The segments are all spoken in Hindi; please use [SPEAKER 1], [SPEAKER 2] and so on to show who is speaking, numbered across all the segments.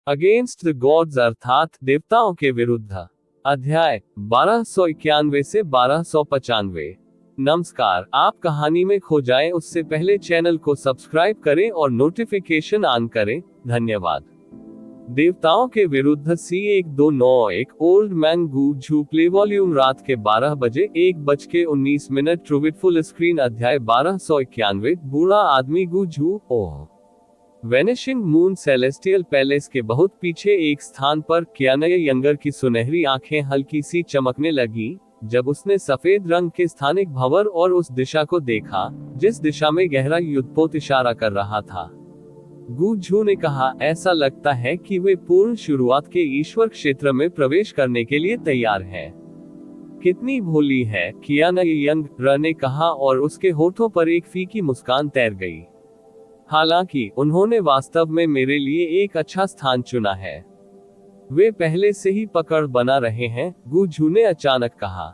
[SPEAKER 1] अगेंस्ट द गॉड्स अर्थात देवताओं के विरुद्ध। अध्याय 1291 से 1295। नमस्कार, आप कहानी में खो जाएं उससे पहले चैनल को सब्सक्राइब करें और नोटिफिकेशन ऑन करें। धन्यवाद। देवताओं के विरुद्ध C1291 ओल्ड मैन गू झू प्ले वॉल्यूम रात के 12 बजे 1:19 ट्रूविट फुल स्क्रीन। अध्याय 1291 बूढ़ा आदमी गू झू। ओह वेनिशिंग मून सेलेस्टियल पैलेस के बहुत पीछे एक स्थान पर कियाना यंगर की सुनहरी आंखें हल्की सी चमकने लगी जब उसने सफेद रंग के स्थानिक भंवर और उस दिशा को देखा जिस दिशा में गहरा युद्धपोत इशारा कर रहा था। गू झू ने कहा, ऐसा लगता है कि वे पूर्ण शुरुआत के ईश्वर क्षेत्र में प्रवेश करने के लिए तैयार हैं। कितनी भोली है, कियाना यंगर ने कहा और उसके होठों पर एक फीकी मुस्कान तैर गई। हालांकि उन्होंने वास्तव में मेरे लिए एक अच्छा स्थान चुना है। वे पहले से ही पकड़ बना रहे हैं, गू झू ने अचानक कहा।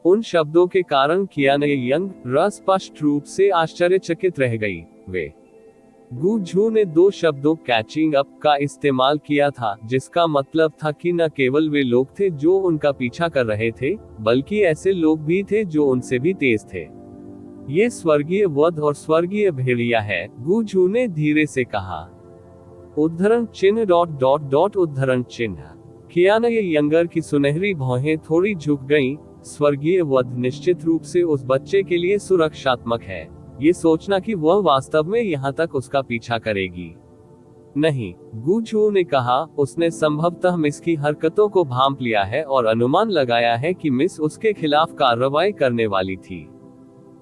[SPEAKER 1] उन शब्दों के कारण कियाना यंगर स्पष्ट रूप से आश्चर्यचकित रह गई। वे गू झू ने दो शब्दों कैचिंग अप का इस्तेमाल किया था जिसका मतलब था कि न केवल वे लोग थे जो उनका पीछा कर रहे थे बल्कि ऐसे लोग भी थे जो उनसे भी तेज थे। ये स्वर्गीय वध और स्वर्गीय भेड़िया है, गू झू ने धीरे से कहा। उद्धरण चिन्ह ... उद्धरण चिन्ह। कियाना यंगर की सुनहरी भौहें थोड़ी झुक गईं। स्वर्गीय वध निश्चित रूप से उस बच्चे के लिए सुरक्षात्मक है, ये सोचना कि वह वास्तव में यहाँ तक उसका पीछा करेगी। नहीं, गू झू ने कहा, उसने संभवतः मिस की हरकतों को भांप लिया है और अनुमान लगाया है कि मिस उसके खिलाफ कार्रवाई करने वाली थी,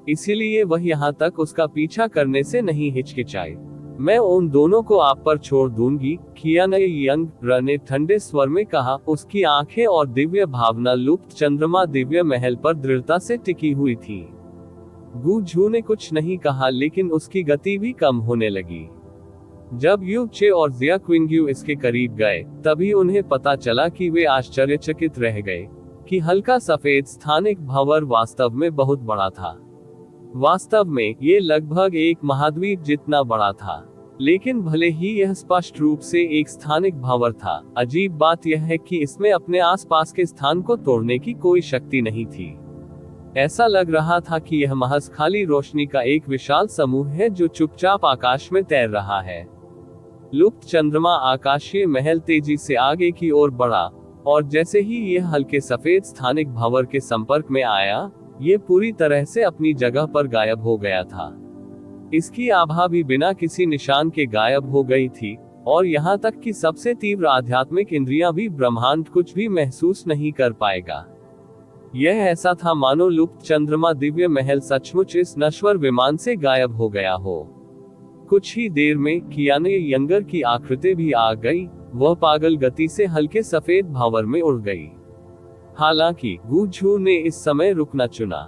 [SPEAKER 1] इसीलिए वह यहाँ तक उसका पीछा करने से नहीं हिचकिचाई। मैं उन दोनों को आप पर छोड़ दूंगी, कियाना यंगर ने ठंडे स्वर में कहा। उसकी आंखें और दिव्य भावना लुप्त चंद्रमा दिव्य महल पर दृढ़ता से टिकी हुई थी। गू झू ने कुछ नहीं कहा लेकिन उसकी गति भी कम होने लगी। जब यू चे और जिया क्विंग्यू इसके करीब गए तभी उन्हें पता चला कि वे आश्चर्यचकित रह गए कि हल्का सफेद स्थानिक भंवर वास्तव में बहुत बड़ा था। वास्तव में ये लगभग एक महाद्वीप जितना बड़ा था, लेकिन भले ही यह स्पष्ट रूप से एक स्थानिक भंवर था, अजीब बात यह है कि इसमें अपने आसपास के स्थान को तोड़ने की कोई शक्ति नहीं थी। ऐसा लग रहा था कि यह महज खाली रोशनी का एक विशाल समूह है जो चुपचाप आकाश में तैर रहा है। लुप्त चंद्रमा आकाशीय महल तेजी से आगे की ओर बढ़ा और जैसे ही यह हल्के सफेद स्थानिक भंवर के संपर्क में आया, ये पूरी तरह से अपनी जगह पर गायब हो गया था। इसकी आभा भी बिना किसी निशान के गायब हो गई थी और यहाँ तक कि सबसे तीव्र आध्यात्मिक इंद्रियां भी ब्रह्मांड कुछ भी महसूस नहीं कर पाएगा। यह ऐसा था मानो लुप्त चंद्रमा दिव्य महल सचमुच इस नश्वर विमान से गायब हो गया हो। कुछ ही देर में कियाना यंगर की आकृति भी आ गई। वह पागल गति से हल्के सफेद भंवर में उड़ गई। हालांकि गू झू ने इस समय रुकना चुना।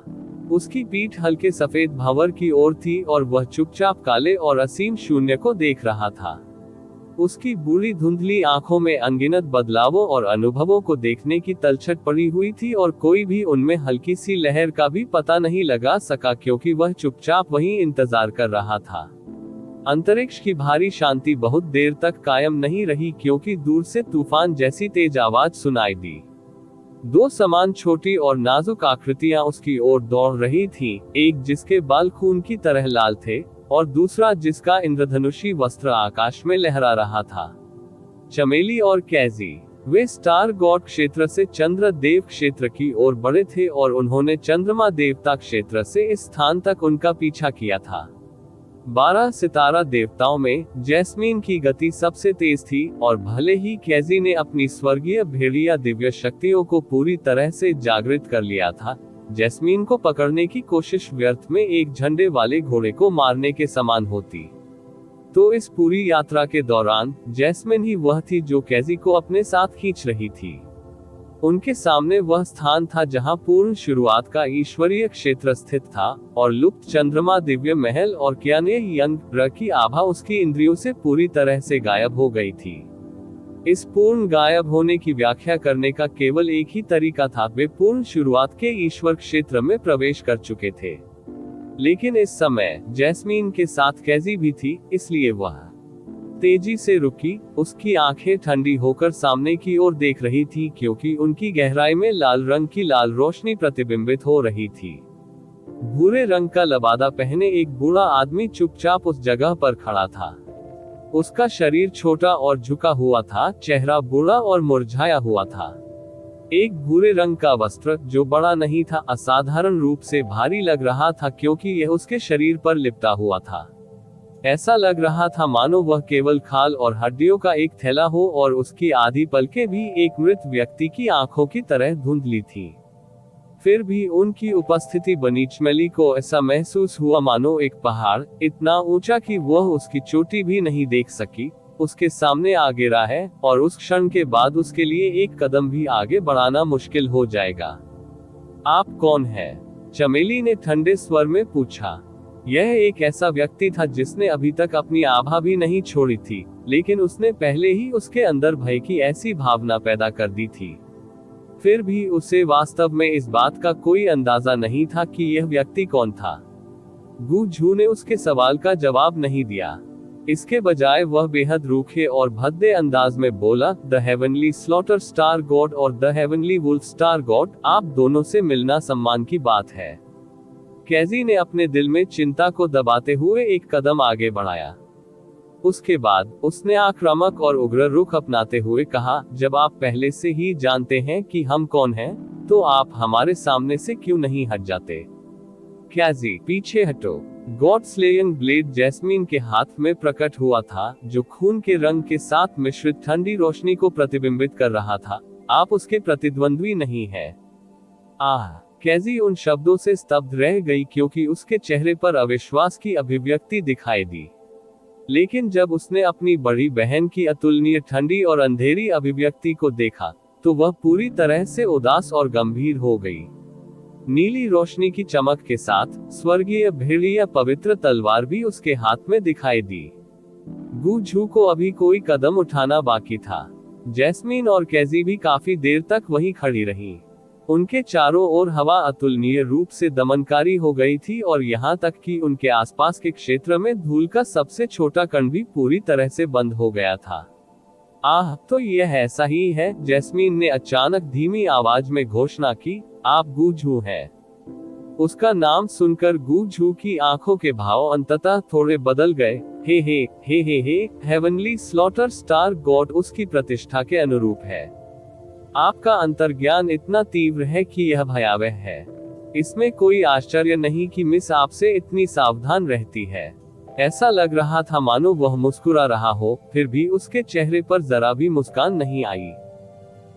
[SPEAKER 1] उसकी पीठ हल्के सफेद भंवर की ओर थी और वह चुपचाप काले और असीम शून्य को देख रहा था। उसकी बूढ़ी धुंधली आंखों में अनगिनत बदलावों और अनुभवों को देखने की तलछट पड़ी हुई थी और कोई भी उनमें हल्की सी लहर का भी पता नहीं लगा सका क्योंकि वह चुपचाप वहीं इंतजार कर रहा था। अंतरिक्ष की भारी शांति बहुत देर तक कायम नहीं रही क्योंकि दूर से तूफान जैसी तेज आवाज सुनाई दी। दो समान छोटी और नाजुक आकृतियां उसकी ओर दौड़ रही थीं, एक जिसके बाल खून की तरह लाल थे और दूसरा जिसका इंद्रधनुषी वस्त्र आकाश में लहरा रहा था। चमेली और कैजी। वे स्टार गॉड क्षेत्र से चंद्र देव क्षेत्र की ओर बढ़े थे और उन्होंने चंद्रमा देवता क्षेत्र से इस स्थान तक उनका पीछा किया था। 12 सितारा देवताओं में जैस्मीन की गति सबसे तेज थी और भले ही कैजी ने अपनी स्वर्गीय भेड़िया दिव्य शक्तियों को पूरी तरह से जागृत कर लिया था, जैस्मीन को पकड़ने की कोशिश व्यर्थ में एक झंडे वाले घोड़े को मारने के समान होती। तो इस पूरी यात्रा के दौरान जैस्मिन ही वह थी जो कैजी को अपने साथ खींच रही थी। उनके सामने वह स्थान था जहां पूर्ण शुरुआत का ईश्वरीय क्षेत्र स्थित था और लुप्त चंद्रमा दिव्य महल और कियाना यंगर की आभा उसकी इंद्रियों से पूरी तरह से गायब हो गई थी। इस पूर्ण गायब होने की व्याख्या करने का केवल एक ही तरीका था, वे पूर्ण शुरुआत के ईश्वर क्षेत्र में प्रवेश कर चुके थे। लेकिन इस समय जैस्मीन के साथ कैजी भी थी, इसलिए वह तेजी से रुकी, उसकी आंखें ठंडी होकर सामने की ओर देख रही थी क्योंकि उनकी गहराई में लाल रंग की लाल रोशनी प्रतिबिंबित हो रही थी। भूरे रंग का लबादा पहने एक बूढ़ा आदमी चुपचाप उस जगह पर खड़ा था। उसका शरीर छोटा और झुका हुआ था, चेहरा बूढ़ा और मुरझाया हुआ था। एक भूरे रंग का वस्त्र, जो बड़ा नहीं था, असाधारण रूप से भारी लग रहा था क्योंकि यह उसके शरीर पर लिपटा हुआ था। ऐसा लग रहा था मानो वह केवल खाल और हड्डियों का एक थैला हो और उसकी आधी पलकें भी एक मृत व्यक्ति की आंखों की तरह धुंधली थी। फिर भी उनकी उपस्थिति बनीचमेली को ऐसा महसूस हुआ मानो एक पहाड़, इतना ऊंचा कि वह उसकी चोटी भी नहीं देख सकी, उसके सामने आ गिरा है और उस क्षण के बाद उसके लिए एक कदम भी आगे बढ़ाना मुश्किल हो जाएगा। आप कौन है? चमेली ने ठंडे स्वर में पूछा। यह एक ऐसा व्यक्ति था जिसने अभी तक अपनी आभा भी नहीं छोड़ी थी, लेकिन उसने पहले ही उसके अंदर भय की ऐसी भावना पैदा कर दी थी। फिर भी उसे वास्तव में इस बात का कोई अंदाजा नहीं था कि यह व्यक्ति कौन था। गू झू ने उसके सवाल का जवाब नहीं दिया। इसके बजाय वह बेहद रूखे और भद्दे अंदाज में बोला, the heavenly slaughter star god और the heavenly wolf star god, आप दोनों से मिलना सम्मान की बात है। कैजी ने अपने दिल में चिंता को दबाते हुए एक कदम आगे बढ़ाया। उसके बाद उसने आक्रामक और उग्र रुख अपनाते हुए कहा, जब आप पहले से ही जानते हैं कि हम कौन हैं, तो आप हमारे सामने से क्यों नहीं हट जाते? कैजी, पीछे हटो। गॉड स्लेइंग ब्लेड जैस्मीन के हाथ में प्रकट हुआ था, जो खून के रंग के साथ मिश्रित ठंडी रोशनी को प्रतिबिंबित कर रहा था। आप उसके प्रतिद्वंद्वी नहीं हैं। आह! कैजी उन शब्दों से स्तब्ध रह गई क्योंकि उसके चेहरे पर अविश्वास की अभिव्यक्ति दिखाई दी। लेकिन जब उसने अपनी बड़ी बहन की अतुलनीय ठंडी और अंधेरी अभिव्यक्ति को देखा, तो वह पूरी तरह से उदास और गंभीर हो गई। नीली रोशनी की चमक के साथ स्वर्गीय भेड़िया पवित्र तलवार भी उसके हाथ में दिखाई दी। गू झू को अभी कोई कदम उठाना बाकी था। जैस्मीन और कैजी भी काफी देर तक वहीं खड़ी रहीं। उनके चारों ओर हवा अतुलनीय रूप से दमनकारी हो गई थी और यहाँ तक कि उनके आसपास के क्षेत्र में धूल का सबसे छोटा कण भी पूरी तरह से बंद हो गया था। आह, तो यह ऐसा ही है, जैस्मीन ने अचानक धीमी आवाज में घोषणा की, आप गू झू हैं। उसका नाम सुनकर गू झू की आंखों के भाव अंततः थोड़े बदल गए। हे, हेवनली स्लॉटर स्टार गॉड उसकी प्रतिष्ठा के अनुरूप है। आपका अंतर्ज्ञान इतना तीव्र है कि यह भयावह है। इसमें कोई आश्चर्य नहीं कि मिस आपसे इतनी सावधान रहती है। ऐसा लग रहा था मानो वह मुस्कुरा रहा हो, फिर भी उसके चेहरे पर जरा भी मुस्कान नहीं आई।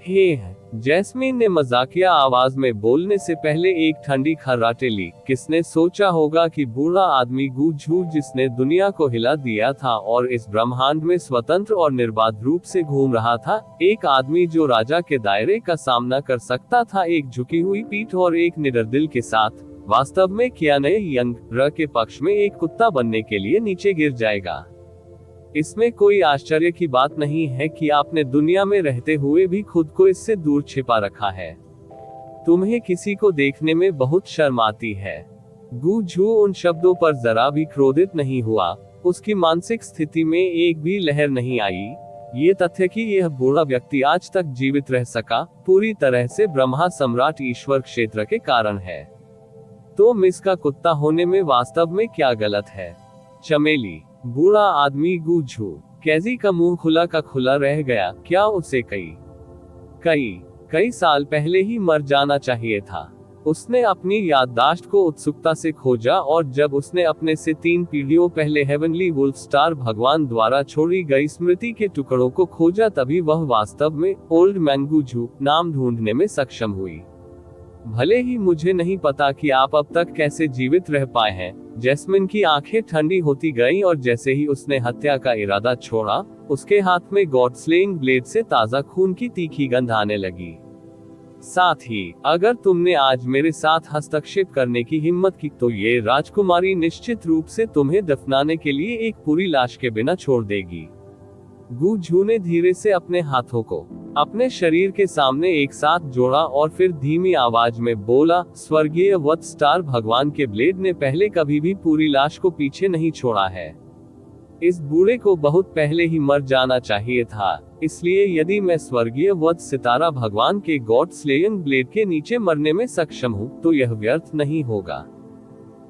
[SPEAKER 1] हे, जैस्मीन ने मजाकिया आवाज में बोलने से पहले एक ठंडी खर्राटे ली। किसने सोचा होगा कि बूढ़ा आदमी गू झू, जिसने दुनिया को हिला दिया था और इस ब्रह्मांड में स्वतंत्र और निर्बाध रूप से घूम रहा था, एक आदमी जो राजा के दायरे का सामना कर सकता था, एक झुकी हुई पीठ और एक निडर दिल के साथ, वास्तव में कियाने यंग र के पक्ष में एक कुत्ता बनने के लिए नीचे गिर जाएगा। इसमें कोई आश्चर्य की बात नहीं है कि आपने दुनिया में रहते हुए भी खुद को इससे दूर छिपा रखा है। तुम्हें किसी को देखने में बहुत शर्म आती है। गू झू उन शब्दों पर जरा भी क्रोधित नहीं हुआ। उसकी मानसिक स्थिति में एक भी लहर नहीं आई। ये तथ्य कि यह बूढ़ा व्यक्ति आज तक जीवित रह सका, पूरी तरह से ब्रह्मा सम्राट ईश्वर क्षेत्र के कारण है। तो मिस का कुत्ता होने में वास्तव में क्या गलत है? चमेली, बूढ़ा आदमी गू झू। कैजी का मुंह खुला का खुला रह गया। क्या उसे कई साल पहले ही मर जाना चाहिए था? उसने अपनी याददाश्त को उत्सुकता से खोजा और जब उसने अपने से 3 पीढ़ियों पहले हेवनली वुल्फ स्टार भगवान द्वारा छोड़ी गई स्मृति के टुकड़ों को खोजा, तभी वह वास्तव में ओल्ड मैन गू झू नाम ढूंढने में सक्षम हुई। भले ही मुझे नहीं पता कि आप अब तक कैसे जीवित रह पाए हैं। जैस्मिन की आंखें ठंडी होती गईं और जैसे ही उसने हत्या का इरादा छोड़ा, उसके हाथ में गॉड स्लेइंग ब्लेड से ताजा खून की तीखी गंध आने लगी। साथ ही, अगर तुमने आज मेरे साथ हस्तक्षेप करने की हिम्मत की, तो ये राजकुमारी निश्चित रूप से तुम्हें दफनाने के लिए एक पूरी लाश के बिना छोड़ देगी। गू झू ने धीरे से अपने हाथों को अपने शरीर के सामने एक साथ जोड़ा और फिर धीमी आवाज में बोला, स्वर्गीय वत्स स्टार भगवान के ब्लेड ने पहले कभी भी पूरी लाश को पीछे नहीं छोड़ा है। इस बूढ़े को बहुत पहले ही मर जाना चाहिए था, इसलिए यदि मैं स्वर्गीय वध सितारा भगवान के गॉड स्लेइंग ब्लेड के नीचे मरने में सक्षम हूँ तो यह व्यर्थ नहीं होगा।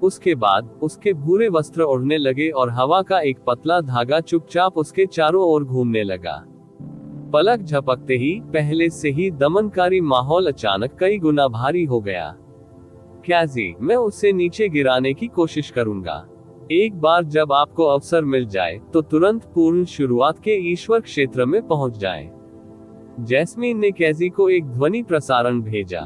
[SPEAKER 1] उसके बाद उसके भूरे वस्त्र उड़ने लगे और हवा का एक पतला धागा चुपचाप उसके चारों ओर घूमने लगा। पलक झपकते ही पहले से ही दमनकारी माहौल अचानक कई गुना भारी हो गया। कैजी, मैं उसे नीचे गिराने की कोशिश करूंगा। एक बार जब आपको अवसर मिल जाए तो तुरंत पूर्ण शुरुआत के ईश्वर क्षेत्र में पहुंच जाएं। जैस्मीन ने कैजी को एक ध्वनि प्रसारण भेजा।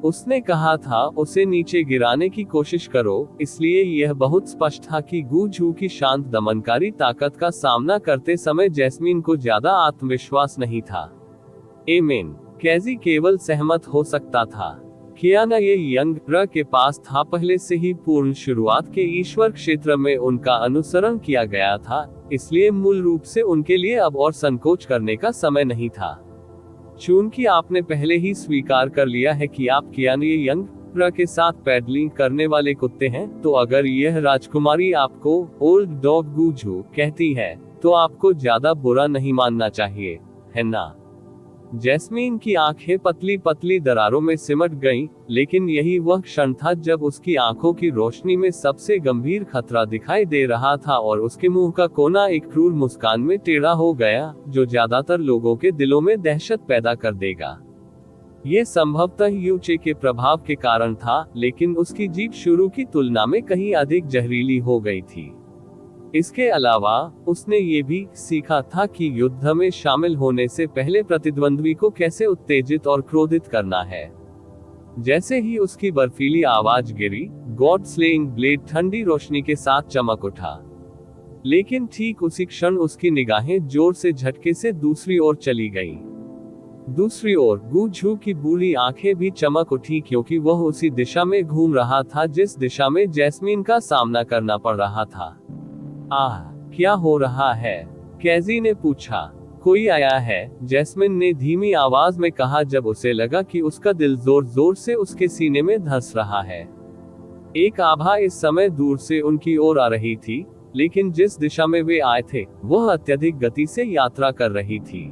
[SPEAKER 1] उसने कहा था उसे नीचे गिराने की कोशिश करो, इसलिए यह बहुत स्पष्ट था कि गू झू की शांत दमनकारी ताकत का सामना करते समय जैस्मीन को ज्यादा आत्मविश्वास नहीं था। एमेन, कैजी केवल सहमत हो सकता था। कियाना ये यंग र के पास था पहले से ही पूर्ण शुरुआत के ईश्वर क्षेत्र में उनका अनुसरण किया गया था, इसलिए मूल रूप से उनके लिए अब और संकोच करने का समय नहीं था। चूंकि आपने पहले ही स्वीकार कर लिया है कि आप कियाना ये यंग र के साथ पैडलिंग करने वाले कुत्ते हैं, तो अगर यह राजकुमारी आपको ओल्ड डॉग गू झू कहती है तो आपको ज्यादा बुरा नहीं मानना चाहिए, है ना? जैस्मीन की आंखें पतली पतली दरारों में सिमट गईं, लेकिन यही वह क्षण था जब उसकी आंखों की रोशनी में सबसे गंभीर खतरा दिखाई दे रहा था और उसके मुंह का कोना एक क्रूर मुस्कान में टेढ़ा हो गया, जो ज्यादातर लोगों के दिलों में दहशत पैदा कर देगा। ये संभवतः यूचे के प्रभाव के कारण था, लेकिन उसकी जीभ शुरू की तुलना में कहीं अधिक जहरीली हो गई थी। इसके अलावा उसने ये भी सीखा था कि युद्ध में शामिल होने से पहले प्रतिद्वंद्वी को कैसे उत्तेजित और क्रोधित करना है। जैसे ही उसकी बर्फीली आवाज गिरी, गॉड स्लेइंग ब्लेड ठंडी रोशनी के साथ चमक उठा। लेकिन ठीक उसी क्षण उसकी निगाहें जोर से झटके से दूसरी ओर चली गईं। दूसरी ओर गू झू की बूढ़ी आंखें भी चमक उठी, क्योंकि वह उसी दिशा में घूम रहा था जिस दिशा में जैस्मीन का सामना करना पड़ रहा था। आह, क्या हो रहा है? कैजी ने पूछा। कोई आया है, जैस्मिन ने धीमी आवाज में कहा जब उसे लगा कि उसका दिल जोर जोर से उसके सीने में धंस रहा है। एक आभा इस समय दूर से उनकी ओर आ रही थी, लेकिन जिस दिशा में वे आए थे वह अत्यधिक गति से यात्रा कर रही थी।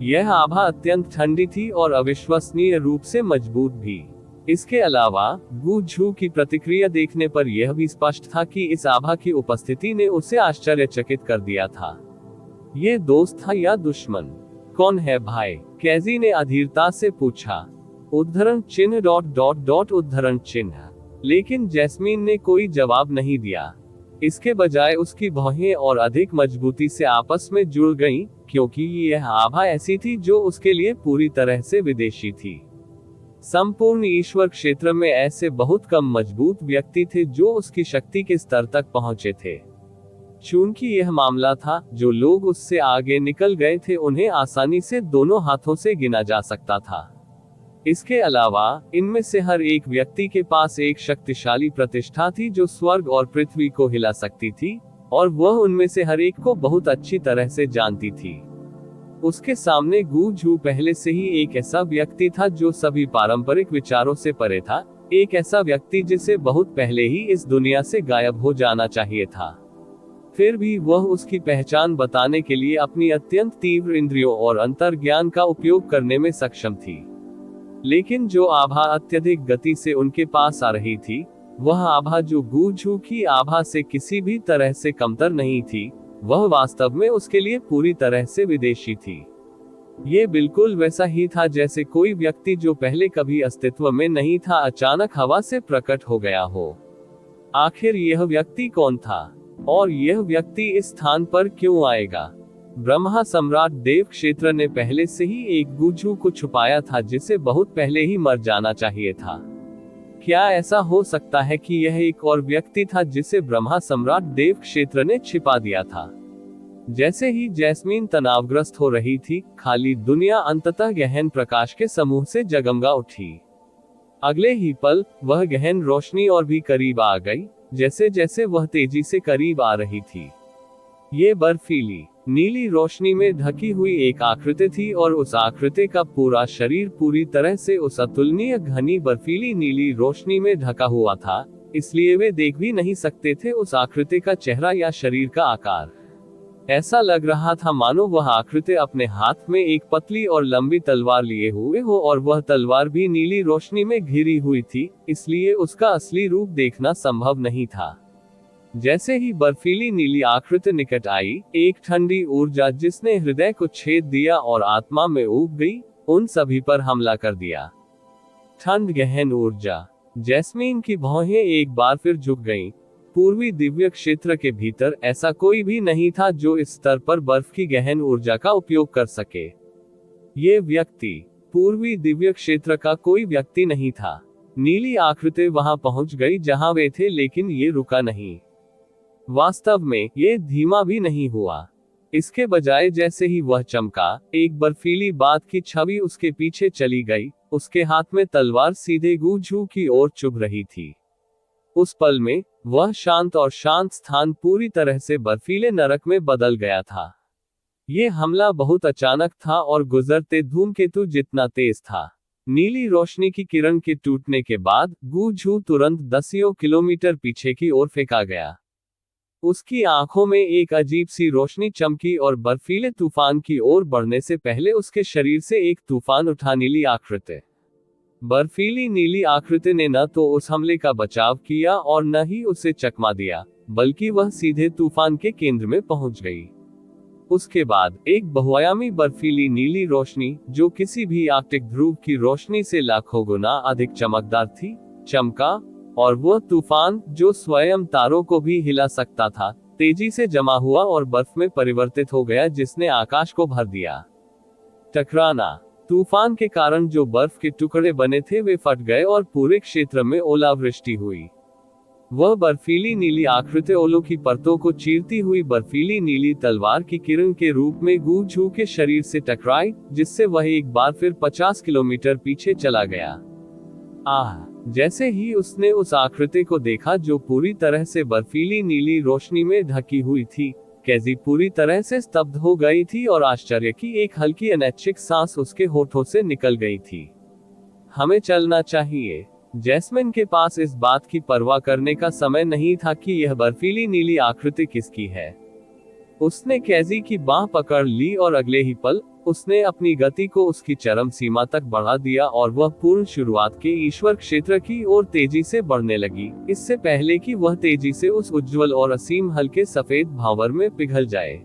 [SPEAKER 1] यह आभा अत्यंत ठंडी थी और अविश्वसनीय रूप से मजबूत भी। इसके अलावा गू झू की प्रतिक्रिया देखने पर यह भी स्पष्ट था कि इस आभा की उपस्थिति ने उसे आश्चर्यचकित कर दिया था। ये दोस्त था या दुश्मन? कौन है भाई? कैजी ने अधीरता से पूछा। उद्धरण चिन्ह ... उद्धरण चिन्ह। लेकिन जैस्मीन ने कोई जवाब नहीं दिया। इसके बजाय उसकी भौहें और अधिक मजबूती से आपस में जुड़ गईं, क्योंकि यह आभा ऐसी थी जो उसके लिए पूरी तरह से विदेशी थी। संपूर्ण ईश्वर क्षेत्र में ऐसे बहुत कम मजबूत व्यक्ति थे जो उसकी शक्ति के स्तर तक पहुंचे थे। चूंकि यह मामला था, जो लोग उससे आगे निकल गए थे उन्हें आसानी से दोनों हाथों से गिना जा सकता था। इसके अलावा इनमें से हर एक व्यक्ति के पास एक शक्तिशाली प्रतिष्ठा थी जो स्वर्ग और पृथ्वी को हिला सकती थी, और वह उनमें से हर एक को बहुत अच्छी तरह से जानती थी। उसके सामने गू झू पहले से ही एक ऐसा व्यक्ति था जो सभी पारंपरिक विचारों से परे था, एक ऐसा व्यक्ति जिसे बहुत पहले ही इस दुनिया से गायब हो जाना चाहिए था। फिर भी वह उसकी पहचान बताने के लिए अपनी अत्यंत तीव्र इंद्रियों और अंतर्ज्ञान का उपयोग करने में सक्षम थी। लेकिन जो आभा अत्यधिक गति से उनके पास आ रही थी, वह आभा जो गू झू की आभा से किसी भी तरह से कमतर नहीं थी, वह वास्तव में उसके लिए पूरी तरह से विदेशी थी। ये बिल्कुल वैसा ही था जैसे कोई व्यक्ति जो पहले कभी अस्तित्व में नहीं था अचानक हवा से प्रकट हो गया हो। आखिर यह व्यक्ति कौन था? और यह व्यक्ति इस स्थान पर क्यों आएगा? ब्रह्मा सम्राट देव क्षेत्र ने पहले से ही एक गू झू को छुपाया था जिसे बहुत पहले ही मर जाना चाहिए था। क्या ऐसा हो सकता है कि यह एक और व्यक्ति था जिसे ब्रह्मा सम्राट देव क्षेत्र ने छिपा दिया था? जैसे ही जैस्मीन तनावग्रस्त हो रही थी, खाली दुनिया अंततः गहन प्रकाश के समूह से जगमगा उठी। अगले ही पल वह गहन रोशनी और भी करीब आ गई, जैसे जैसे वह तेजी से करीब आ रही थी। ये बर्फीली नीली रोशनी में ढकी हुई एक आकृति थी और उस आकृति का पूरा शरीर पूरी तरह से उस अतुलनीय घनी बर्फीली नीली रोशनी में ढका हुआ था, इसलिए वे देख भी नहीं सकते थे उस आकृति का चेहरा या शरीर का आकार। ऐसा लग रहा था मानो वह आकृति अपने हाथ में एक पतली और लंबी तलवार लिए हुए हो, और वह तलवार भी नीली रोशनी में घिरी हुई थी, इसलिए उसका असली रूप देखना संभव नहीं था। जैसे ही बर्फीली नीली आकृति निकट आई, एक ठंडी ऊर्जा जिसने हृदय को छेद दिया और आत्मा में उब गई, उन सभी पर हमला कर दिया। ठंड गहन ऊर्जा। जैस्मीन की भौहें एक बार फिर झुक गईं। पूर्वी दिव्य क्षेत्र के भीतर ऐसा कोई भी नहीं था जो इस स्तर पर बर्फ की गहन ऊर्जा का उपयोग कर सके। ये व्यक्ति पूर्वी दिव्य क्षेत्र का कोई व्यक्ति नहीं था। नीली आकृति वहां पहुंच गई जहां वे थे, लेकिन ये रुका नहीं। वास्तव में ये धीमा भी नहीं हुआ। इसके बजाय जैसे ही वह चमका, एक बर्फीली बात की छवि उसके पीछे चली गई। उसके हाथ में तलवार सीधे गूझू की ओर चुभ रही थी। उस पल में वह शांत और शांत स्थान पूरी तरह से बर्फीले नरक में बदल गया था। ये हमला बहुत अचानक था और गुजरते धूमकेतु जितना तेज था। नीली रोशनी की किरण के टूटने के बाद गूझू तुरंत दसियों किलोमीटर पीछे की ओर फेंका गया। उसकी आंखों में एक अजीब सी रोशनी चमकी और बर्फीले तूफान की ओर बढ़ने से पहले उसके शरीर से एक तूफान उठा। नीली आकृति। बर्फीली नीली आकृति ने न तो उस हमले का बचाव किया और न ही उसे चकमा दिया, बल्कि वह सीधे तूफान के केंद्र में पहुंच गई। उसके बाद एक बहुआयामी बर्फीली नीली रोशनी, जो किसी भी आर्कटिक ध्रुव की रोशनी से लाखों गुना अधिक चमकदार थी, चमका, और वह तूफान, जो स्वयं तारों को भी हिला सकता था, तेजी से जमा हुआ और बर्फ में परिवर्तित हो गया, जिसने आकाश को भर दिया। टकराना। तूफान के कारण जो बर्फ के टुकड़े बने थे वे फट गए और पूरे क्षेत्र में ओलावृष्टि हुई। वह बर्फीली नीली आकृति ओलों की परतों को चीरती हुई बर्फीली नीली तलवार की किरण के रूप में गूझू के शरीर से टकराई, जिससे वह एक बार फिर 50 किलोमीटर पीछे चला गया। जैसे ही उसने उस आकृति को देखा जो पूरी तरह से बर्फीली नीली रोशनी में ढकी हुई थी, कैजी पूरी तरह से स्तब्ध हो गई थी और आश्चर्य की एक हल्की अनैच्छिक सांस उसके होठों से निकल गई थी। हमें चलना चाहिए। जैस्मिन के पास इस बात की परवाह करने का समय नहीं था कि यह बर्फीली नीली आकृति किसकी है। उसने कैजी की बांह पकड़ ली और अगले ही पल उसने अपनी गति को उसकी चरम सीमा तक बढ़ा दिया और वह पूर्ण शुरुआत के ईश्वर क्षेत्र की ओर तेजी से बढ़ने लगी, इससे पहले कि वह तेजी से उस उज्ज्वल और असीम हल्के सफेद भांवर में पिघल जाए।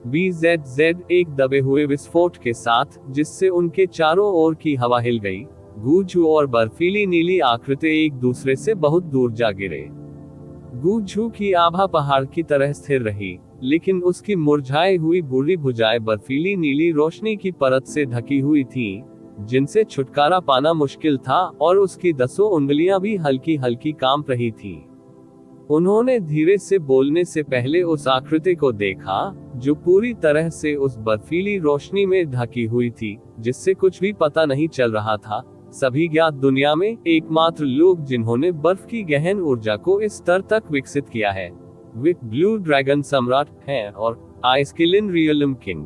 [SPEAKER 1] BZZ एक दबे हुए विस्फोट के साथ, जिससे उनके चारों ओर की हवा हिल गई, गूझू और बर्फीली नीली आकृति एक दूसरे से बहुत दूर जा गिरे। गूझू की आभा पहाड़ की तरह स्थिर रही, लेकिन उसकी मुरझाई हुई बूढ़ी भुजाएं बर्फीली नीली रोशनी की परत से ढकी हुई थीं, जिनसे छुटकारा पाना मुश्किल था, और उसकी 10 उंगलियां भी हल्की हल्की कांप रही थीं। उन्होंने धीरे से बोलने से पहले उस आकृति को देखा, जो पूरी तरह से उस बर्फीली रोशनी में ढकी हुई थी, जिससे कुछ भी पता नहीं चल रहा था। सभी ज्ञात दुनिया में एकमात्र लोग जिन्होंने बर्फ की गहन ऊर्जा को इस स्तर तक विकसित किया है, वे ब्लू ड्रैगन सम्राट हैं और आइस्किलिन रियलम किंग।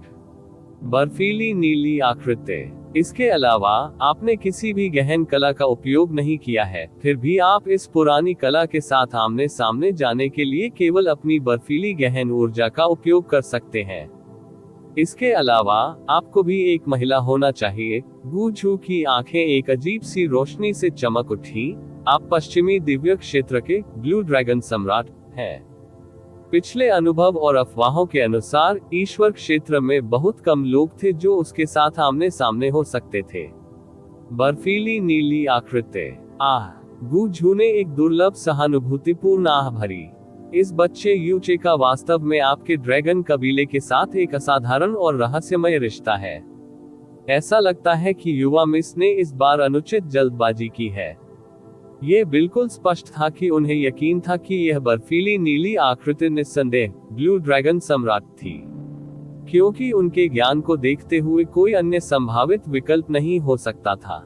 [SPEAKER 1] बर्फीली नीली आकृति। इसके अलावा आपने किसी भी गहन कला का उपयोग नहीं किया है, फिर भी आप इस पुरानी कला के साथ आमने सामने जाने के लिए केवल अपनी बर्फीली गहन ऊर्जा का उपयोग कर सकते हैं। इसके अलावा आपको भी एक महिला होना चाहिए। गूझू की आंखें एक अजीब सी रोशनी से चमक उठी। आप पश्चिमी दिव्य क्षेत्र के ब्लू ड्रैगन सम्राट हैं। पिछले अनुभव और अफवाहों के अनुसार ईश्वर क्षेत्र में बहुत कम लोग थे जो उसके साथ आमने सामने हो सकते थे। बर्फीली नीली आकृति। गूझू ने एक दुर्लभ सहानुभूतिपूर्ण आह भरी। इस बच्चे यूचे का वास्तव में आपके ड्रैगन कबीले के साथ एक असाधारण और रहस्यमय रिश्ता है। ऐसा लगता है कि युवा मिस ने इस बार अनुचित जल्दबाजी की है। ये बिल्कुल स्पष्ट था कि उन्हें यकीन था कि यह बर्फीली नीली आकृति निस्संदेह ब्लू ड्रैगन सम्राट थी, क्योंकि उनके ज्ञान को देखते हुए कोई अन्य संभावित विकल्प नहीं हो सकता था।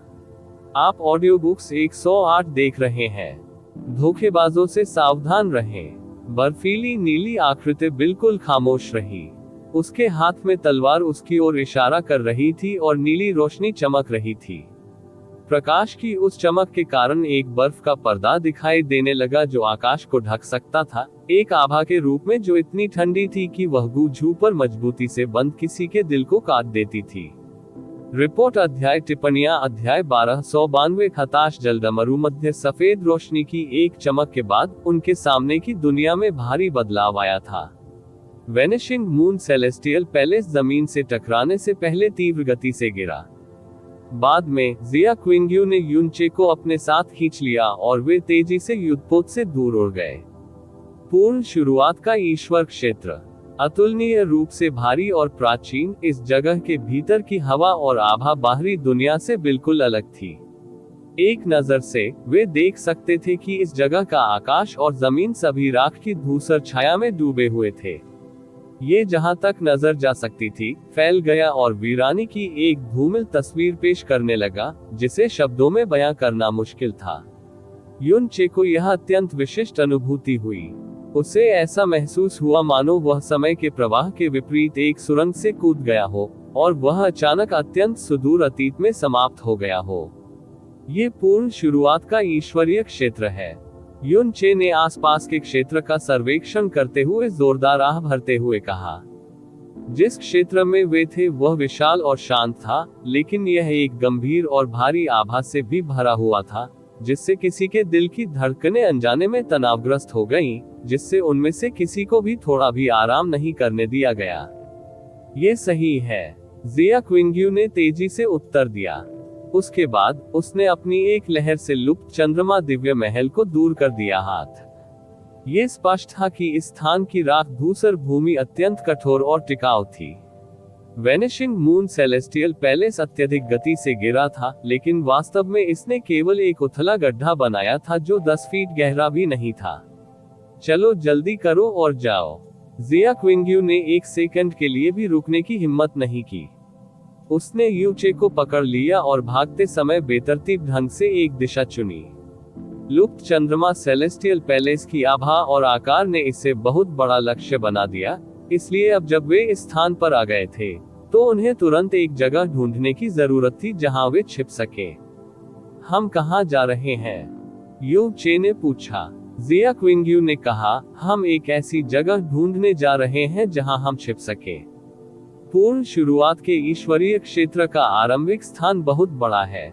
[SPEAKER 1] आप ऑडियो बुक्स 108 देख रहे हैं। धोखेबाजों से सावधान रहें। बर्फीली नीली आकृति बिल्कुल खामोश रही। उसके हाथ में तलवार उसकी ओर इशारा कर रही थी और नीली रोशनी चमक रही थी। प्रकाश की उस चमक के कारण एक बर्फ का पर्दा दिखाई देने लगा जो आकाश को ढक सकता था, एक आभा के रूप में जो इतनी ठंडी थी कि वह गूझू पर मजबूती से बंद किसी के दिल को काट देती थी। रिपोर्ट अध्याय टिप्पणियां अध्याय 1292 हताश जलडमरू मध्य सफेद रोशनी की एक चमक के बाद उनके सामने की दुनिया में भारी बदलाव आया था। वेनिशिंग मून सेलेस्टियल पैलेस जमीन से टकराने से पहले तीव्र गति से गिरा। बाद में जिया क्विंग्यू ने युनचे को अपने साथ खींच लिया और वे तेजी से युद्धपोत से दूर उड़ गए। पूर्ण शुरुआत का ईश्वर क्षेत्र अतुलनीय रूप से भारी और प्राचीन, इस जगह के भीतर की हवा और आभा बाहरी दुनिया से बिल्कुल अलग थी। एक नजर से वे देख सकते थे कि इस जगह का आकाश और जमीन सभी राख की धूसर छाया में डूबे हुए थे। ये जहां तक नजर जा सकती थी फैल गया और वीरानी की एक धूमिल तस्वीर पेश करने लगा, जिसे शब्दों में बयां करना मुश्किल था। युनचे को यह अत्यंत विशिष्ट अनुभूति हुई। उसे ऐसा महसूस हुआ मानो वह समय के प्रवाह के विपरीत एक सुरंग से कूद गया हो और वह अचानक अत्यंत सुदूर अतीत में समाप्त हो गया हो। ये पूर्ण शुरुआत का ईश्वरीय क्षेत्र है। युनचे ने आसपास के क्षेत्र का सर्वेक्षण करते हुए जोरदार आह भरते हुए कहा। जिस क्षेत्र में वे थे वह विशाल और शांत था, लेकिन यह एक गंभीर और भारी आभा से भी भरा हुआ था, जिससे किसी के दिल की धड़कनें अनजाने में तनावग्रस्त हो गईं, जिससे उनमें से किसी को भी थोड़ा भी आराम नहीं करने दिया गया। ये सही है, जिया क्विंग्यू ने तेजी से उत्तर दिया। उसके बाद उसने अपनी एक लहर से लुप्त चंद्रमा दिव्य महल को दूर कर दिया हाथ। ये स्पष्ट था कि इस स्थान की राख धूसर भूमि अत्यंत कठोर और टिकाऊ थी। वेनिशिंग मून सेलेस्टियल पैलेस अत्यधिक गति से गिरा था, लेकिन वास्तव में इसने केवल एक उथला गड्ढा बनाया था जो 10 फीट गहरा भी नहीं था। चलो जल्दी करो और जाओ। जिया क्विंग्यू ने एक सेकंड के लिए भी रुकने की हिम्मत नहीं की। उसने युनचे को पकड़ लिया और भागते समय बेतरतीब ढंग से एक दिशा चुनी। लुप्त चंद्रमा सेलेस्टियल पैलेस की आभा और आकार ने इसे बहुत बड़ा लक्ष्य बना दिया, इसलिए अब जब वे इस स्थान पर आ गए थे तो उन्हें तुरंत एक जगह ढूंढने की जरूरत थी जहां वे छिप सके। हम कहां जा रहे हैं? युनचे ने पूछा। जिया क्विंग्यू ने कहा, हम एक ऐसी जगह ढूंढने जा रहे हैं जहां हम छिप सके। पूर्ण शुरुआत के ईश्वरीय क्षेत्र का आरंभिक स्थान बहुत बड़ा है।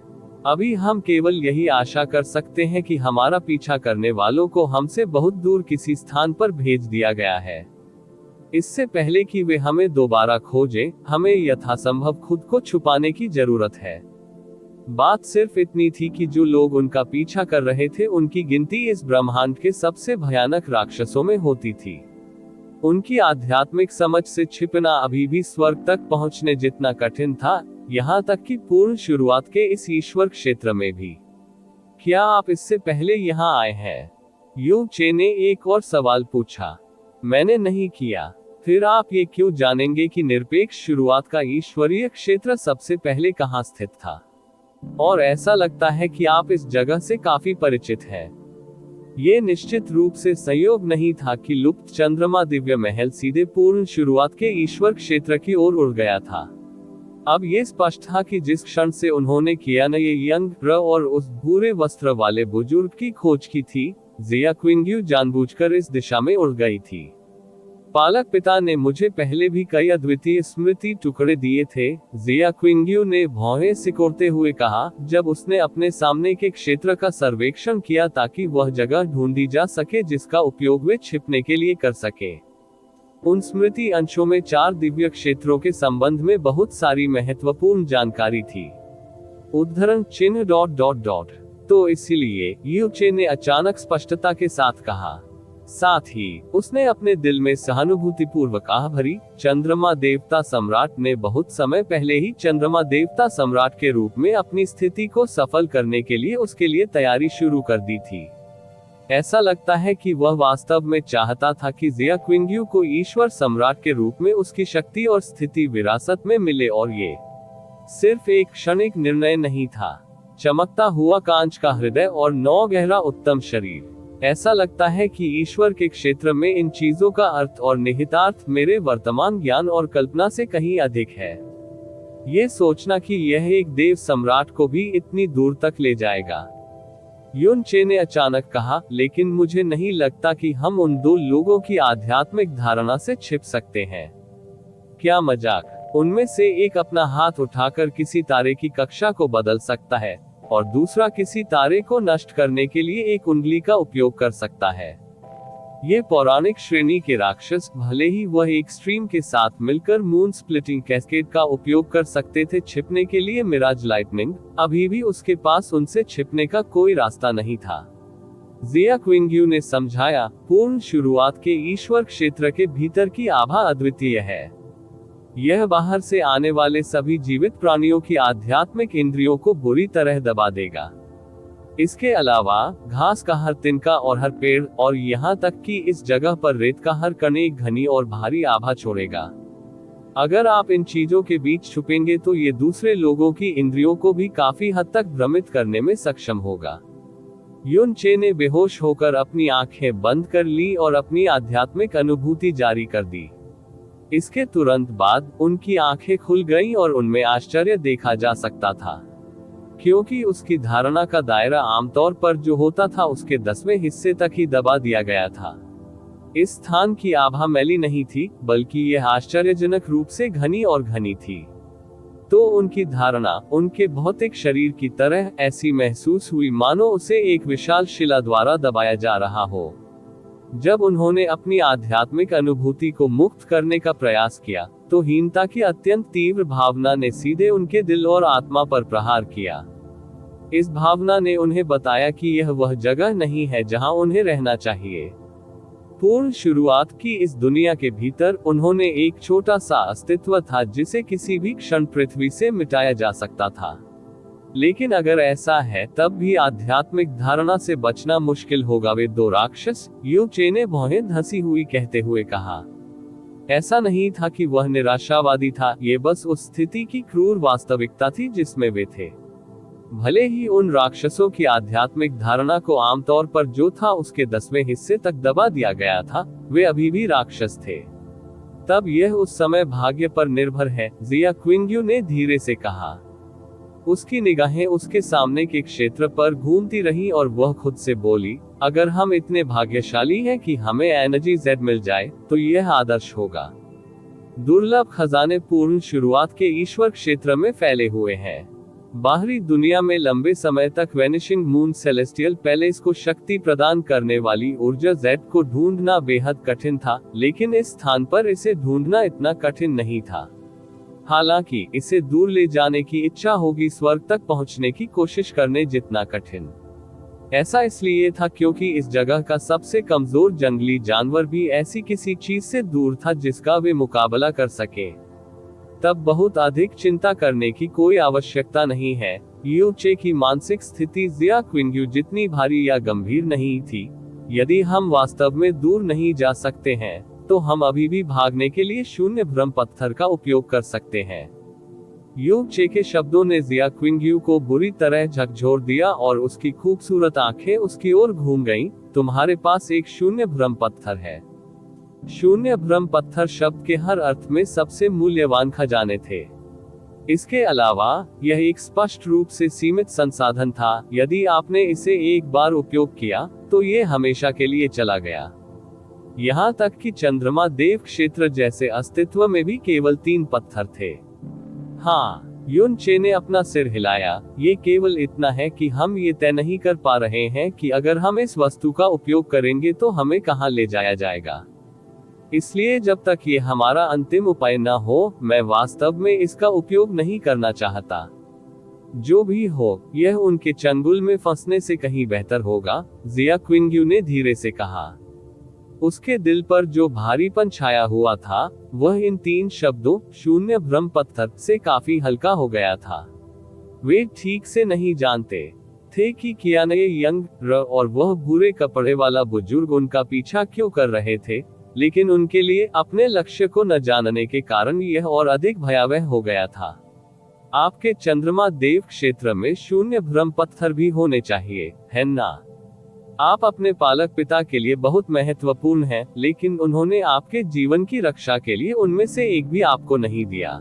[SPEAKER 1] अभी हम केवल यही आशा कर सकते हैं कि हमारा पीछा करने वालों को हमसे बहुत दूर किसी स्थान पर भेज दिया गया है। इससे पहले कि वे हमें दोबारा खोजें, हमें यथासंभव खुद को छुपाने की जरूरत है। बात सिर्फ इतनी थी कि जो लोग उनका पीछा कर रहे थे उनकी गिनती इस ब्रह्मांड के सबसे भयानक राक्षसों में होती थी। उनकी आध्यात्मिक समझ से छिपना अभी भी स्वर्ग तक पहुंचने जितना कठिन था, यहाँ तक कि पूर्ण शुरुआत के इस ईश्वर क्षेत्र में भी। क्या आप इससे पहले यहाँ आए हैं? युनचे ने एक और सवाल पूछा। मैंने नहीं किया। फिर आप ये क्यों जानेंगे कि निरपेक्ष शुरुआत का ईश्वरीय क्षेत्र सबसे पहले कहाँ स्थित था? और ऐसा लगता है कि आप इस जगह से काफी परिचित हैं। ये निश्चित रूप से संयोग नहीं था कि लुप्त चंद्रमा दिव्य महल सीधे पूर्ण शुरुआत के ईश्वर क्षेत्र की ओर उड़ गया था। अब ये स्पष्ट था कि जिस क्षण से उन्होंने किया न ये यंग र और उस भूरे वस्त्र वाले बुजुर्ग की खोज की थी, जिया क्विंग्यू जानबूझकर इस दिशा में उड़ गई थी। पालक पिता ने मुझे पहले भी कई अद्वितीय स्मृति टुकड़े दिए थे, जिया क्विंग्यू ने भौहें सिकोड़ते हुए कहा, जब उसने अपने सामने के क्षेत्र का सर्वेक्षण किया ताकि वह जगह ढूंढी जा सके जिसका उपयोग वे छिपने के लिए कर सके। उन स्मृति अंशों में 4 दिव्य क्षेत्रों के संबंध में बहुत सारी महत्वपूर्ण जानकारी थी। उद्धरण चिन्ह ... तो इसीलिए युनचे ने अचानक स्पष्टता के साथ कहा। साथ ही उसने अपने दिल में सहानुभूतिपूर्वक आह भरी। चंद्रमा देवता सम्राट ने बहुत समय पहले ही चंद्रमा देवता सम्राट के रूप में अपनी स्थिति को सफल करने के लिए उसके लिए तैयारी शुरू कर दी थी। ऐसा लगता है कि वह वास्तव में चाहता था कि जिया क्विंग्यू को ईश्वर सम्राट के रूप में उसकी शक्ति और स्थिति विरासत में मिले, और ये सिर्फ एक क्षणिक निर्णय नहीं था। चमकता हुआ कांच का हृदय और 9 गहरा उत्तम शरीर। ऐसा लगता है कि ईश्वर के क्षेत्र में इन चीजों का अर्थ और निहितार्थ मेरे वर्तमान ज्ञान और कल्पना से कहीं अधिक है। ये सोचना कि यह एक देव सम्राट को भी इतनी दूर तक ले जाएगा। युन चे ने अचानक कहा, लेकिन मुझे नहीं लगता कि हम उन दो लोगों की आध्यात्मिक धारणा से छिप सकते हैं। क्या मजाक। उनमें से एक अपना हाथ उठाकर किसी तारे की कक्षा को बदल सकता है, और दूसरा किसी तारे को नष्ट करने के लिए एक उंगली का उपयोग कर सकता है। ये पौराणिक श्रेणी के राक्षस, भले ही वह एक स्ट्रीम के साथ मिलकर मून स्प्लिटिंग कैस्केड का उपयोग कर सकते थे छिपने के लिए मिराज लाइटनिंग, अभी भी उसके पास उनसे छिपने का कोई रास्ता नहीं था। जिया क्विंग्यू ने समझाया, पूर्ण शुरुआत के ईश्वर क्षेत्र के भीतर की आभा अद्वितीय है। यह बाहर से आने वाले सभी जीवित प्राणियों की आध्यात्मिक इंद्रियों को बुरी तरह दबा देगा। इसके अलावा घास का हर तिनका और हर पेड़, और यहाँ तक कि इस जगह पर रेत का हर कण एक घनी और भारी आभा छोड़ेगा। अगर आप इन चीजों के बीच छुपेंगे तो ये दूसरे लोगों की इंद्रियों को भी काफी हद तक भ्रमित करने में सक्षम होगा। युन चे ने बेहोश होकर अपनी आंखें बंद कर ली और अपनी आध्यात्मिक अनुभूति जारी कर दी। इसके तुरंत बाद उनकी आंखें खुल गईं और उनमें आश्चर्य देखा जा सकता था, क्योंकि उसकी धारणा का दायरा आमतौर पर जो होता था उसके 10वें हिस्से तक ही दबा दिया गया था। इस स्थान की आभा मैली नहीं थी, बल्कि यह आश्चर्यजनक रूप से घनी और घनी थी। तो उनकी धारणा उनके भौतिक शरीर की तरह ऐसी महसूस हुई मानो उसे एक विशाल शिला द्वारा दबाया जा रहा हो। जब उन्होंने अपनी आध्यात्मिक अनुभूति को मुक्त करने का प्रयास किया, तो हीनता की अत्यंत तीव्र भावना ने सीधे उनके दिल और आत्मा पर प्रहार किया। इस भावना ने उन्हें बताया कि यह वह जगह नहीं है जहां उन्हें रहना चाहिए। पूर्ण शुरुआत की इस दुनिया के भीतर उन्होंने एक छोटा सा अस्तित्व था जिसे किसी भी क्षण पृथ्वी से मिटाया जा सकता था। लेकिन अगर ऐसा है तब भी आध्यात्मिक धारणा से बचना मुश्किल होगा। वे दो राक्षस, यू चे ने भौहें धंसी हुई कहते हुए कहा। ऐसा नहीं था कि वह निराशावादी था, ये बस उस स्थिति की क्रूर वास्तविकता थी जिसमें वे थे। भले ही उन राक्षसों की आध्यात्मिक धारणा को आमतौर पर जो था उसके 10वें हिस्से तक दबा दिया गया था, वे अभी भी राक्षस थे। तब यह उस समय भाग्य पर निर्भर है, जिया क्विंग्यू ने धीरे से कहा। उसकी निगाहें उसके सामने के क्षेत्र पर घूमती रहीं और वह खुद से बोली, अगर हम इतने भाग्यशाली हैं कि हमें एनर्जी जेड मिल जाए, तो यह आदर्श होगा। दुर्लभ खजाने पूर्ण शुरुआत के ईश्वर क्षेत्र में फैले हुए हैं। बाहरी दुनिया में लंबे समय तक वेनिशिंग मून सेलेस्टियल पैलेस को शक्ति प्रदान करने वाली ऊर्जा जेड को ढूंढना बेहद कठिन था, लेकिन इस स्थान पर इसे ढूंढना इतना कठिन नहीं था। हालांकि इसे दूर ले जाने की इच्छा होगी स्वर्ग तक पहुंचने की कोशिश करने जितना कठिन। ऐसा इसलिए था क्योंकि इस जगह का सबसे कमजोर जंगली जानवर भी ऐसी किसी चीज से दूर था जिसका वे मुकाबला कर सके। तब बहुत अधिक चिंता करने की कोई आवश्यकता नहीं है। यू चे की मानसिक स्थिति जिया क्विंग्यू जितनी भारी या गंभीर नहीं थी। यदि हम वास्तव में दूर नहीं जा सकते हैं, तो हम अभी भी भागने के लिए शून्य भ्रम पत्थर का उपयोग कर सकते हैं। यू चे के शब्दों ने जिया क्विंग्यू को बुरी तरह झकझोर दिया और उसकी खूबसूरत आंखें उसकी ओर घूम गईं। तुम्हारे पास एक शून्य भ्रम पत्थर है। शून्य भ्रम पत्थर शब्द के हर अर्थ में सबसे मूल्यवान खजाने थे। इसके अलावा यह एक स्पष्ट रूप से सीमित संसाधन था। यदि आपने इसे एक बार उपयोग किया, तो ये हमेशा के लिए चला गया। यहाँ तक कि चंद्रमा देव क्षेत्र जैसे अस्तित्व में भी केवल 3 पत्थर थे। हाँ, युन चे ने अपना सिर हिलाया। ये केवल इतना है कि हम ये तय नहीं कर पा रहे हैं कि अगर हम इस वस्तु का उपयोग करेंगे तो हमें कहाँ ले जाया जाएगा। इसलिए जब तक ये हमारा अंतिम उपाय न हो, मैं वास्तव में इसका उपयोग नहीं करना चाहता। जो भी हो, यह उनके चंगुल में फंसने से कहीं बेहतर होगा, जिया क्विंग्यू ने धीरे से कहा। उसके दिल पर जो भारीपन छाया हुआ था, वह इन 3 शब्दों शून्य भ्रम पत्थर से काफी हल्का हो गया था। वे ठीक से नहीं जानते थे कि कियाने यंग र और वह भूरे कपड़े वाला बुजुर्ग उनका पीछा क्यों कर रहे थे, लेकिन उनके लिए अपने लक्ष्य को न जानने के कारण यह और अधिक भयावह हो गया था। आपके चंद्रमा देव क्षेत्र में शून्य भ्रम पत्थर भी होने चाहिए, है ना? आप अपने पालक पिता के लिए बहुत महत्वपूर्ण हैं, लेकिन उन्होंने आपके जीवन की रक्षा के लिए उनमें से एक भी आपको नहीं दिया।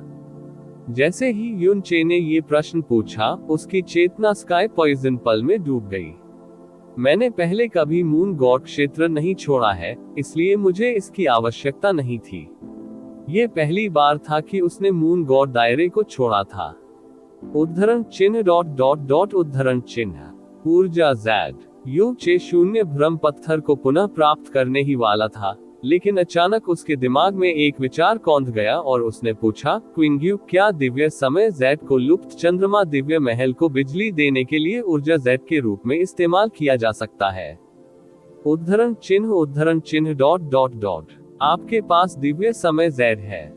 [SPEAKER 1] जैसे ही युन चे ने ये प्रश्न पूछा, उसकी चेतना स्काई पॉइजन पल में डूब गई। मैंने पहले कभी मून गॉड क्षेत्र नहीं छोड़ा है, इसलिए मुझे इसकी आवश्यकता नहीं थी। ये पहली बार था कि उसने मून गॉड दायरे को छोड़ा था। उद्धरण चिन्ह डॉट डॉट डॉट उद्धरण चिन्ह ऊर्जा Z। यू चे शून्य भ्रम पत्थर को पुनः प्राप्त करने ही वाला था, लेकिन अचानक उसके दिमाग में एक विचार कौंध गया और उसने पूछा, क्विंग्यू, क्या दिव्य समय Z को लुप्त चंद्रमा दिव्य महल को बिजली देने के लिए ऊर्जा Z के रूप में इस्तेमाल किया जा सकता है? उद्धरण चिन्ह डॉट डॉट डॉट आपके पास दिव्य समय Z है।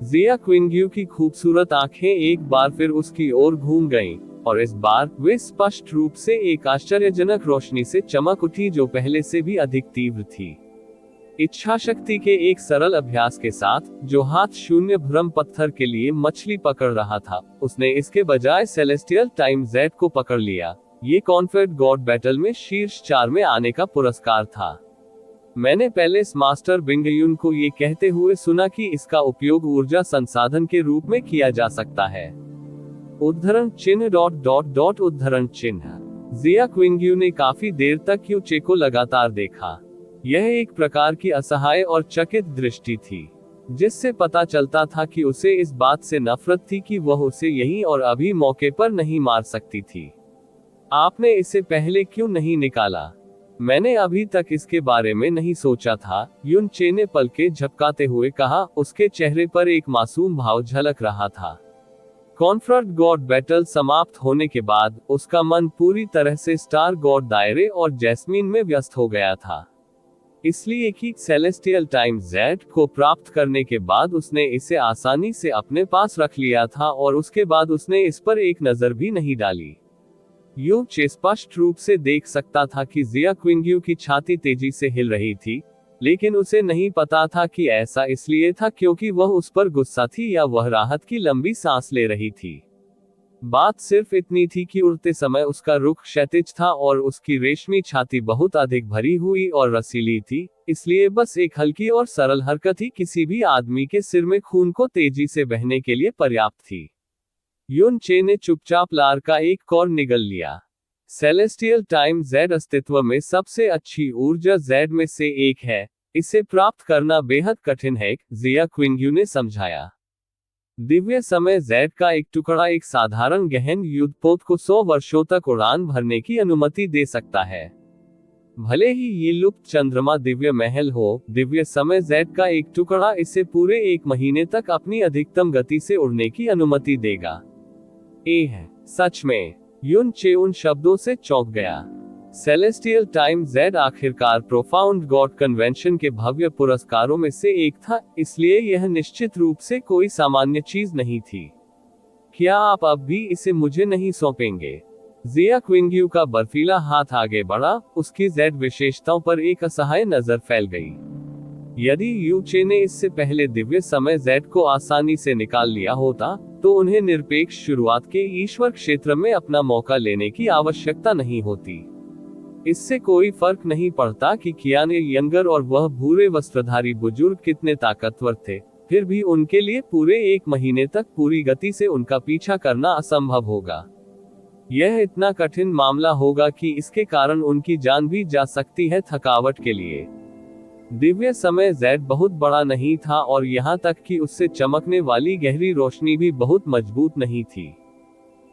[SPEAKER 1] जिया क्विंग्यू की खूबसूरत आंखें एक बार फिर उसकी ओर घूम गईं, और इस बार वे स्पष्ट रूप से एक आश्चर्यजनक रोशनी से चमक उठी जो पहले से भी अधिक तीव्र थी। इच्छा शक्ति के एक सरल अभ्यास के साथ, जो हाथ शून्य भ्रम पत्थर के लिए मछली पकड़ रहा था, उसने इसके बजाय सेलेस्टियल टाइम Z को पकड़ लिया। ये कॉन्फेड गॉड बैटल में शीर्ष 4 में आने का पुरस्कार था। मैंने पैलेस मास्टर बिंगयुन को ये कहते हुए सुना कि इसका उपयोग ऊर्जा संसाधन के रूप में किया जा सकता है। उद्धरण चिन्ह डॉट डॉट डॉट उद्धरण चिन्ह। जिया क्विंग्यू ने काफी देर तक यू चे को लगातार देखा। यह एक प्रकार की असहाय और चकित दृष्टि थी, जिससे पता चलता था कि उसे इस बात से नफरत थी कि वह उसे यहीं और अभी मौके पर नहीं मार सकती थी। आपने इसे पहले क्यों नहीं निकाला? मैंने अभी तक इसके बारे में नहीं सोचा था, युन चे ने पलके झपकाते हुए कहा। उसके चेहरे पर एक मासूम भाव झलक रहा था। कॉन्फ्रंट गॉड बैटल समाप्त होने के बाद उसका मन पूरी तरह से स्टार गॉड दायरे और जैस्मीन में व्यस्त हो गया था, इसलिए कि सेलेस्टियल टाइम Z को प्राप्त करने के बाद उसने इसे आसानी से अपने पास रख लिया था और उसके बाद उसने इस पर एक नजर भी नहीं डाली। यू चे स्पष्ट रूप से देख सकता था कि जिया क्विंग्यू की छाती तेजी से हिल रही थी, लेकिन उसे नहीं पता था कि ऐसा इसलिए था क्योंकि वह उस पर गुस्सा थी या वह राहत की लंबी सांस ले रही थी। बात सिर्फ इतनी थी कि उड़ते समय उसका रुख क्षैतिज था और उसकी रेशमी छाती बहुत अधिक भरी हुई और रसीली थी, इसलिए बस एक हल्की और सरल हरकत ही किसी भी आदमी के सिर में खून को तेजी से बहने के लिए पर्याप्त थी। युन चे ने चुपचाप लार का एक कौर निगल लिया। सेलेस्टियल टाइम Z अस्तित्व में सबसे अच्छी ऊर्जा Z में से एक है, इसे प्राप्त करना बेहद कठिन है, जिया क्विंग्यू ने समझाया। दिव्य समय Z का एक टुकड़ा एक साधारण गहन युद्धपोत को 100 वर्षों तक उड़ान भरने की अनुमति दे सकता है। भले ही ये लुप्त चंद्रमा दिव्य महल हो, दिव्य समय Z का एक टुकड़ा इसे पूरे 1 महीने तक अपनी अधिकतम गति से उड़ने की अनुमति देगा। है सच में? युन चे उन शब्दों से चौंक गया। सेलेस्टियल टाइम Z आखिरकार प्रोफाउंड गॉड कन्वेंशन के भव्य पुरस्कारों में से एक था, इसलिए यह निश्चित रूप से कोई सामान्य चीज नहीं थी। क्या आप अब भी इसे मुझे नहीं सौंपेंगे? जिया क्विंग्यू का बर्फीला हाथ आगे बढ़ा, उसकी Z विशेषताओं पर एक असहाय नजर फैल गई। यदि यू चे ने इससे पहले दिव्य समय Z को आसानी से निकाल लिया होता, तो उन्हें निरपेक्ष शुरुआत के ईश्वर क्षेत्र में अपना मौका लेने की आवश्यकता नहीं होती। इससे कोई फर्क नहीं पड़ता कि कियाने यंगर और वह भूरे वस्त्रधारी बुजुर्ग कितने ताकतवर थे, फिर भी उनके लिए पूरे 1 महीने तक पूरी गति से उनका पीछा करना असंभव होगा। यह इतना कठिन मामला होगा कि इसके कारण उनकी जान भी जा सकती है थकावट के लिए। दिव्य समय Z बहुत बड़ा नहीं था और यहाँ तक कि उससे चमकने वाली गहरी रोशनी भी बहुत मजबूत नहीं थी।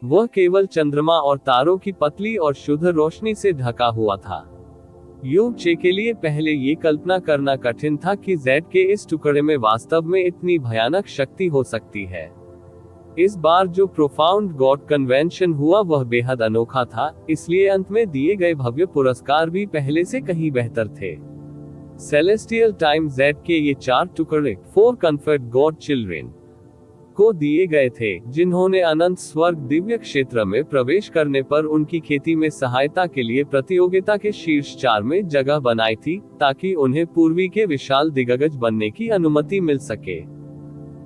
[SPEAKER 1] वह केवल चंद्रमा और तारों की पतली और शुद्ध रोशनी से ढका हुआ था। यू चे के लिए पहले ये कल्पना करना कठिन था कि Z के इस टुकड़े में वास्तव में इतनी भयानक शक्ति हो सकती है। इस बार जो प्रोफाउंड गॉड कन्वेंशन हुआ वह बेहद अनोखा था, इसलिए अंत में दिए गए भव्य पुरस्कार भी पहले से कहीं बेहतर थे। सेलेस्टियल टाइम Z के ये 4 टुकड़े 4 कन्फर्ड गॉड चिल्ड्रेन को दिए गए थे, जिन्होंने अनंत स्वर्ग दिव्य क्षेत्र में प्रवेश करने पर उनकी खेती में सहायता के लिए प्रतियोगिता के शीर्ष 4 में जगह बनाई थी, ताकि उन्हें पूर्वी के विशाल दिग्गज बनने की अनुमति मिल सके।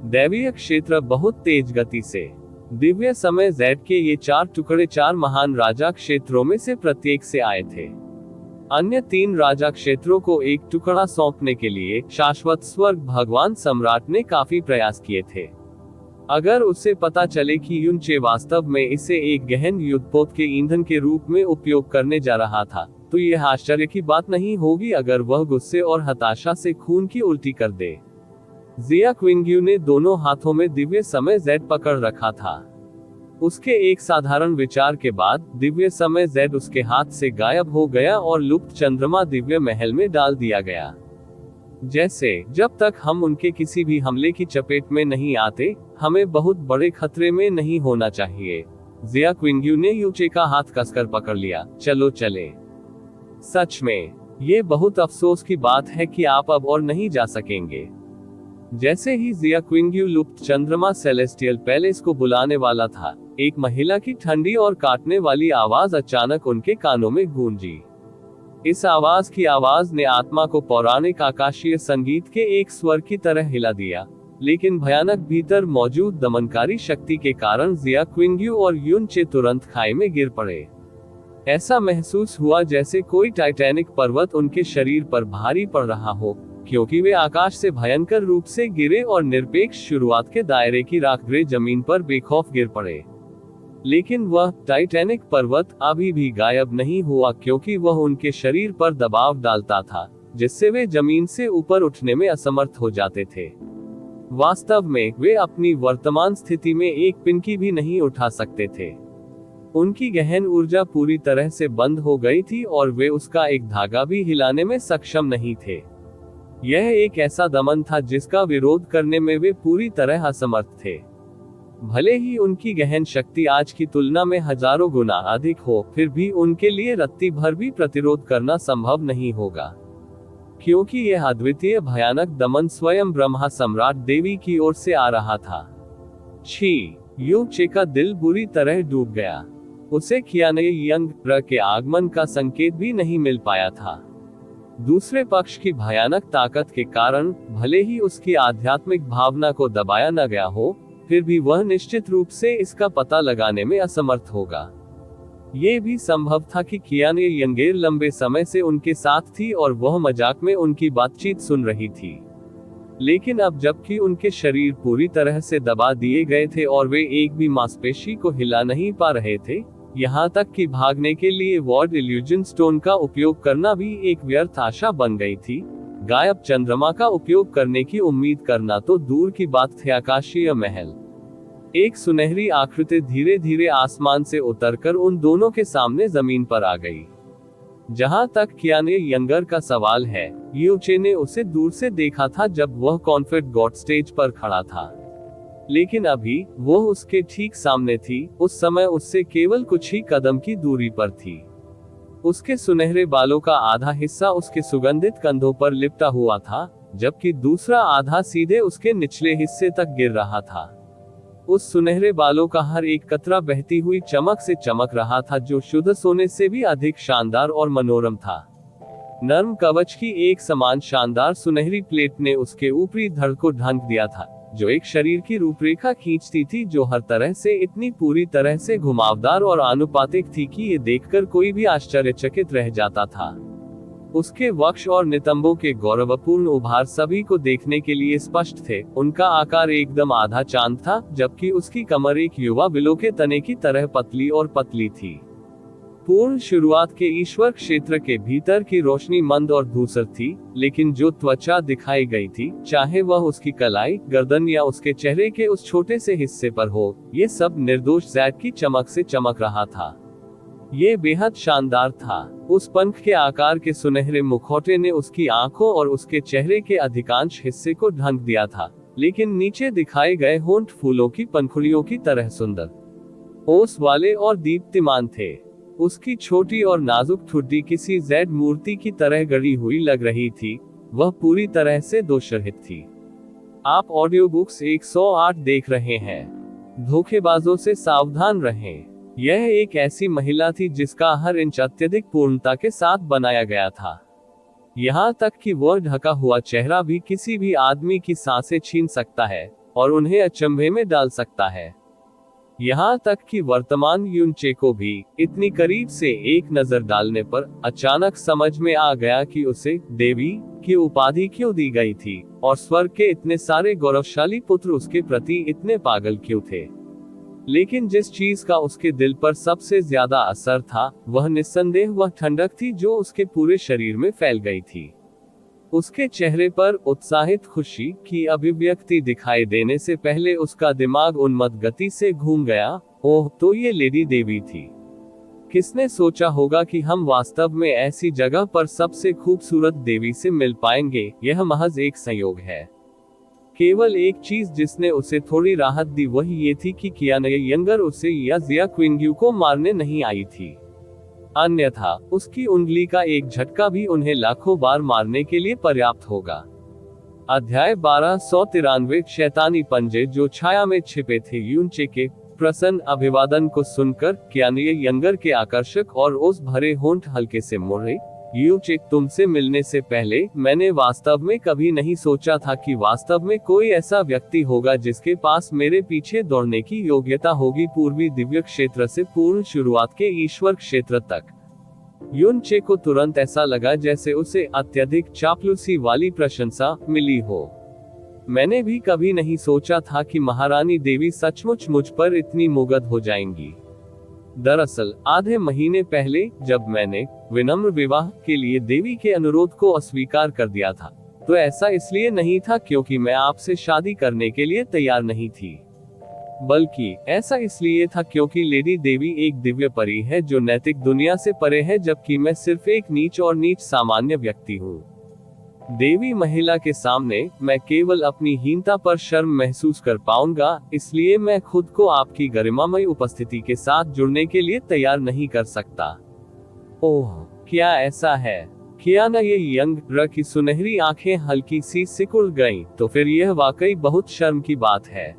[SPEAKER 1] दैवीय क्षेत्र बहुत तेज गति से। दिव्य समय Z के ये 4 टुकड़े 4 महान राजा क्षेत्रों में से प्रत्येक से आए थे। अन्य 3 राजा क्षेत्रों को एक टुकड़ा सौंपने के लिए शाश्वत स्वर्ग भगवान सम्राट ने काफी प्रयास किए थे। अगर उसे पता चले कि युन चे वास्तव में इसे एक गहन युद्धपोत के ईंधन के रूप में उपयोग करने जा रहा था, तो यह आश्चर्य की बात नहीं होगी अगर वह गुस्से और हताशा से खून की उल्टी कर दे। जिया क्विंग्यू ने दोनों हाथों में दिव्य समय जेड पकड़ रखा था। उसके एक साधारण विचार के बाद दिव्य समय जेड उसके हाथ से गायब हो गया और लुप्त चंद्रमा दिव्य महल में डाल दिया गया। जैसे जब तक हम उनके किसी भी हमले की चपेट में नहीं आते, हमें बहुत बड़े खतरे में नहीं होना चाहिए। जिया क्विंग्यू ने यूचे का हाथ कसकर पकड़ लिया। चलो चले। सच में, ये बहुत अफसोस की बात है कि आप अब और नहीं जा सकेंगे। जैसे ही जिया क्विंग्यू लुप्त चंद्रमा सेलेस्टियल पैलेस को बुलाने वाला था, एक महिला की ठंडी और काटने वाली आवाज अचानक उनके कानों में गूंजी। इस आवाज की आवाज ने आत्मा को पौराणिक आकाशीय संगीत के एक स्वर की तरह हिला दिया, लेकिन भयानक भीतर मौजूद दमनकारी शक्ति के कारण जिया क्विंग्यू और यूनचे तुरंत खाई में गिर पड़े। ऐसा महसूस हुआ जैसे कोई टाइटैनिक पर्वत उनके शरीर पर भारी पड़ रहा हो, क्योंकि वे आकाश से भयंकर रूप से गिरे और निरपेक्ष शुरुआत के दायरे की राखग्रे जमीन पर बेखौफ गिर पड़े। लेकिन वह टाइटैनिक पर्वत अभी भी गायब नहीं हुआ, क्योंकि वह उनके शरीर पर दबाव डालता था, जिससे वे जमीन से ऊपर उठने में असमर्थ हो जाते थे। वास्तव में वे अपनी वर्तमान स्थिति में एक पिनकी भी नहीं उठा सकते थे। उनकी गहन ऊर्जा पूरी तरह से बंद हो गई थी और वे उसका एक धागा भी हिलाने में सक्षम नहीं थे। यह एक ऐसा दमन था जिसका विरोध करने में वे पूरी तरह असमर्थ थे। भले ही उनकी गहन शक्ति आज की तुलना में हजारों गुना अधिक हो, फिर भी उनके लिए रत्ती भर भी प्रतिरोध करना संभव नहीं होगा, क्योंकि यह अद्वितीय भयानक दमन स्वयं ब्रह्मा सम्राट देवी की ओर से आ रहा था। छी, यूचे का दिल बुरी तरह डूब गया। उसे कियाने यंग के आगमन का संकेत भी नहीं मिल पाया था। दूसरे पक्ष की भयानक ताकत के कारण भले ही उसकी आध्यात्मिक भावना को दबाया न गया हो, फिर भी वह निश्चित रूप से इसका पता लगाने में असमर्थ होगा। ये भी संभव था कि कियाने यंगेर लंबे समय से उनके साथ थी और वह मजाक में उनकी बातचीत सुन रही थी। लेकिन अब जबकि उनके शरीर पूरी तरह से दबा दिए गए थे और वे एक भी मांसपेशी को हिला नहीं पा रहे थे, यहाँ तक कि भागने के लिए वॉर्ड इल्यूजन स्टोन का उपयोग करना भी एक व्यर्थ आशा बन गई थी। गायब चंद्रमा का उपयोग करने की उम्मीद करना तो दूर की बात थी। आकाशीय महल। एक सुनहरी आकृति धीरे धीरे आसमान से उतरकर उन दोनों के सामने जमीन पर आ गई। जहां तक कियाने यंगर का सवाल है, यूचे ने उसे दूर से देखा था जब वह कॉन्फेड गॉड स्टेज पर खड़ा था, लेकिन अभी वो उसके ठीक सामने थी। उस समय उससे केवल कुछ ही कदम की दूरी पर थी। उसके सुनहरे बालों का आधा हिस्सा उसके सुगंधित कंधों पर लिपटा हुआ था, जबकि दूसरा आधा सीधे उसके निचले हिस्से तक गिर रहा था। उस सुनहरे बालों का हर एक कतरा बहती हुई चमक से चमक रहा था, जो शुद्ध सोने से भी अधिक शानदार और मनोरम था। नर्म कवच की एक समान शानदार सुनहरी प्लेट ने उसके ऊपरी धड़ को ढक दिया था, जो एक शरीर की रूपरेखा खींचती थी जो हर तरह से इतनी पूरी तरह से घुमावदार और आनुपातिक थी कि ये देखकर कोई भी आश्चर्यचकित रह जाता था। उसके वक्ष और नितंबों के गौरवपूर्ण उभार सभी को देखने के लिए स्पष्ट थे। उनका आकार एकदम आधा चांद था, जबकि उसकी कमर एक युवा बिलो के तने की तरह पतली और पतली थी। पूर्ण शुरुआत के ईश्वर क्षेत्र के भीतर की रोशनी मंद और धूसर थी, लेकिन जो त्वचा दिखाई गई थी, चाहे वह उसकी कलाई, गर्दन या उसके चेहरे के उस छोटे से हिस्से पर हो, ये सब निर्दोष जैड की चमक से चमक रहा था। ये बेहद शानदार था। उस पंख के आकार के सुनहरे मुखौटे ने उसकी आंखों और उसके चेहरे के अधिकांश हिस्से को ढक दिया था, लेकिन नीचे दिखाए गए होंठ फूलों की पंखुड़ियों की तरह सुंदर, ओस वाले और दीप्तिमान थे। उसकी छोटी और नाजुक ठुड्डी किसी जैड मूर्ति की तरह गढ़ी हुई लग रही थी। वह पूरी तरह से दोषरहित थी। आप ऑडियो बुक्स 108 देख रहे हैं। धोखेबाजों से सावधान रहें। यह एक ऐसी महिला थी जिसका हर इंच अत्यधिक पूर्णता के साथ बनाया गया था। यहाँ तक कि वह ढका हुआ चेहरा भी किसी भी आदमी की सांसें छीन सकता है और उन्हें अचंभे में डाल सकता है। यहाँ तक कि वर्तमान यूनचे को भी इतनी करीब से एक नजर डालने पर अचानक समझ में आ गया कि उसे देवी की उपाधि क्यों दी गई थी और स्वर्ग के इतने सारे गौरवशाली पुत्र उसके प्रति इतने पागल क्यों थे। लेकिन जिस चीज का उसके दिल पर सबसे ज्यादा असर था, वह निस्संदेह वह ठंडक थी जो उसके पूरे शरीर में फैल गई थी। उसके चेहरे पर उत्साहित खुशी की अभिव्यक्ति दिखाई देने से पहले उसका दिमाग उन्मत्त गति से घूम गया। ओह, तो ये लेडी देवी थी। किसने सोचा होगा कि हम वास्तव में ऐसी जगह पर सबसे खूबसूरत देवी से मिल पाएंगे। यह महज एक संयोग है। केवल एक चीज जिसने उसे थोड़ी राहत दी वह ये थी कि कियाना यंगर उसे या जिया क्विंग्यू को मारने नहीं आई थी। अन्यथा उसकी उंगली का एक झटका भी उन्हें लाखों बार मारने के लिए पर्याप्त होगा। अध्याय 1293 शैतानी पंजे जो छाया में छिपे थे। यूनचे के प्रसन्न अभिवादन को सुनकर कियाना यंगर के आकर्षक और ओस भरे होंठ हल्के से मुड़े। यूचे, तुमसे मिलने से पहले मैंने वास्तव में कभी नहीं सोचा था कि वास्तव में कोई ऐसा व्यक्ति होगा जिसके पास मेरे पीछे दौड़ने की योग्यता होगी, पूर्वी दिव्य क्षेत्र से पूर्ण शुरुआत के ईश्वर क्षेत्र तक। यूनचे को तुरंत ऐसा लगा जैसे उसे अत्यधिक चापलूसी वाली प्रशंसा मिली हो। मैंने भी कभी नहीं सोचा था कि महारानी देवी सचमुच मुझ पर इतनी मुग्ध हो जाएंगी। दरअसल आधे महीने पहले जब मैंने विनम्र विवाह के लिए देवी के अनुरोध को अस्वीकार कर दिया था, तो ऐसा इसलिए नहीं था क्योंकि मैं आपसे शादी करने के लिए तैयार नहीं थी, बल्कि ऐसा इसलिए था क्योंकि लेडी देवी एक दिव्य परी है जो नैतिक दुनिया से परे है, जबकि मैं सिर्फ एक नीच और नीच सामान्य व्यक्ति हूँ। देवी महिला के सामने मैं केवल अपनी हीनता पर शर्म महसूस कर पाऊंगा, इसलिए मैं खुद को आपकी गरिमामयी उपस्थिति के साथ जुड़ने के लिए तैयार नहीं कर सकता। ओह, क्या ऐसा है? कियाना यंगर की सुनहरी आंखें हल्की सी सिकुड़ गईं, तो फिर यह वाकई बहुत शर्म की बात है।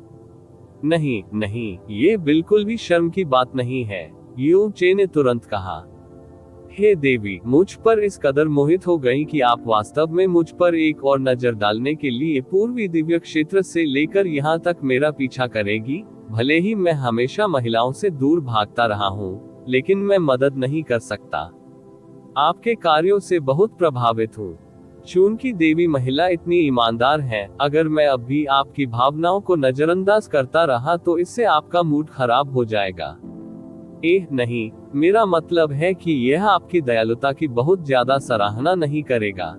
[SPEAKER 1] नहीं नहीं, ये बिल्कुल भी शर्म की बात नहीं है, यूचे ने तुरंत कहा। हे देवी, मुझ पर इस कदर मोहित हो गई कि आप वास्तव में मुझ पर एक और नजर डालने के लिए पूर्वी दिव्य क्षेत्र से लेकर यहाँ तक मेरा पीछा करेगी। भले ही मैं हमेशा महिलाओं से दूर भागता रहा हूँ, लेकिन मैं मदद नहीं कर सकता। आपके कार्यों से बहुत प्रभावित हूँ। चूंकि देवी महिला इतनी ईमानदार हैं, अगर मैं अब भी आपकी भावनाओं को नजरअंदाज करता रहा तो इससे आपका मूड खराब हो जाएगा। नहीं, मेरा मतलब है कि यह आपकी दयालुता की बहुत ज्यादा सराहना नहीं करेगा।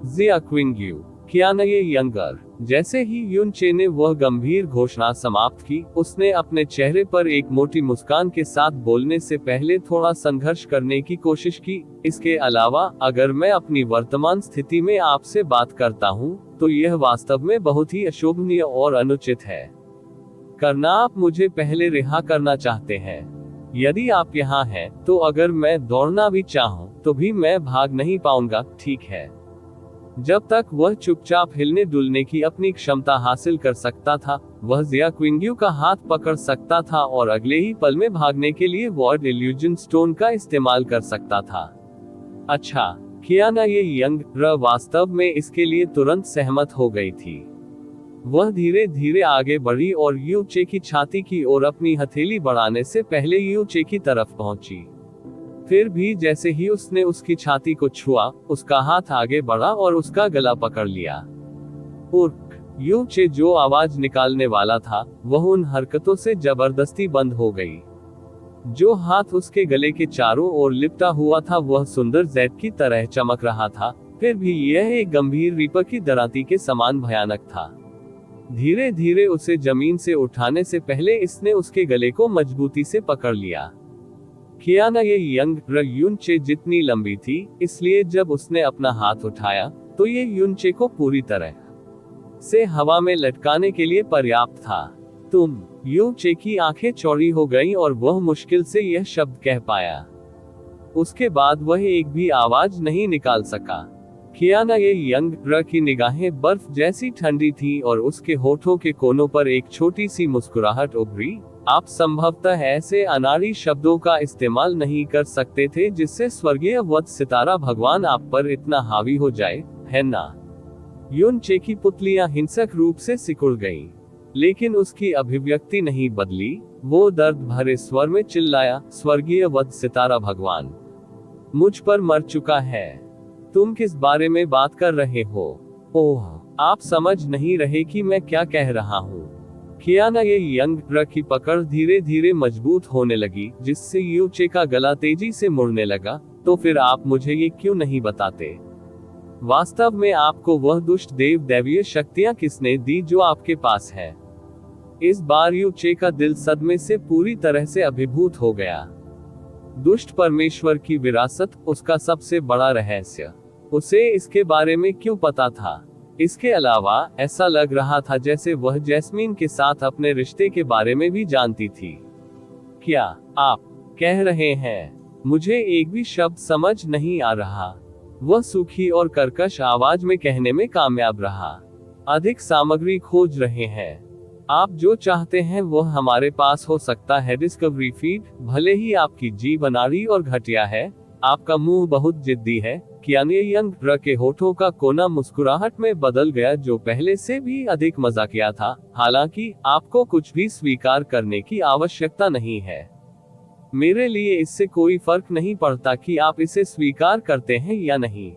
[SPEAKER 1] जिया क्विंग्यू, कियाना यंगर। जैसे ही यूनचे ने वह गंभीर घोषणा समाप्त की, उसने अपने चेहरे पर एक मोटी मुस्कान के साथ बोलने से पहले थोड़ा संघर्ष करने की कोशिश की। इसके अलावा, अगर मैं अपनी वर्तमान स्थिति में आपसे बात करता हूँ, तो यह वास्तव में बहुत ही अशोभनीय और अनुचित है। करना आप मुझे पहले रिहा करना चाहते हैं। यदि आप यहाँ हैं, तो अगर मैं दौड़ना भी चाहूँ, तो भी मैं भाग नहीं पाऊंगा, ठीक है? जब तक वह चुपचाप हिलने डुलने की अपनी क्षमता हासिल कर सकता था, वह जिया क्विंग्यू का हाथ पकड़ सकता था और अगले ही पल में भागने के लिए वर्ड इल्यूजन स्टोन का इस्तेमाल कर सकता था। अच्छा, कियाना यंगर वास्तव में इसके लिए तुरंत सहमत हो गई थी। वह धीरे धीरे आगे बढ़ी और यूचे की छाती की ओर अपनी हथेली बढ़ाने से पहले यूचे की तरफ पहुंची। फिर भी जैसे ही उसने उसकी छाती को छुआ, उसका हाथ आगे बढ़ा और उसका गला पकड़ लिया। उर्क, यूचे जो आवाज निकालने वाला था, वह उन हरकतों से जबरदस्ती बंद हो गई। जो हाथ उसके गले के चारों ओर लिपटा हुआ था वह सुंदर जैद की तरह चमक रहा था, फिर भी यह एक गंभीर रीपर की दरांती के समान भयानक था। धीरे धीरे उसे जमीन से उठाने से पहले इसने उसके गले को मजबूती से पकड़ लिया। कियाना यंगर यूनचे जितनी लंबी थी, इसलिए जब उसने अपना हाथ उठाया, तो ये यूनचे को पूरी तरह से हवा में लटकाने के लिए पर्याप्त था। तुम। यूनचे की आंखें चौड़ी हो गईं और वह मुश्किल से यह शब्द कह पाया। उसके बाद वह एक भी आवाज नहीं निकाल सका। कियाना यंगर की निगाहें बर्फ जैसी ठंडी थी और उसके होठों के कोनों पर एक छोटी सी मुस्कुराहट उभरी। आप संभवतः ऐसे अनाड़ी शब्दों का इस्तेमाल नहीं कर सकते थे जिससे स्वर्गीय वत्स सितारा भगवान आप पर इतना हावी हो जाए, है ना? यूनचे की पुतलियां हिंसक रूप से सिकुड़ गईं, लेकिन उसकी अभिव्यक्ति नहीं बदली। वो दर्द भरे स्वर में चिल्लाया, स्वर्गीय वत्स सितारा भगवान मुझ पर मर चुका है। तुम किस बारे में बात कर रहे हो? ओह, आप समझ नहीं रहे कि मैं क्या कह रहा हूँ। कियाना ये यंग र की पकड़ धीरे धीरे मजबूत होने लगी, जिससे यूचे का गला तेजी से मुड़ने लगा। तो फिर आप मुझे ये क्यों नहीं बताते? वास्तव में आपको वह दुष्ट देव दैवीय शक्तियां किसने दी जो आपके पास है? इस बार यूचे का दिल सदमे से पूरी तरह से अभिभूत हो गया। दुष्ट परमेश्वर की विरासत, उसका सबसे बड़ा रहस्य, उसे इसके बारे में क्यों पता था? इसके अलावा ऐसा लग रहा था जैसे वह जैस्मीन के साथ अपने रिश्ते के बारे में भी जानती थी। क्या आप कह रहे हैं? मुझे एक भी शब्द समझ नहीं आ रहा। वह सूखी और कर्कश आवाज में कहने में कामयाब रहा। अधिक सामग्री खोज रहे हैं। आप जो चाहते हैं वह हमारे पास हो सकता है। डिस्कवरी फीड, भले ही आपकी जीभ अनाड़ी और घटिया है, आपका मुंह बहुत जिद्दी है। कियाना यंग र के होठों का कोना मुस्कुराहट में बदल गया, जो पहले से भी अधिक मजाकिया था। हालांकि आपको कुछ भी स्वीकार करने की आवश्यकता नहीं है। मेरे लिए इससे कोई फर्क नहीं पड़ता कि आप इसे स्वीकार करते हैं या नहीं।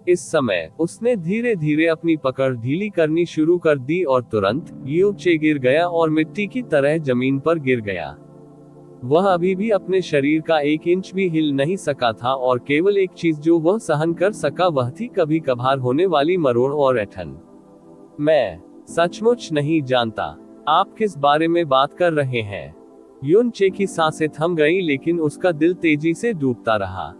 [SPEAKER 1] इस समय उसने धीरे धीरे अपनी पकड़ ढीली करनी शुरू कर दी और तुरंत यूचे गिर गया और मिट्टी की तरह जमीन पर गिर गया। वह अभी भी अपने शरीर का 1 इंच भी हिल नहीं सका था और केवल एक चीज जो वह सहन कर सका वह थी कभी कभार होने वाली मरोड़ और ऐंठन। मैं सचमुच नहीं जानता आप किस बारे में बात कर रहे हैं। यूचे की सांसें थम गईं, लेकिन उसका दिल तेजी से डूबता रहा।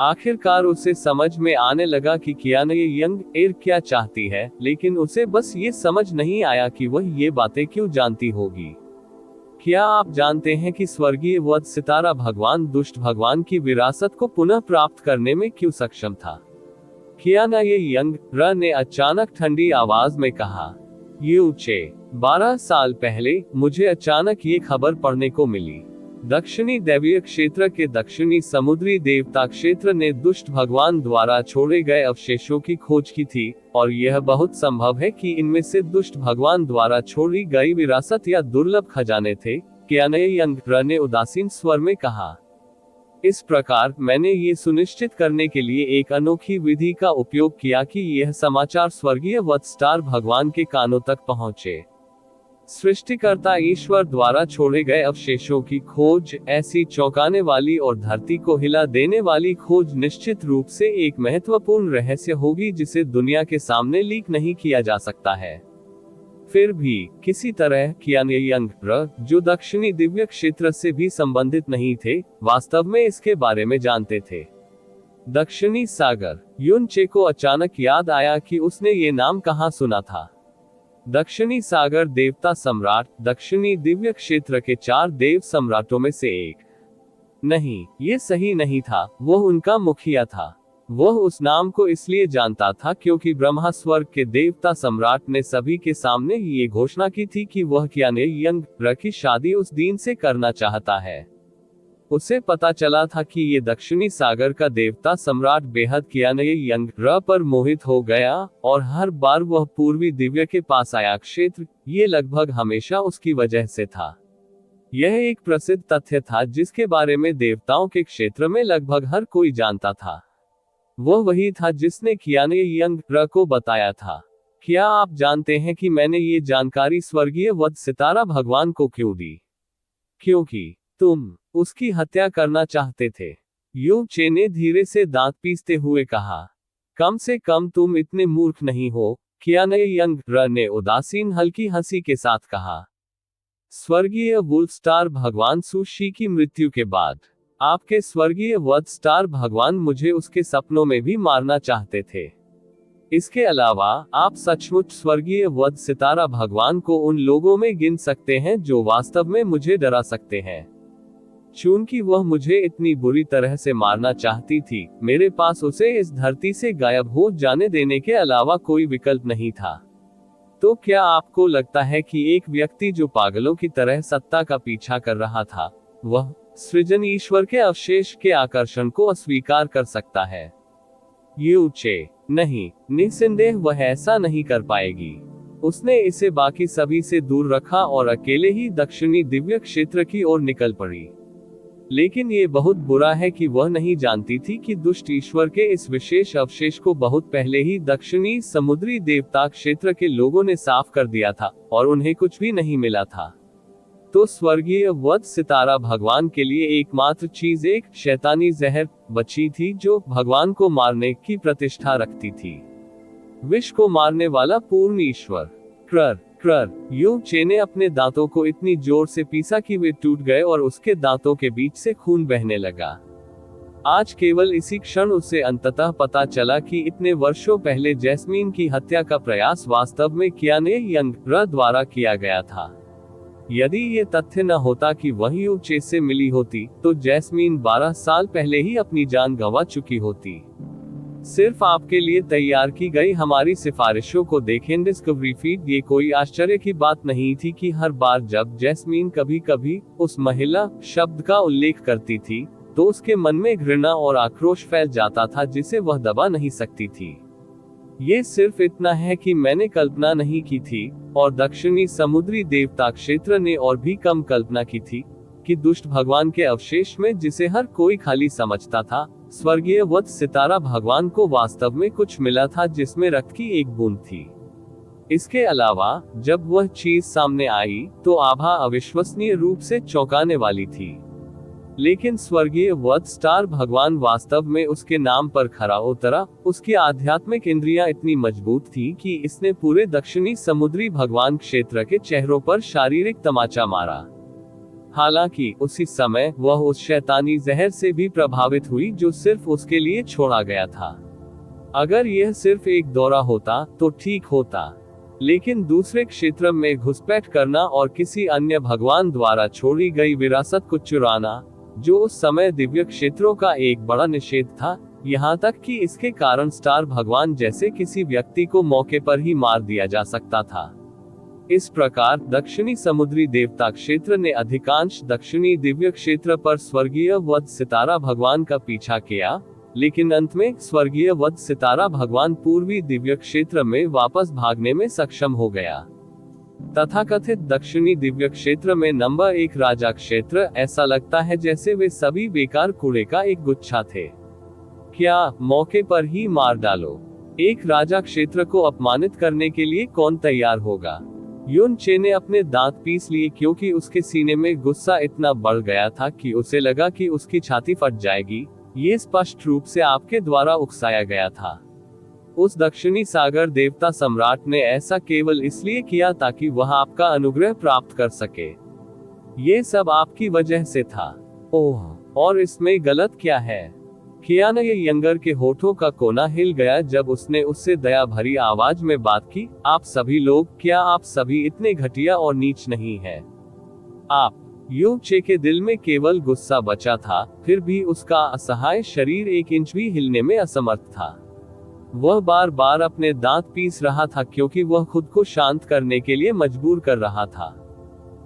[SPEAKER 1] आखिरकार उसे समझ में आने लगा कि कियाना यंग एर क्या चाहती है, लेकिन उसे बस ये समझ नहीं आया कि वह ये बातें क्यों जानती होगी। क्या आप जानते हैं कि स्वर्गीय वध सितारा भगवान दुष्ट भगवान की विरासत को पुनः प्राप्त करने में क्यों सक्षम था? कियाना यंग र ने अचानक ठंडी आवाज में कहा। यूचे, 12 साल पहले मुझे अचानक ये खबर पढ़ने को मिली। दक्षिणी दैवीय क्षेत्र के दक्षिणी समुद्री देवता क्षेत्र ने दुष्ट भगवान द्वारा छोड़े गए अवशेषों की खोज की थी, और यह बहुत संभव है कि इनमें से दुष्ट भगवान द्वारा छोड़ी गई विरासत या दुर्लभ खजाने थे। कियाना यंग र ने उदासीन स्वर में कहा। इस प्रकार मैंने ये सुनिश्चित करने के लिए एक अनोखी विधि का उपयोग किया कि यह समाचार स्वर्गीय वध स्टार भगवान के कानों तक पहुंचे। सृष्टिकर्ता ईश्वर द्वारा छोड़े गए अवशेषों की खोज ऐसी चौंकाने वाली और धरती को हिला देने वाली खोज निश्चित रूप से एक महत्वपूर्ण रहस्य होगी जिसे दुनिया के सामने लीक नहीं किया जा सकता है। फिर भी किसी तरह कियाना यंग र, जो दक्षिणी दिव्य क्षेत्र से भी संबंधित नहीं थे, वास्तव में इसके बारे में जानते थे। दक्षिणी सागर। यूचे को अचानक याद आया कि उसने ये नाम कहाँ सुना था। दक्षिणी सागर देवता सम्राट, दक्षिणी दिव्य क्षेत्र के 4 देव सम्राटों में से एक। नहीं, ये सही नहीं था, वह उनका मुखिया था। वह उस नाम को इसलिए जानता था क्योंकि ब्रह्मा स्वर्ग के देवता सम्राट ने सभी के सामने ये घोषणा की थी कि वह कियाना यंग र की शादी उस दिन से करना चाहता है। उसे पता चला था कि ये दक्षिणी सागर का देवता सम्राट बेहद कियाना यंग र पर मोहित हो गया, और हर बार वह पूर्वी दिव्य के पास आया क्षेत्र, ये लगभग हमेशा उसकी वजह से था। यह एक प्रसिद्ध तथ्य था जिसके बारे में देवताओं के क्षेत्र में लगभग हर कोई जानता था। वह वही था जिसने कियाना यंग र को बताया था। क्या आप जानते हैं कि मैंने ये जानकारी स्वर्गीय वध सितारा भगवान को क्यों दी? क्योंकि तुम उसकी हत्या करना चाहते थे। यूचे ने धीरे से दांत पीसते हुए कहा। कम से कम तुम इतने मूर्ख नहीं हो, कियाना यंग र ने उदासीन हल्की हंसी के साथ कहा। स्वर्गीय वुल्फ स्टार भगवान सुशी की मृत्यु के बाद आपके स्वर्गीय वध स्टार भगवान मुझे उसके सपनों में भी मारना चाहते थे। इसके अलावा आप सचमुच स्वर्गीय वध सितारा भगवान को उन लोगों में गिन सकते हैं जो वास्तव में मुझे डरा सकते हैं। चूंकि वह मुझे इतनी बुरी तरह से मारना चाहती थी, मेरे पास उसे इस धरती से गायब हो जाने देने के अलावा कोई विकल्प नहीं था। तो क्या आपको लगता है कि एक व्यक्ति जो पागलों की तरह सत्ता का पीछा कर रहा था, वह सृजन ईश्वर के अवशेष के आकर्षण को अस्वीकार कर सकता है? यूचे, नहीं, निस्संदेह वह ऐसा नहीं कर पाएगी। उसने इसे बाकी सभी से दूर रखा और अकेले ही दक्षिणी दिव्य क्षेत्र की ओर निकल पड़ी। लेकिन ये बहुत बुरा है कि वह नहीं जानती थी कि दुष्ट ईश्वर के इस विशेष अवशेष को बहुत पहले ही दक्षिणी समुद्री देवता क्षेत्र के लोगों ने साफ कर दिया था और उन्हें कुछ भी नहीं मिला था। तो स्वर्गीय वध सितारा भगवान के लिए एकमात्र चीज एक शैतानी जहर बची थी जो भगवान को मारने की प्रतिष्ठा रखती थी। विष को मारने वाला पूर्ण ईश्वर। क्रर क्रर यू चे ने अपने दांतों को इतनी जोर से पीसा कि वे टूट गए और उसके दांतों के बीच से खून बहने लगा। आज केवल इसी क्षण उसे अंततः पता चला कि इतने वर्षों पहले जैस्मीन की हत्या का प्रयास वास्तव में कियाने यंग द्वारा किया गया था। यदि ये तथ्य न होता कि वह यू चे से मिली होती तो जैस्मीन 12 साल पहले ही अपनी जान गंवा चुकी होती। सिर्फ आपके लिए तैयार की गई हमारी सिफारिशों को देखें डिस्कवरी फीड। ये कोई आश्चर्य की बात नहीं थी कि हर बार जब जैस्मीन कभी कभी उस महिला शब्द का उल्लेख करती थी तो उसके मन में घृणा और आक्रोश फैल जाता था जिसे वह दबा नहीं सकती थी। ये सिर्फ इतना है कि मैंने कल्पना नहीं की थी और दक्षिणी समुद्री देवता क्षेत्र ने और भी कम कल्पना की थी कि दुष्ट भगवान के अवशेष में जिसे हर कोई खाली समझता था स्वर्गीय वध सितारा भगवान को वास्तव में कुछ मिला था जिसमें रक्त की एक बूंद थी। इसके अलावा जब वह चीज सामने आई तो आभा अविश्वसनीय रूप से चौंकाने वाली थी। लेकिन स्वर्गीय वध स्टार भगवान वास्तव में उसके नाम पर खरा उतरा। उसकी आध्यात्मिक इंद्रियां इतनी मजबूत थी कि इसने पूरे दक्षिणी समुद्री भगवान क्षेत्र के चेहरों पर शारीरिक तमाचा मारा। हालांकि उसी समय वह उस शैतानी जहर से भी प्रभावित हुई जो सिर्फ उसके लिए छोड़ा गया था। अगर यह सिर्फ एक दौरा होता तो ठीक होता, लेकिन दूसरे क्षेत्र में घुसपैठ करना और किसी अन्य भगवान द्वारा छोड़ी गई विरासत को चुराना, जो उस समय दिव्य क्षेत्रों का एक बड़ा निषेध था, यहाँ तक कि इसके कारण स्टार भगवान जैसे किसी व्यक्ति को मौके पर ही मार दिया जा सकता था। इस प्रकार दक्षिणी समुद्री देवता क्षेत्र ने अधिकांश दक्षिणी दिव्य क्षेत्र पर स्वर्गीय वध सितारा भगवान का पीछा किया, लेकिन अंत में स्वर्गीय वध सितारा भगवान पूर्वी दिव्य क्षेत्र में वापस भागने में सक्षम हो गया। तथाकथित दक्षिणी दिव्य क्षेत्र में नंबर 1 राजा क्षेत्र, ऐसा लगता है जैसे वे सभी बेकार कूड़े का एक गुच्छा थे। क्या मौके पर ही मार डालो? एक राजा क्षेत्र को अपमानित करने के लिए कौन तैयार होगा? युन चे ने अपने दांत पीस लिए क्योंकि उसके सीने में गुस्सा इतना बढ़ गया था कि उसे लगा कि उसकी छाती फट जाएगी। ये स्पष्ट रूप से आपके द्वारा उकसाया गया था। उस दक्षिणी सागर देवता सम्राट ने ऐसा केवल इसलिए किया ताकि वह आपका अनुग्रह प्राप्त कर सके। ये सब आपकी वजह से था। ओह, और इसमें गलत क्या है? कियाना यंगर के होठों का कोना हिल गया जब उसने उससे दया भरी आवाज में बात की। आप सभी लोग, क्या आप सभी इतने घटिया और नीच नहीं हैं? आप यू चे के दिल में केवल गुस्सा बचा था, फिर भी उसका असहाय शरीर 1 इंच भी हिलने में असमर्थ था। वह बार बार अपने दांत पीस रहा था क्योंकि वह खुद को शांत करने के लिए मजबूर कर रहा था।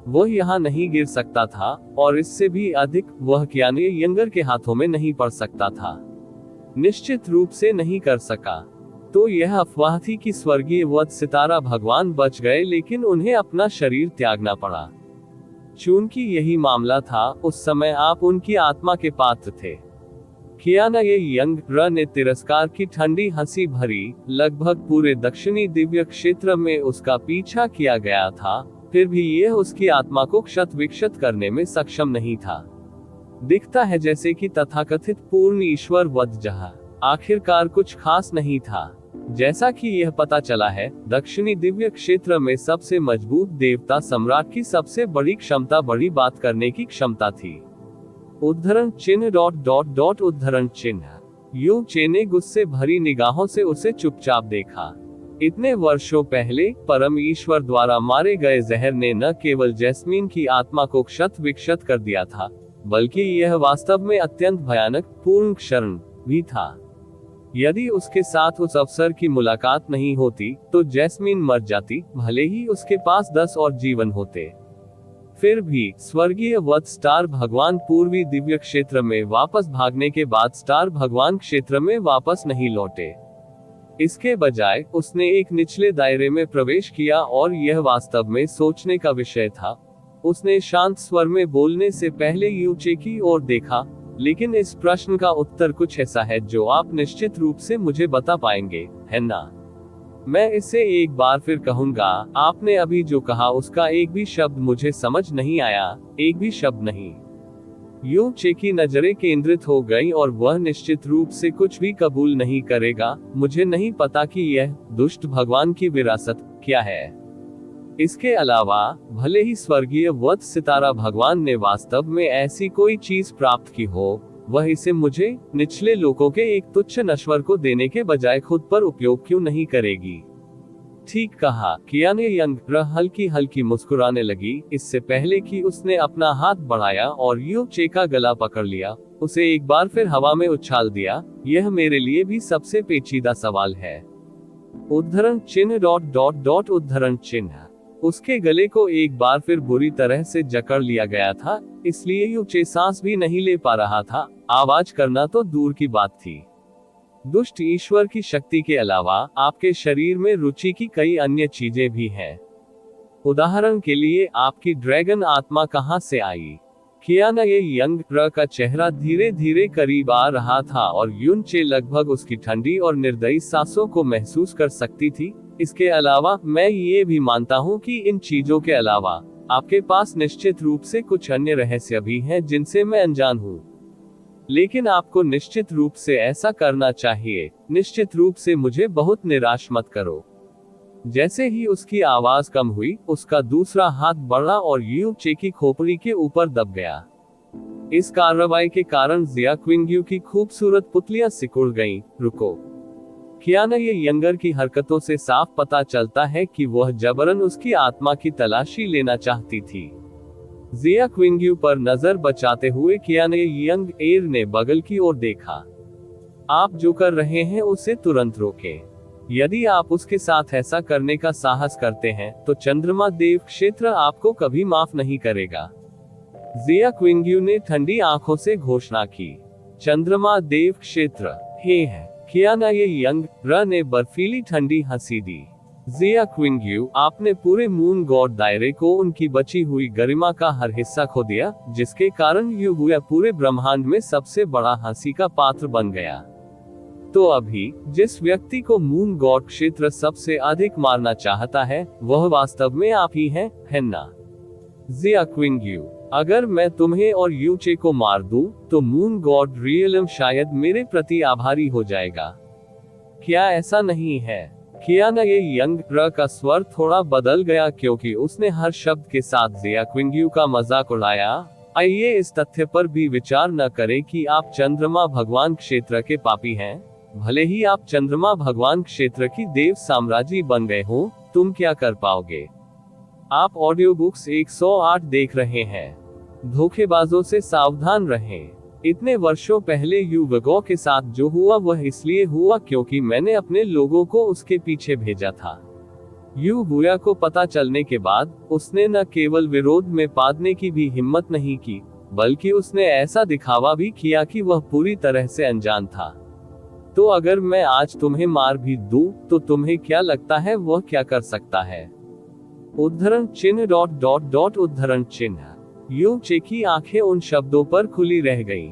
[SPEAKER 1] वह यहाँ नहीं गिर सकता था और इससे भी अधिक वह कियाने यंगर के हाथों में नहीं पड़ सकता था। निश्चित रूप से नहीं कर सका। तो यह अफवाह थी कि स्वर्गीय वध सितारा भगवान बच गए, लेकिन उन्हें अपना शरीर त्यागना पड़ा। चूंकि यही मामला था, उस समय आप उनकी आत्मा के पात्र थे। कियाना यंग ने तिरस्कार की ठंडी हंसी भरी। लगभग पूरे दक्षिणी दिव्य क्षेत्र में उसका पीछा किया गया था, फिर भी यह उसकी आत्मा को क्षत विक्षत करने में सक्षम नहीं था। दिखता है जैसे कि तथाकथित पूर्ण ईश्वर वध जहाँ आखिरकार कुछ खास नहीं था। जैसा कि यह पता चला है, दक्षिणी दिव्य क्षेत्र में सबसे मजबूत देवता सम्राट की सबसे बड़ी क्षमता बड़ी बात करने की क्षमता थी। उद्धरण चिन्ह ... उद्धरण चिन्ह। यू चे ने गुस्से भरी निगाहों से उसे चुपचाप देखा। इतने वर्षों पहले परम ईश्वर द्वारा मारे गए जहर ने न केवल जैस्मीन की आत्मा को क्षत विक्षत कर दिया था, बल्कि यह वास्तव में अत्यंत भयानक पूर्ण क्षरण भी था। यदि उसके साथ उस अवसर की मुलाकात नहीं होती तो जैस्मीन मर जाती, भले ही उसके पास 10 और जीवन होते। फिर भी स्वर्गीय वध स्टार भगवान पूर्वी दिव्य क्षेत्र में वापस भागने के बाद स्टार भगवान क्षेत्र में वापस नहीं लौटे। इसके बजाय उसने एक निचले दायरे में प्रवेश किया और यह वास्तव में सोचने का विषय था। उसने शांत स्वर में बोलने से पहले यूचे की ओर देखा, लेकिन इस प्रश्न का उत्तर कुछ ऐसा है जो आप निश्चित रूप से मुझे बता पाएंगे, है ना? मैं इसे एक बार फिर कहूंगा, आपने अभी जो कहा उसका एक भी शब्द मुझे समझ नहीं आया, एक भी शब्द नहीं। यूचे की नजरें केंद्रित हो गई और वह निश्चित रूप से कुछ भी कबूल नहीं करेगा। मुझे नहीं पता कि यह दुष्ट भगवान की विरासत क्या है। इसके अलावा भले ही स्वर्गीय वत्स सितारा भगवान ने वास्तव में ऐसी कोई चीज प्राप्त की हो, वह इसे मुझे, निचले लोगों के एक तुच्छ नश्वर को देने के बजाय खुद पर उपयोग क्यों नहीं करेगी? ठीक कहा, कियाने यंग हल्की हल्की मुस्कुराने लगी, इससे पहले कि उसने अपना हाथ बढ़ाया और यूचे का गला पकड़ लिया, उसे एक बार फिर हवा में उछाल दिया। यह मेरे लिए भी सबसे पेचीदा सवाल है। उद्धरण चिन्ह उद्धरण चिन्ह। उसके गले को एक बार फिर बुरी तरह से जकड़ लिया गया था, इसलिए यूचे सांस भी नहीं ले पा रहा था। आवाज करना तो दूर की बात थी। दुष्ट ईश्वर की शक्ति के अलावा आपके शरीर में रुचि की कई अन्य चीजें भी हैं। उदाहरण के लिए, आपकी ड्रैगन आत्मा कहां से आई? कियाना ये यंग का चेहरा धीरे धीरे करीब आ रहा था और यूचे लगभग उसकी ठंडी और निर्दयी सांसों को महसूस कर सकती थी। इसके अलावा मैं ये भी मानता हूँ कि इन चीजों के अलावा आपके पास निश्चित रूप से कुछ अन्य रहस्य भी हैं जिनसे मैं अनजान हूँ। लेकिन आपको निश्चित रूप से ऐसा करना चाहिए। निश्चित रूप से मुझे बहुत निराश मत करो। जैसे ही उसकी आवाज कम हुई, उसका दूसरा हाथ बढ़ा और यूचे की खोपड़ी के ऊपर दब गया। इस कार्रवाई के कारण जिया क्विंग्यू की खूबसूरत पुतलियां सिकुड़ गईं। रुको। कियाना ये यंगर की हरकतों से साफ पता चलता है कि वह जबरन उसकी आत्मा की तलाशी लेना चाहती थी। जिया क्विंग्यू पर नजर बचाते हुए कियाना यंग एर ने बगल की ओर देखा। आप जो कर रहे हैं उसे तुरंत रोकें। यदि आप उसके साथ ऐसा करने का साहस करते हैं तो चंद्रमा देव क्षेत्र आपको कभी माफ नहीं करेगा। जिया क्विंग्यू ने ठंडी आंखों से घोषणा की। चंद्रमा देव क्षेत्र हे है। कियाना ये यंग ने बर्फीली ठंडी हंसी दी। जिया क्विंग्यू, आपने पूरे मून गॉड दायरे को उनकी बची हुई गरिमा का हर हिस्सा खो दिया, जिसके कारण युगुया पूरे ब्रह्मांड में सबसे बड़ा हंसी का पात्र बन गया। तो अभी जिस व्यक्ति को मून गॉड क्षेत्र सबसे अधिक मारना चाहता है, वह वास्तव में आप ही हैं, है ना? जिया क्विंग्यू, अगर मैं तुम्हें और यूचे को मार दूं, तो मून गॉड रियलम शायद मेरे प्रति आभारी हो जाएगा। क्या ऐसा नहीं है? कियाना ये यंग का स्वर थोड़ा बदल गया क्योंकि उसने हर शब्द के साथ जिया क्विंग्यू का मजाक उड़ाया। आइए इस तथ्य पर भी विचार न करें कि आप चंद्रमा भगवान क्षेत्र के पापी हैं। भले ही आप चंद्रमा भगवान क्षेत्र की देव साम्राज्य बन गए हो, तुम क्या कर पाओगे? आप ऑडियो बुक्स 108 देख रहे हैं। धोखेबाजों से सावधान रहें। इतने वर्षों पहले युवगो के साथ जो हुआ वह इसलिए हुआ क्योंकि मैंने अपने लोगों को उसके पीछे भेजा था। युगुया को पता चलने के बाद उसने न केवल विरोध में पादने की भी हिम्मत नहीं की, बल्कि उसने ऐसा दिखावा भी किया कि वह पूरी तरह से अनजान था। तो अगर मैं आज तुम्हें मार भी दूं, तो तुम्हें क्या लगता है वह क्या कर सकता है? उद्धरण चिन्ह उद्धरण चिन्ह। यूचे की आंखें उन शब्दों पर खुली रह गईं।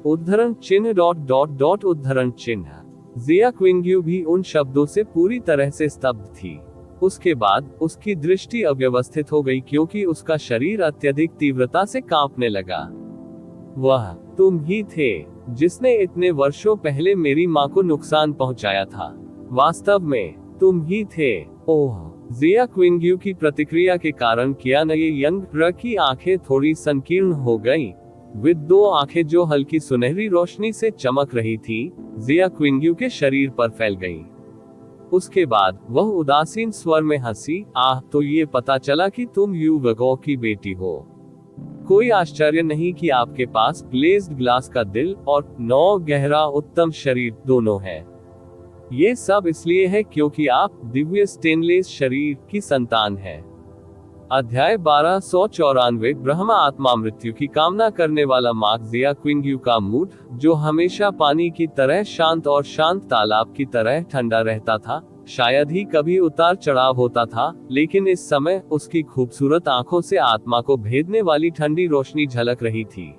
[SPEAKER 1] उद्धरण चिन्ह उद्धरण चिन्ह। जिया क्विंग्यू भी उन शब्दों से पूरी तरह से स्तब्ध थी। उसके बाद उसकी दृष्टि अव्यवस्थित हो गई क्योंकि उसका शरीर अत्यधिक तीव्रता से कांपने लगा। वह तुम ही थे जिसने इतने वर्षों पहले मेरी मां को नुकसान पहुंचाया था। वास्तव में तुम ही थे। ओह। जिया क्विंग्यू की प्रतिक्रिया के कारण कियाना ये यंग की आंखें थोड़ी संकीर्ण हो गईं। वे दो आंखें जो हल्की सुनहरी रोशनी से चमक रही थी, जिया क्विंग्यू के शरीर पर फैल गईं। उसके बाद वह उदासीन स्वर में हंसी। तो ये पता चला कि तुम युवगो की बेटी हो। कोई आश्चर्य नहीं कि आपके पास ग्लेज्ड ग्लास का दिल और 9 गहरा उत्तम शरीर दोनों है। ये सब इसलिए है क्योंकि आप दिव्य स्टेनलेस शरीर की संतान हैं। अध्याय 1294। ब्रह्मा आत्मा मृत्यु की कामना करने वाला मार्क जिया क्विंग्यू का मूड, जो हमेशा पानी की तरह शांत और शांत तालाब की तरह ठंडा रहता था, शायद ही कभी उतार चढ़ाव होता था, लेकिन इस समय उसकी खूबसूरत आंखों से आत्मा को भेदने वाली ठंडी रोशनी झलक रही थी।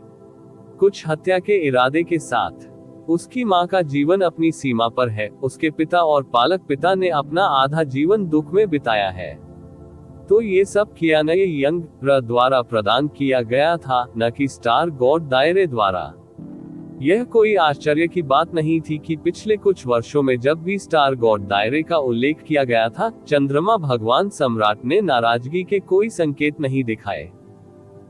[SPEAKER 1] कुछ हत्या के इरादे के साथ। उसकी माँ का जीवन अपनी सीमा पर है, उसके पिता और पालक पिता ने अपना आधा जीवन दुख में बिताया है। तो ये सब कियाना यंग द्वारा प्रदान किया गया था, न कि स्टार गॉड दायरे द्वारा। यह कोई आश्चर्य की बात नहीं थी कि पिछले कुछ वर्षों में जब भी स्टार गॉड दायरे का उल्लेख किया गया था, चंद्रमा भगवान सम्राट ने नाराजगी के कोई संकेत नहीं दिखाए।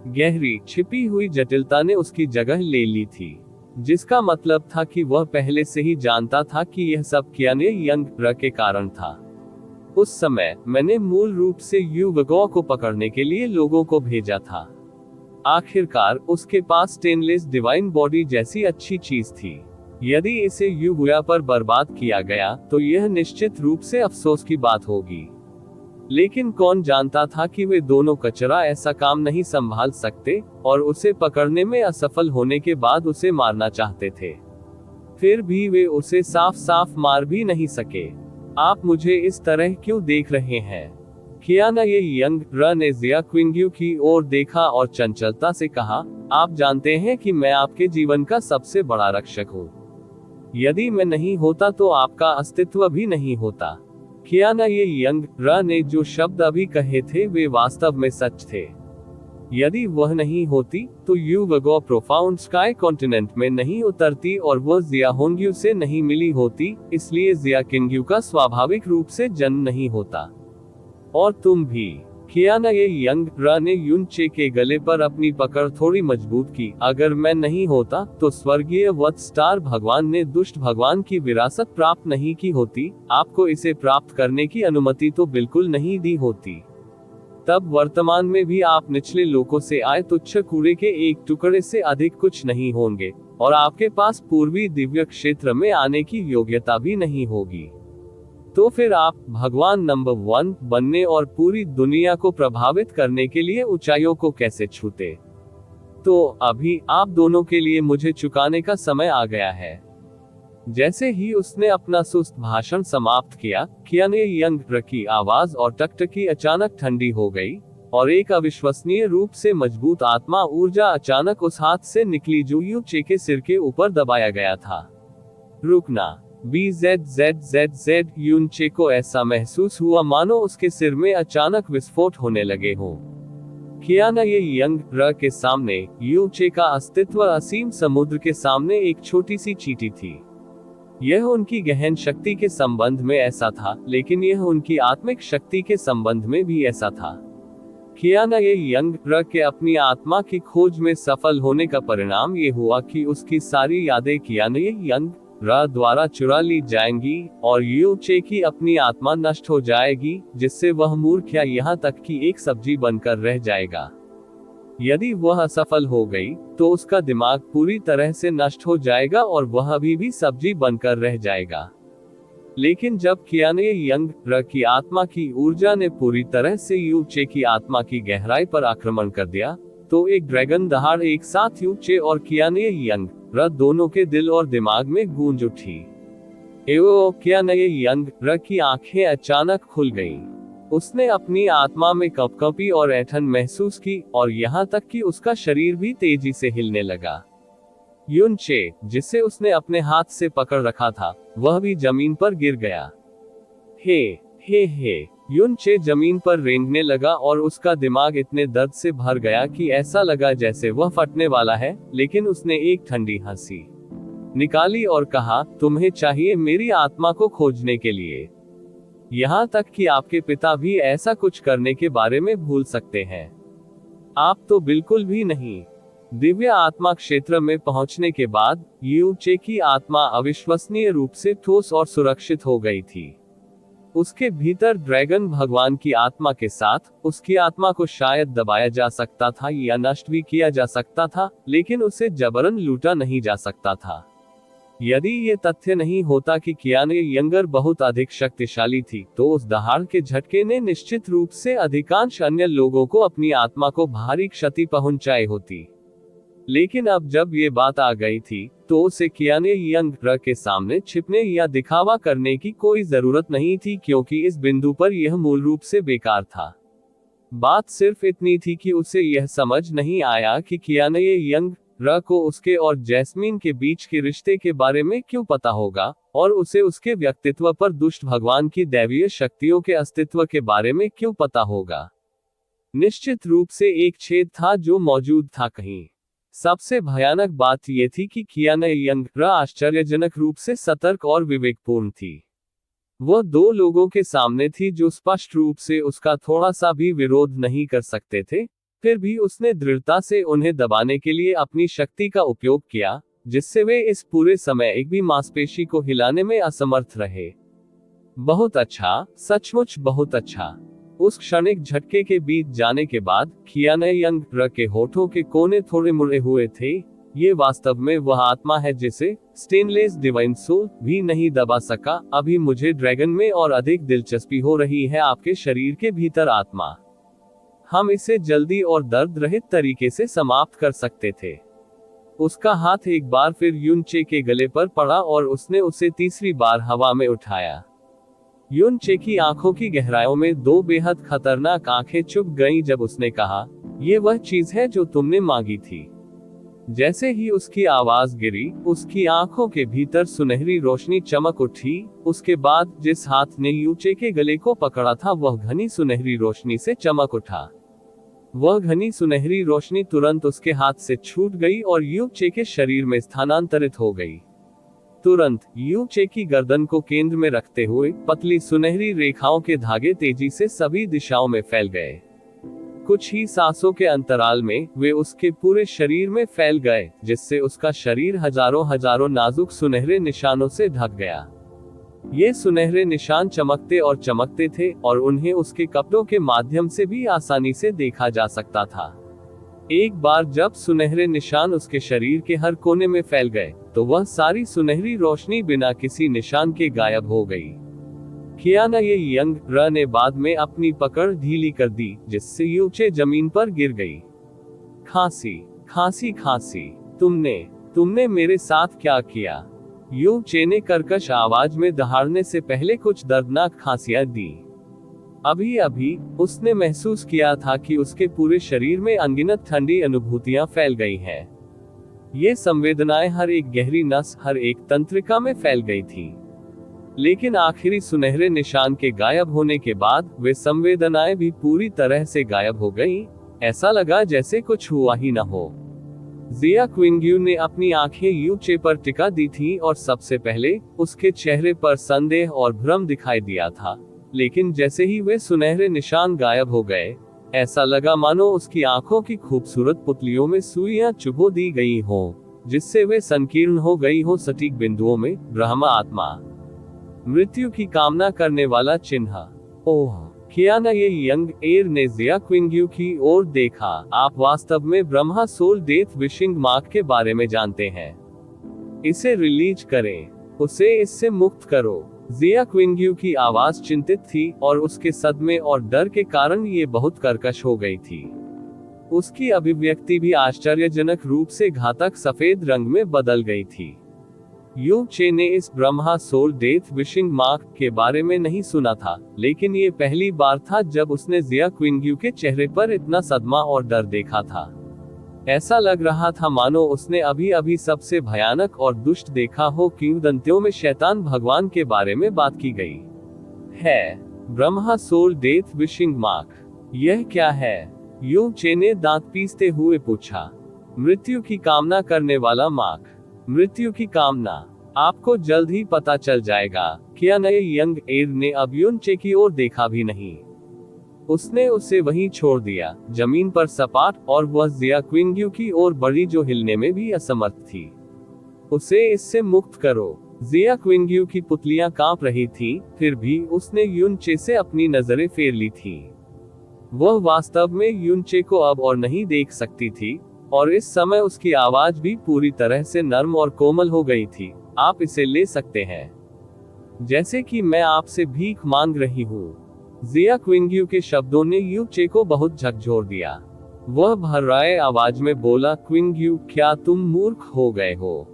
[SPEAKER 1] गहरी छिपी हुई जटिलता ने उसकी जगह ले ली थी, जिसका मतलब था कि वह पहले से ही जानता था कि यह सब कियाना यंग के कारण था। उस समय मैंने मूल रूप से युवगो को पकड़ने के लिए लोगों को भेजा था। आखिरकार उसके पास स्टेनलेस डिवाइन बॉडी जैसी अच्छी चीज थी। यदि इसे युगुया पर बर्बाद किया गया तो यह निश्चित रूप से अफसोस की बात होगी। लेकिन कौन जानता था कि वे दोनों कचरा ऐसा काम नहीं संभाल सकते और उसे पकड़ने में असफल होने के बाद उसे मारना चाहते थे। फिर भी वे उसे साफ साफ मार भी नहीं सके। आप मुझे इस तरह क्यों देख रहे हैं? कियाना यंग ने जिया क्विंग्यू की ओर देखा और चंचलता से कहा, आप जानते हैं कि मैं आपके जीवन का सबसे बड़ा रक्षक हूँ। यदि मैं नहीं होता तो आपका अस्तित्व भी नहीं होता। कियाना यंग ने जो शब्द अभी कहे थे वे वास्तव में सच थे। यदि वह नहीं होती तो युवगो प्रोफाउंड स्काई कॉन्टिनेंट में नहीं उतरती और वह जिया होंग्यू से नहीं मिली होती, इसलिए जिया किंग्यू का स्वाभाविक रूप से जन्म नहीं होता। और तुम भी। कियाना यंग ने युनचे के गले पर अपनी पकड़ थोड़ी मजबूत की। अगर मैं नहीं होता तो स्वर्गीय वत्स स्टार भगवान ने दुष्ट भगवान की विरासत प्राप्त नहीं की होती, आपको इसे प्राप्त करने की अनुमति तो बिल्कुल नहीं दी होती। तब वर्तमान में भी आप निचले लोकों से आए तुच्छ कूड़े के एक टुकड़े से अधिक कुछ नहीं होंगे, और आपके पास पूर्वी दिव्य क्षेत्र में आने की योग्यता भी नहीं होगी। तो फिर आप भगवान नंबर 1 बनने और पूरी दुनिया को प्रभावित करने के लिए ऊंचाइयों को कैसे छूते? तो अभी आप दोनों के लिए मुझे चुकाने का समय आ गया है। जैसे ही उसने अपना सुस्त भाषण समाप्त किया, कियाना यंग की आवाज और टकटकी अचानक ठंडी हो गई, और एक अविश्वसनीय रूप से मजबूत आत्मा ऊर्जा अचानक उस हाथ से निकली जो युनचे के सिर के ऊपर दबाया गया था। रुकना। BZZZZ युनचे को ऐसा महसूस हुआ मानो उसके सिर में अचानक विस्फोट होने लगे हों। कियाना यंग के सामने युनचे का अस्तित्व असीम समुद्र के सामने एक छोटी सी चींटी थी। यह उनकी गहन शक्ति के संबंध में ऐसा था, लेकिन यह उनकी आत्मिक शक्ति के संबंध में भी ऐसा था। कियाना यंग के अपनी आत्मा की खोज में सफल होने का परिणाम ये हुआ कि उसकी सारी यादें कियाना यंग द्वारा चुरा ली जाएंगी और युनचे की अपनी आत्मा नष्ट हो जाएगी, जिससे वह मूर्ख या यहाँ तक कि एक सब्जी बनकर रह जाएगा। यदि वह असफल हो गई तो उसका दिमाग पूरी तरह से नष्ट हो जाएगा और वह अभी भी सब्जी बनकर रह जाएगा। लेकिन जब कियाना यंग की आत्मा की ऊर्जा ने पूरी तरह से युनचे की आत्मा की गहराई पर आक्रमण कर दिया, तो एक ड्रैगन दहाड़ एक साथ युनचे और कियाना यंग दोनों के दिल और दिमाग में गूंज उठी। कियाना यंग की आंखें अचानक खुल गईं। उसने अपनी आत्मा में कंपकंपी और ऐंठन महसूस की, और यहाँ तक कि उसका शरीर भी तेजी से हिलने लगा। युनचे, जिसे उसने अपने हाथ से पकड़ रखा था, वह भी जमीन पर गिर गया। हे युनचे जमीन पर रेंगने लगा और उसका दिमाग इतने दर्द से भर गया कि ऐसा लगा जैसे वह फटने वाला है, लेकिन उसने एक ठंडी हंसी निकाली और कहा, तुम्हें चाहिए मेरी आत्मा को खोजने के लिए। यहाँ तक कि आपके पिता भी ऐसा कुछ करने के बारे में भूल सकते हैं। आप तो बिल्कुल भी नहीं। दिव्य आत्मा क्षेत्र में पहुंचने के बाद युनचे की आत्मा अविश्वसनीय रूप से ठोस और सुरक्षित हो गई थी। उसके भीतर ड्रैगन भगवान की आत्मा के साथ उसकी आत्मा को शायद दबाया जा सकता था या नष्ट भी किया जा सकता था, लेकिन उसे जबरन लूटा नहीं जा सकता था। यदि ये तथ्य नहीं होता कि कियाना यंगर बहुत अधिक शक्तिशाली थी, तो उस दहाड़ के झटके ने निश्चित रूप से अधिकांश अन्य लोगों को अपनी आत्मा को भारी क्षति पहुंचाई होती। लेकिन अब जब ये बात आ गई थी, तो उसे कियाने यंग र के सामने छिपने या दिखावा करने की कोई जरूरत नहीं थी, क्योंकि इस बिंदु पर यह मूल रूप से बेकार था। बात सिर्फ इतनी थी कि उसे यह समझ नहीं आया कि कियाने यंग र को उसके और जैस्मीन के बीच के रिश्ते के बारे में क्यों पता होगा, और उसे उसके व्यक्तित्व पर दुष्ट भगवान की दैवीय शक्तियों के अस्तित्व के बारे में क्यों पता होगा। निश्चित रूप से एक छेद था जो मौजूद था कहीं। सबसे भयानक बात यह थी कि कियाने यंग र आश्चर्यजनक रूप से सतर्क और विवेकपूर्ण थी। वह दो लोगों के सामने थी जो स्पष्ट रूप से उसका थोड़ा सा भी विरोध नहीं कर सकते थे, फिर भी उसने दृढ़ता से उन्हें दबाने के लिए अपनी शक्ति का उपयोग किया, जिससे वे इस पूरे समय एक भी मांसपेशी को हिलाने में असमर्थ रहे। बहुत अच्छा, सचमुच बहुत अच्छा। उस क्षणिक झटके के बीत जाने के बाद कियाने यंग र के होठों के कोने थोड़े मुड़े हुए थे। ये वास्तव में वह आत्मा है जिसे स्टेनलेस डिवाइन सोल भी नहीं दबा सका। अभी मुझे ड्रैगन में और अधिक दिलचस्पी हो रही है, आपके शरीर के भीतर आत्मा। हम इसे जल्दी और दर्द रहित तरीके से समाप्त कर सकते थे। उसका हाथ एक बार फिर युनचे के गले पर पड़ा और उसने उसे तीसरी बार हवा में उठाया। युनचे की आंखों की गहराइयों में दो बेहद खतरनाक आंखें चुप गईं जब उसने कहा, ये वह चीज है जो तुमने मांगी थी। जैसे ही उसकी आवाज गिरी, उसकी आंखों के भीतर सुनहरी रोशनी चमक उठी। उसके बाद जिस हाथ ने युनचे के गले को पकड़ा था वह घनी सुनहरी रोशनी से चमक उठा। वह घनी सुनहरी रोशनी तुरंत उसके हाथ से छूट गई और युनचे के शरीर में स्थानांतरित हो गई। तुरंत युनचे की गर्दन को केंद्र में रखते हुए पतली सुनहरी रेखाओं के धागे तेजी से सभी दिशाओं में फैल गए। कुछ ही सांसों के अंतराल में वे उसके पूरे शरीर में फैल गए, जिससे उसका शरीर हजारों हजारों नाजुक सुनहरे निशानों से ढक गया। ये सुनहरे निशान चमकते और चमकते थे और उन्हें उसके कपड़ों के माध्यम से भी आसानी से देखा जा सकता था। एक बार जब सुनहरे निशान उसके शरीर के हर कोने में फैल गए, तो वह सारी सुनहरी रोशनी बिना किसी निशान के गायब हो गई। कियाने यंग र ने बाद में अपनी पकड़ ढीली कर दी, जिससे युनचे जमीन पर गिर गई। खांसी, खांसी, खांसी। तुमने मेरे साथ क्या किया? युनचे ने कर्कश आवाज में दहाड़ने से पहले कुछ दर्दनाक खांसियां दी। अभी अभी उसने महसूस किया था कि उसके पूरे शरीर में अनगिनत ठंडी अनुभूतियां फैल गई हैं। ये संवेदनाएं हर एक गहरी नस, हर एक तंत्रिका में फैल गई थी। लेकिन आखिरी सुनहरे निशान के गायब होने के बाद वे संवेदनाएं भी पूरी तरह से गायब हो गईं। ऐसा लगा जैसे कुछ हुआ ही न हो। जिया क्विंग्यू ने अपनी आंखें युनचे पर टिका दी थी और सबसे पहले उसके चेहरे पर संदेह और भ्रम दिखाई दिया था। लेकिन जैसे ही वे सुनहरे निशान गायब हो गए, ऐसा लगा मानो उसकी आंखों की खूबसूरत पुतलियों में सुइयां चुभो दी गई हों, जिससे वे संकीर्ण हो गई हो सटीक बिंदुओं में। ब्रह्म आत्मा, मृत्यु की कामना करने वाला चिन्ह। ओह! कियाने यंग एर ने जिया क्विंग्यू की ओर देखा। आप वास्तव में Brahma soul death wishing mark के बारे में जानते हैं। इसे रिलीज करें, उसे इससे मुक्त करो। जिया क्विंग्यू की आवाज चिंतित थी और उसके सदमे और डर के कारण ये बहुत कर्कश हो गई थी। उसकी अभिव्यक्ति भी आश्चर्यजनक रूप से घातक सफेद रंग में बदल गई थी। युनचे ने इस Brahma soul death wishing mark के बारे में नहीं सुना था, लेकिन ये पहली बार था जब उसने जिया क्विंग्यू के चेहरे पर इतना सदमा और डर देखा था। ऐसा लग रहा था मानो उसने अभी अभी सबसे भयानक और दुष्ट देखा हो। किंवदंतियों में शैतान भगवान के बारे में बात की गई है। Brahma soul death wishing mark, यह क्या है? युनचे ने दांत पीसते हुए पूछा। मृत्यु की कामना करने वाला मार्क। मृत्यु की कामना, आपको जल्द ही पता चल जाएगा। कियाने यंग एर ने अब युनचे की ओर देखा भी नहीं। उसने उसे वहीं छोड़ दिया, जमीन पर सपाट, और वह जिया क्विंग्यू की ओर बढ़ी जो हिलने में भी असमर्थ थी। उसे इससे मुक्त करो। जिया क्विंग्यू की पुतलियां कांप रही थीं, फिर भी उसने युनचे से अपनी नजरें फेर ली थीं। वह वास्तव में युनचे को अब और नहीं देख सकती थी, और इस समय उसकी आवाज भी पूरी तरह से नर्म और कोमल हो गई थी। आप इसे ले सकते हैं, जैसे कि मैं आपसे भीख मांग रही हूँ। जिया क्विंग्यू के शब्दों ने युनचे को बहुत झकझोर दिया। वह भर्राए आवाज में बोला, क्विंग्यू, क्या तुम मूर्ख हो गए हो?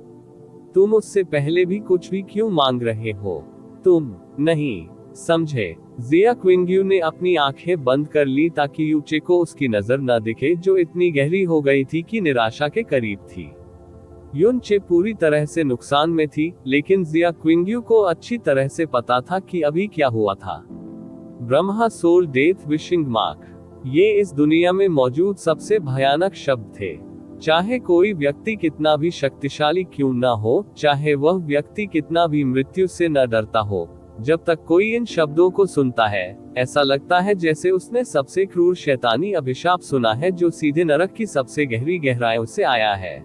[SPEAKER 1] तुम उससे पहले भी कुछ भी क्यों मांग रहे हो? तुम नहीं समझे। जिया क्विंग्यू ने अपनी आंखें बंद कर ली ताकि यूचे को उसकी नजर न दिखे, जो इतनी गहरी हो गई थी कि निराशा के करीब थी। युनचे पूरी तरह से नुकसान में थी, लेकिन जिया क्विंग्यू को अच्छी तरह से पता था कि अभी क्या हुआ था। Brahma soul death wishing mark, ये इस दुनिया में मौजूद सबसे भयानक शब्द थे। चाहे कोई व्यक्ति कितना भी शक्तिशाली क्यों न हो, चाहे वह व्यक्ति कितना भी मृत्यु से न डरता हो, जब तक कोई इन शब्दों को सुनता है, ऐसा लगता है जैसे उसने सबसे क्रूर शैतानी अभिशाप सुना है जो सीधे नरक की सबसे गहरी गहराइयों से आया है।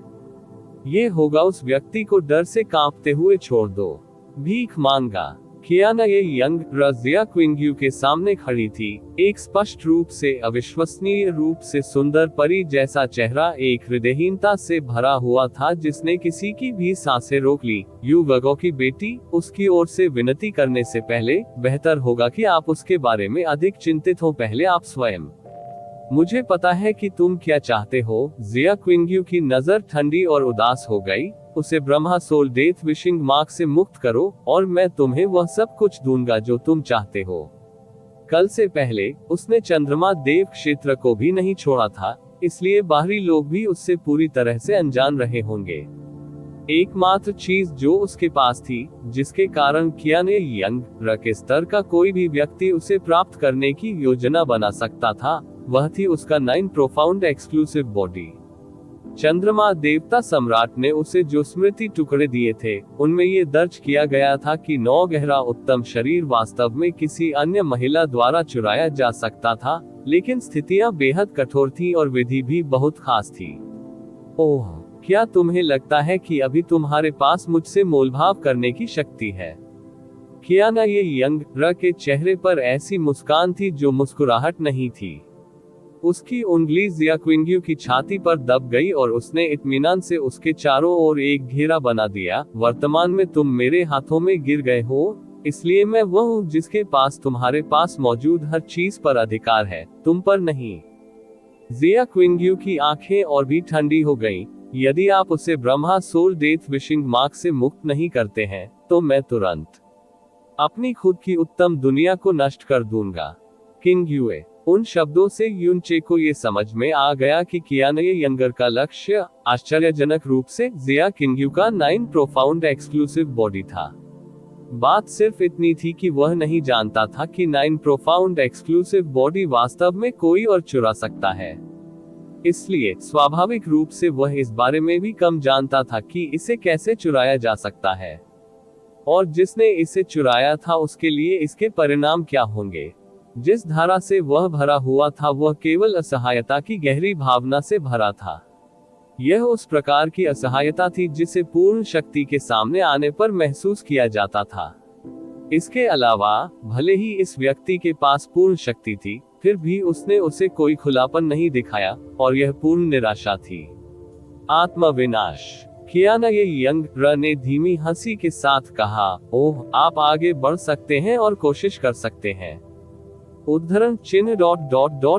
[SPEAKER 1] ये होगा उस व्यक्ति को डर से कांपते हुए छोड़ दो। भीख मांगा। कियाना ये यंग जिया क्विंग्यू के सामने खड़ी थी, एक स्पष्ट रूप से अविश्वसनीय रूप से सुंदर परी जैसा चेहरा एक हृदयहीनता से भरा हुआ था जिसने किसी की भी सांसें रोक ली। यू वगो की बेटी, उसकी ओर से विनती करने से पहले बेहतर होगा कि आप उसके बारे में अधिक चिंतित हो, पहले आप स्वयं। मुझे पता है कि तुम क्या चाहते हो। जिया क्विंग्यू की नजर ठंडी और उदास हो गई। उसे Brahma soul death wishing mark से मुक्त करो और मैं तुम्हें वह सब कुछ दूंगा जो तुम चाहते हो। कल से पहले उसने चंद्रमा देव क्षेत्र को भी नहीं छोड़ा था, इसलिए बाहरी लोग भी उससे पूरी तरह से अनजान रहे होंगे। एकमात्र चीज जो उसके पास थी, जिसके कारण कियाने यंग के स्तर का कोई भी व्यक्ति उसे प्राप्त करने की योजना बना सकता था, वह थी उसका 9 प्रोफाउंड एक्सक्लूसिव बॉडी। चंद्रमा देवता सम्राट ने उसे जो स्मृति टुकड़े दिए थे, उनमें ये दर्ज किया गया था कि 9 गहरा उत्तम शरीर वास्तव में किसी अन्य महिला द्वारा चुराया जा सकता था, लेकिन स्थितियां बेहद कठोर थी और विधि भी बहुत खास थी। ओह, क्या तुम्हें लगता है कि अभी तुम्हारे पास मुझसे मोलभाव करने की शक्ति है? कियाना ये यंग के चेहरे पर ऐसी मुस्कान थी जो मुस्कुराहट नहीं थी। उसकी उंगली जिया क्विंग्यू की छाती पर दब गई और उसने इत्मीनान से उसके चारों ओर एक घेरा बना दिया। वर्तमान में तुम मेरे हाथों में गिर गए हो, इसलिए मैं वह हूँ जिसके पास तुम्हारे पास मौजूद हर चीज पर अधिकार है, तुम पर नहीं। जिया क्विंग्यू की आंखें और भी ठंडी हो गईं। यदि आप उसे Brahma soul death wishing mark से मुक्त नहीं करते हैं, तो मैं तुरंत अपनी खुद की उत्तम दुनिया को नष्ट कर दूंगा। किंग्यूए। उन शब्दों से युनचे को ये समझ में आ गया कि कियाने यंगर का लक्ष्य आश्चर्यजनक रूप से जिया किंग्यू का 9 प्रोफाउंड एक्सक्लूसिव बॉडी था। बात सिर्फ इतनी थी कि वह नहीं जानता था कि 9 प्रोफाउंड एक्सक्लूसिव बॉडी वास्तव में कोई और चुरा सकता है। इसलिए स्वाभाविक रूप से वह इस बारे में भी कम जानता था कि इसे कैसे चुराया जा सकता है, और जिसने इसे चुराया था उसके लिए इसके परिणाम क्या होंगे। जिस धारा से वह भरा हुआ था वह केवल असहायता की गहरी भावना से भरा था। यह उस प्रकार की असहायता थी जिसे पूर्ण शक्ति के सामने आने पर महसूस किया जाता था। इसके अलावा, भले ही इस व्यक्ति के पास पूर्ण शक्ति थी, फिर भी उसने उसे कोई खुलापन नहीं दिखाया, और यह पूर्ण निराशा थी। आत्मविनाश। कियाना ये यंग ने धीमी हंसी के साथ कहा, ओह, आप आगे बढ़ सकते हैं और कोशिश कर सकते हैं। उद्धरण चिन्ह ...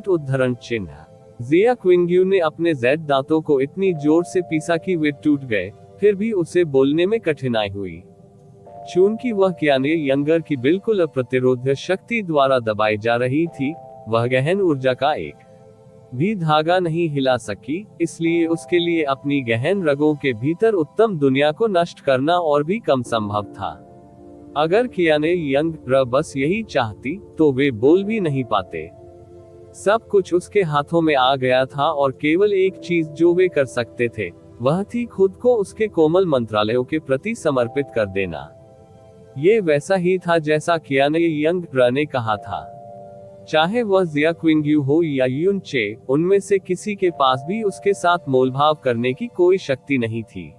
[SPEAKER 1] उद्धरण चिन्ह। जिया क्विंग्यू ने अपने जेड दांतों को इतनी जोर से पीसा कि वे टूट गए, फिर भी उसे बोलने में कठिनाई हुई। चूंकि वह कियाने यंगर की बिल्कुल अप्रतिरोध्य शक्ति द्वारा दबाई जा रही थी, वह गहन ऊर्जा का एक भी धागा नहीं हिला सकी, इसलिए उसके लिए अपनी गहन रगों के भीतर उत्तम दुनिया को नष्ट करना और भी कम संभव था। अगर कियाने यंग बस यही चाहती, तो वे बोल भी नहीं पाते। सब कुछ उसके हाथों में आ गया था और केवल एक चीज जो वे कर सकते थे, वह थी खुद को उसके कोमल मंत्रालयों के प्रति समर्पित कर देना। ये वैसा ही था जैसा कियाने यंग ने कहा था। चाहे वह जिया क्विंग्यू हो या युनचे, उनमें से किसी के पास भी उसके साथ मोलभाव करने की कोई शक्ति नहीं थी।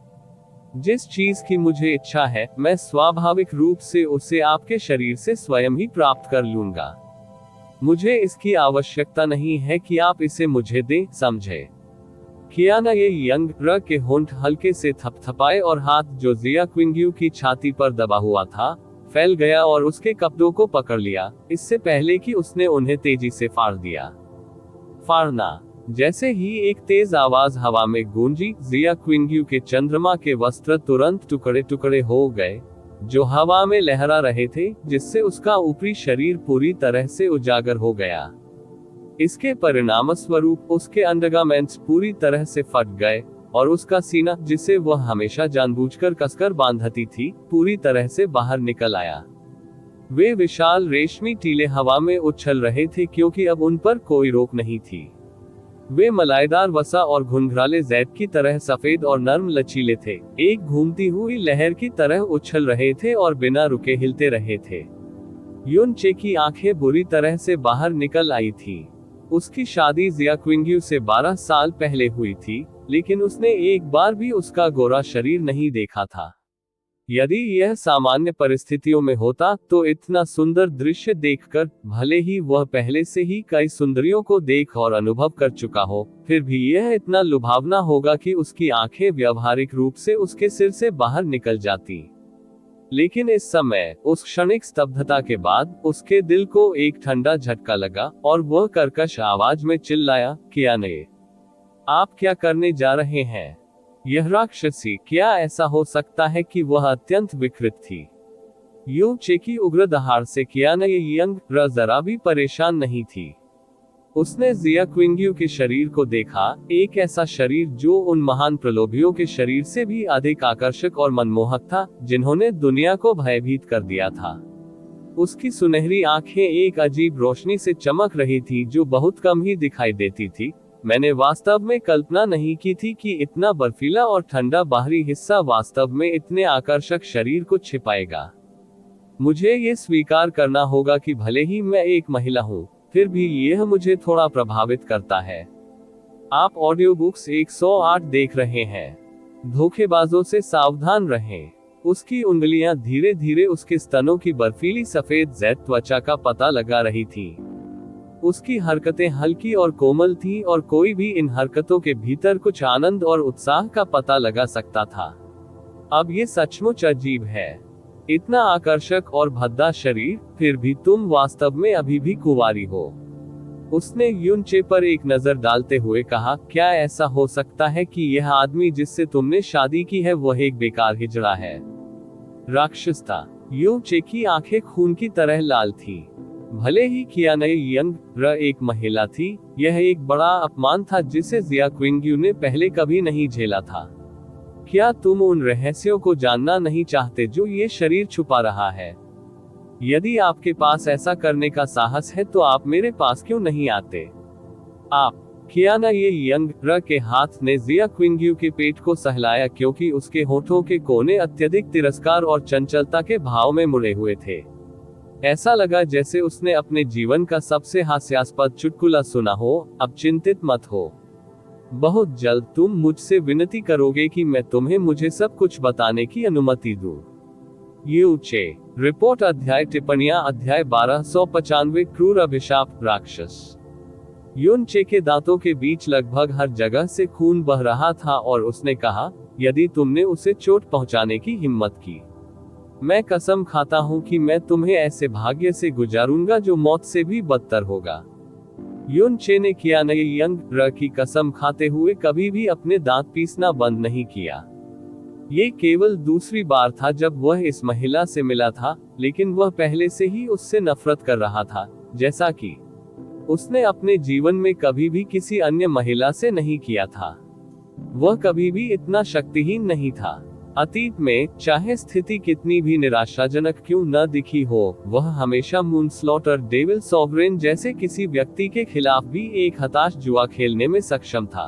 [SPEAKER 1] जिस चीज की मुझे इच्छा है, मैं स्वाभाविक रूप से उसे आपके शरीर से स्वयं ही प्राप्त कर लूंगा। मुझे इसकी आवश्यकता नहीं है कि आप इसे मुझे दें, समझे? कियाना ये यंग के होंठ हल्के से थपथपाए और हाथ जो जिया क्विंग्यू की छाती पर दबा हुआ था, फैल गया और उसके कपड़ों को पकड़ लिया, इससे पहले कि उसने उन्हें तेजी से फाड़ दिया। फाड़ना। जैसे ही एक तेज आवाज हवा में गूंजी, जिया क्विंग्यू के चंद्रमा के वस्त्र तुरंत टुकड़े टुकड़े हो गए, जो हवा में लहरा रहे थे, जिससे उसका ऊपरी शरीर पूरी तरह से उजागर हो गया। इसके परिणामस्वरूप उसके अंडरगारमेंट्स पूरी तरह से फट गए और उसका सीना, जिसे वह हमेशा जानबूझकर कसकर बांधती थी, पूरी तरह से बाहर निकल आया। वे विशाल रेशमी टीले हवा में उछल रहे थे क्योंकि अब उन पर कोई रोक नहीं थी। वे मलाईदार वसा और घुंघराले जैद की तरह सफेद और नर्म लचीले थे, एक घूमती हुई लहर की तरह उछल रहे थे और बिना रुके हिलते रहे थे। युन चे की आंखें बुरी तरह से बाहर निकल आई थी। उसकी शादी जिया क्विंग्यू से 12 साल पहले हुई थी, लेकिन उसने एक बार भी उसका गोरा शरीर नहीं देखा था। यदि यह सामान्य परिस्थितियों में होता तो इतना सुंदर दृश्य देखकर, भले ही वह पहले से ही कई सुंदरियों को देख और अनुभव कर चुका हो, फिर भी यह इतना लुभावना होगा कि उसकी आंखें व्यावहारिक रूप से उसके सिर से बाहर निकल जाती। लेकिन इस समय, उस क्षणिक स्तब्धता के बाद, उसके दिल को एक ठंडा झटका लगा और वह कर्कश आवाज में चिल्लाया, क्या नहीं? आप क्या करने जा रहे हैं? यह राक्षसी, क्या ऐसा हो सकता है कि वह अत्यंत विकृत थी? यूं चे की उग्र दहाड़ से कियाना यंग जरा भी परेशान नहीं थी। उसने जिया क्विंग्यू के शरीर को देखा, एक ऐसा शरीर जो उन महान प्रलोभियों के शरीर से भी अधिक आकर्षक और मनमोहक था, जिन्होंने दुनिया को भयभीत कर दिया था। उसकी सुनहरी आंखें एक अजीब रोशनी से चमक रही थी जो बहुत कम ही दिखाई देती थी। मैंने वास्तव में कल्पना नहीं की थी कि इतना बर्फीला और ठंडा बाहरी हिस्सा वास्तव में इतने आकर्षक शरीर को छिपाएगा। मुझे ये स्वीकार करना होगा कि भले ही मैं एक महिला हूँ, फिर भी यह मुझे थोड़ा प्रभावित करता है। आप ऑडियो बुक्स 108 देख रहे हैं। धोखेबाजों से सावधान रहें। उसकी उंगलियां धीरे धीरे उसके स्तनों की बर्फीली सफेद जैद त्वचा का पता लगा रही थी। उसकी हरकतें हल्की और कोमल थी और कोई भी इन हरकतों के भीतर कुछ आनंद और उत्साह का पता लगा सकता था। अब ये सचमुच अजीब है। इतना आकर्षक और भद्दा शरीर, फिर भी तुम वास्तव में अभी भी कुंवारी हो। उसने युन चे पर एक नजर डालते हुए कहा, क्या ऐसा हो सकता है कि यह आदमी जिससे तुमने शादी की है वह एक बेकार हिजड़ा है? राक्षस था। युन चे की आंखें खून की तरह लाल थी। भले ही कियाना यंग एक महिला थी, यह एक बड़ा अपमान था जिसे जिया क्विंग्यू ने पहले कभी नहीं झेला था। क्या तुम उन रहस्यों को जानना नहीं चाहते जो ये शरीर छुपा रहा है? यदि आपके पास ऐसा करने का साहस है तो आप मेरे पास क्यों नहीं आते? आप कियाना यंग के हाथ ने जिया क्विंग्यू के पेट को सहलाया क्योंकि उसके होठों के कोने अत्यधिक तिरस्कार और चंचलता के भाव में मुड़े हुए थे। ऐसा लगा जैसे उसने अपने जीवन का सबसे हास्यास्पद चुटकुला सुना हो। अब चिंतित मत हो, बहुत जल्द तुम मुझसे विनती करोगे कि मैं तुम्हें मुझे सब कुछ बताने की अनुमति दूं। यू चे रिपोर्ट अध्याय टिप्पणियां अध्याय 1295 क्रूर अभिशाप राक्षस। युन चे के दांतों के बीच लगभग हर जगह से खून बह रहा था और उसने कहा, यदि तुमने उसे चोट पहुंचाने की हिम्मत की, मैं कसम खाता हूं कि मैं तुम्हें ऐसे भाग्य से गुजारूंगा जो मौत से भी बदतर होगा। युन चे ने कियाना यंग की कसम खाते हुए कभी भी अपने दांत पीसना बंद नहीं किया। ये केवल दूसरी बार था जब वह इस महिला से मिला था, लेकिन वह पहले से ही उससे नफरत कर रहा था, जैसा कि उसने अपने जीवन में कभी भी किसी अन्य महिला से नहीं किया था। वह कभी भी इतना शक्तिहीन नहीं था। अतीत में, चाहे स्थिति कितनी भी निराशाजनक क्यों न दिखी हो, वह हमेशा मूनस्लॉटर डेविल सॉवरेन जैसे किसी व्यक्ति के खिलाफ भी एक हताश जुआ खेलने में सक्षम था।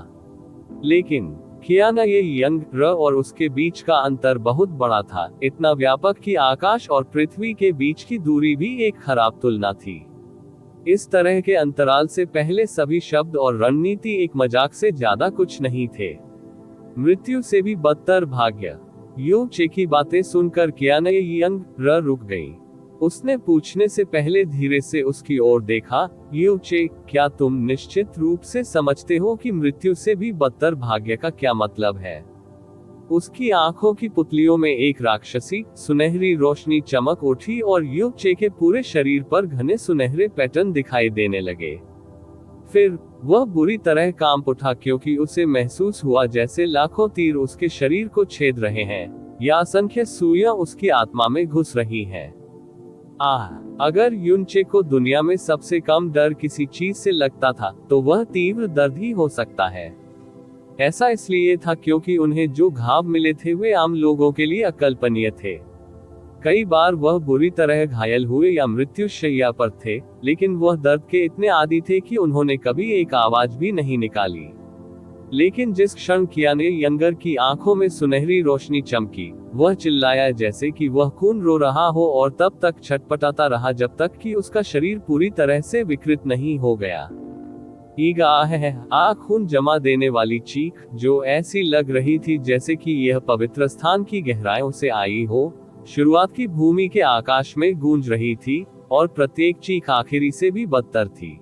[SPEAKER 1] लेकिन कियाना यंग और उसके बीच का अंतर बहुत बड़ा था, इतना व्यापक कि आकाश और पृथ्वी के बीच की दूरी भी एक खराब तुलना थी। इस तरह के अंतराल से पहले सभी शब्द और रणनीति एक मजाक से ज्यादा कुछ नहीं थे। मृत्यु से भी बदतर भाग्य। युन चे की बातें सुनकर कियाना यंग रुक गई। उसने पूछने से पहले धीरे से उसकी ओर देखा, युन चे, क्या तुम निश्चित रूप से समझते हो कि मृत्यु से भी बदतर भाग्य का क्या मतलब है? उसकी आंखों की पुतलियों में एक राक्षसी सुनहरी रोशनी चमक उठी और युन चे के पूरे शरीर पर घने सुनहरे पैटर्न दिखाई देने लगे। फिर वह बुरी तरह कांप उठा क्योंकि उसे महसूस हुआ जैसे लाखों तीर उसके शरीर को छेद रहे हैं या असंख्य सुइयां उसकी आत्मा में घुस रही हैं। अगर युनचे को दुनिया में सबसे कम डर किसी चीज से लगता था तो वह तीव्र दर्द ही हो सकता है। ऐसा इसलिए था क्योंकि उन्हें जो घाव मिले थे वे आम लोगों के लिए अकल्पनीय थे। कई बार वह बुरी तरह घायल हुए या मृत्यु शैया पर थे, लेकिन वह दर्द के इतने आदी थे कि उन्होंने कभी एक आवाज भी नहीं निकाली। लेकिन जिस क्षण कियाने यंगर की आंखों में सुनहरी रोशनी चमकी, वह चिल्लाया जैसे कि वह खून रो रहा हो और तब तक छटपटाता रहा जब तक कि उसका शरीर पूरी तरह से विकृत नहीं हो गया। खून जमा देने वाली चीख, जो ऐसी लग रही थी जैसे कि यह पवित्र स्थान की गहराइयों से आई हो, शुरुआत की भूमि के आकाश में गूंज रही थी, और प्रत्येक चीख आखिरी से भी बदतर थी।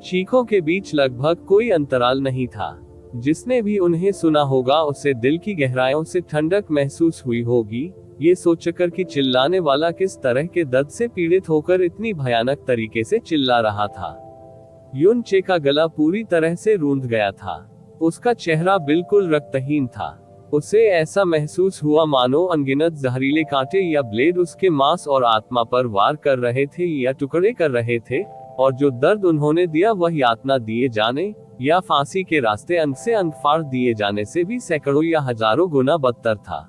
[SPEAKER 1] चीखों के बीच लगभग कोई अंतराल नहीं था। जिसने भी उन्हें सुना होगा उसे दिल की गहराइयों से ठंडक महसूस हुई होगी, ये सोचकर कि चिल्लाने वाला किस तरह के दर्द से पीड़ित होकर इतनी भयानक तरीके से चिल्ला रहा था। युनचे का गला पूरी तरह से रूंध गया था। उसका चेहरा बिल्कुल रक्तहीन था। उसे ऐसा महसूस हुआ मानो अनगिनत जहरीले कांटे या ब्लेड उसके मांस और आत्मा पर वार कर रहे थे या टुकड़े कर रहे थे, और जो दर्द उन्होंने दिया वह यातना दिए जाने या फांसी के रास्ते अंग से अंग फाड़ दिए जाने से भी सैकड़ों या हजारों गुना बदतर था।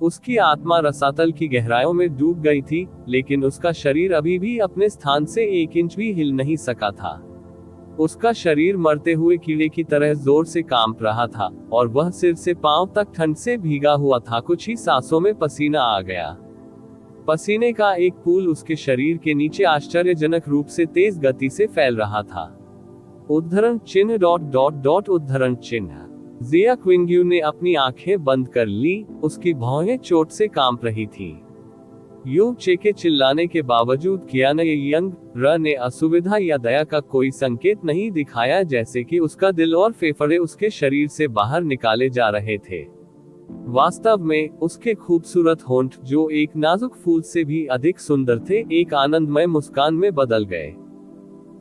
[SPEAKER 1] उसकी आत्मा रसातल की गहराइयों में डूब गई थी, लेकिन उसका शरीर अभी भी अपने स्थान से 1 इंच भी हिल नहीं सका था। उसका शरीर मरते हुए कीड़े की तरह जोर से कांप रहा था, और वह सिर से पांव तक ठंड से भीगा हुआ था। कुछ ही सांसों में पसीना आ गया। पसीने का एक पूल उसके शरीर के नीचे आश्चर्यजनक रूप से तेज गति से फैल रहा था। उद्धरण चिन्ह ... उद्धरण चिन्ह। जिया क्विंग्यू ने अपनी आंखें बंद कर ली, उसकी भौहें चोट से कांप रही थी। युनचे के चिल्लाने के बावजूद कियाने यंगर ने असुविधा या दया का कोई संकेत नहीं दिखाया, जैसे कि उसका दिल और फेफड़े उसके शरीर से बाहर निकाले जा रहे थे। वास्तव में उसके खूबसूरत होंठ, जो एक नाजुक फूल से भी अधिक सुंदर थे, एक आनंदमय मुस्कान में बदल गए।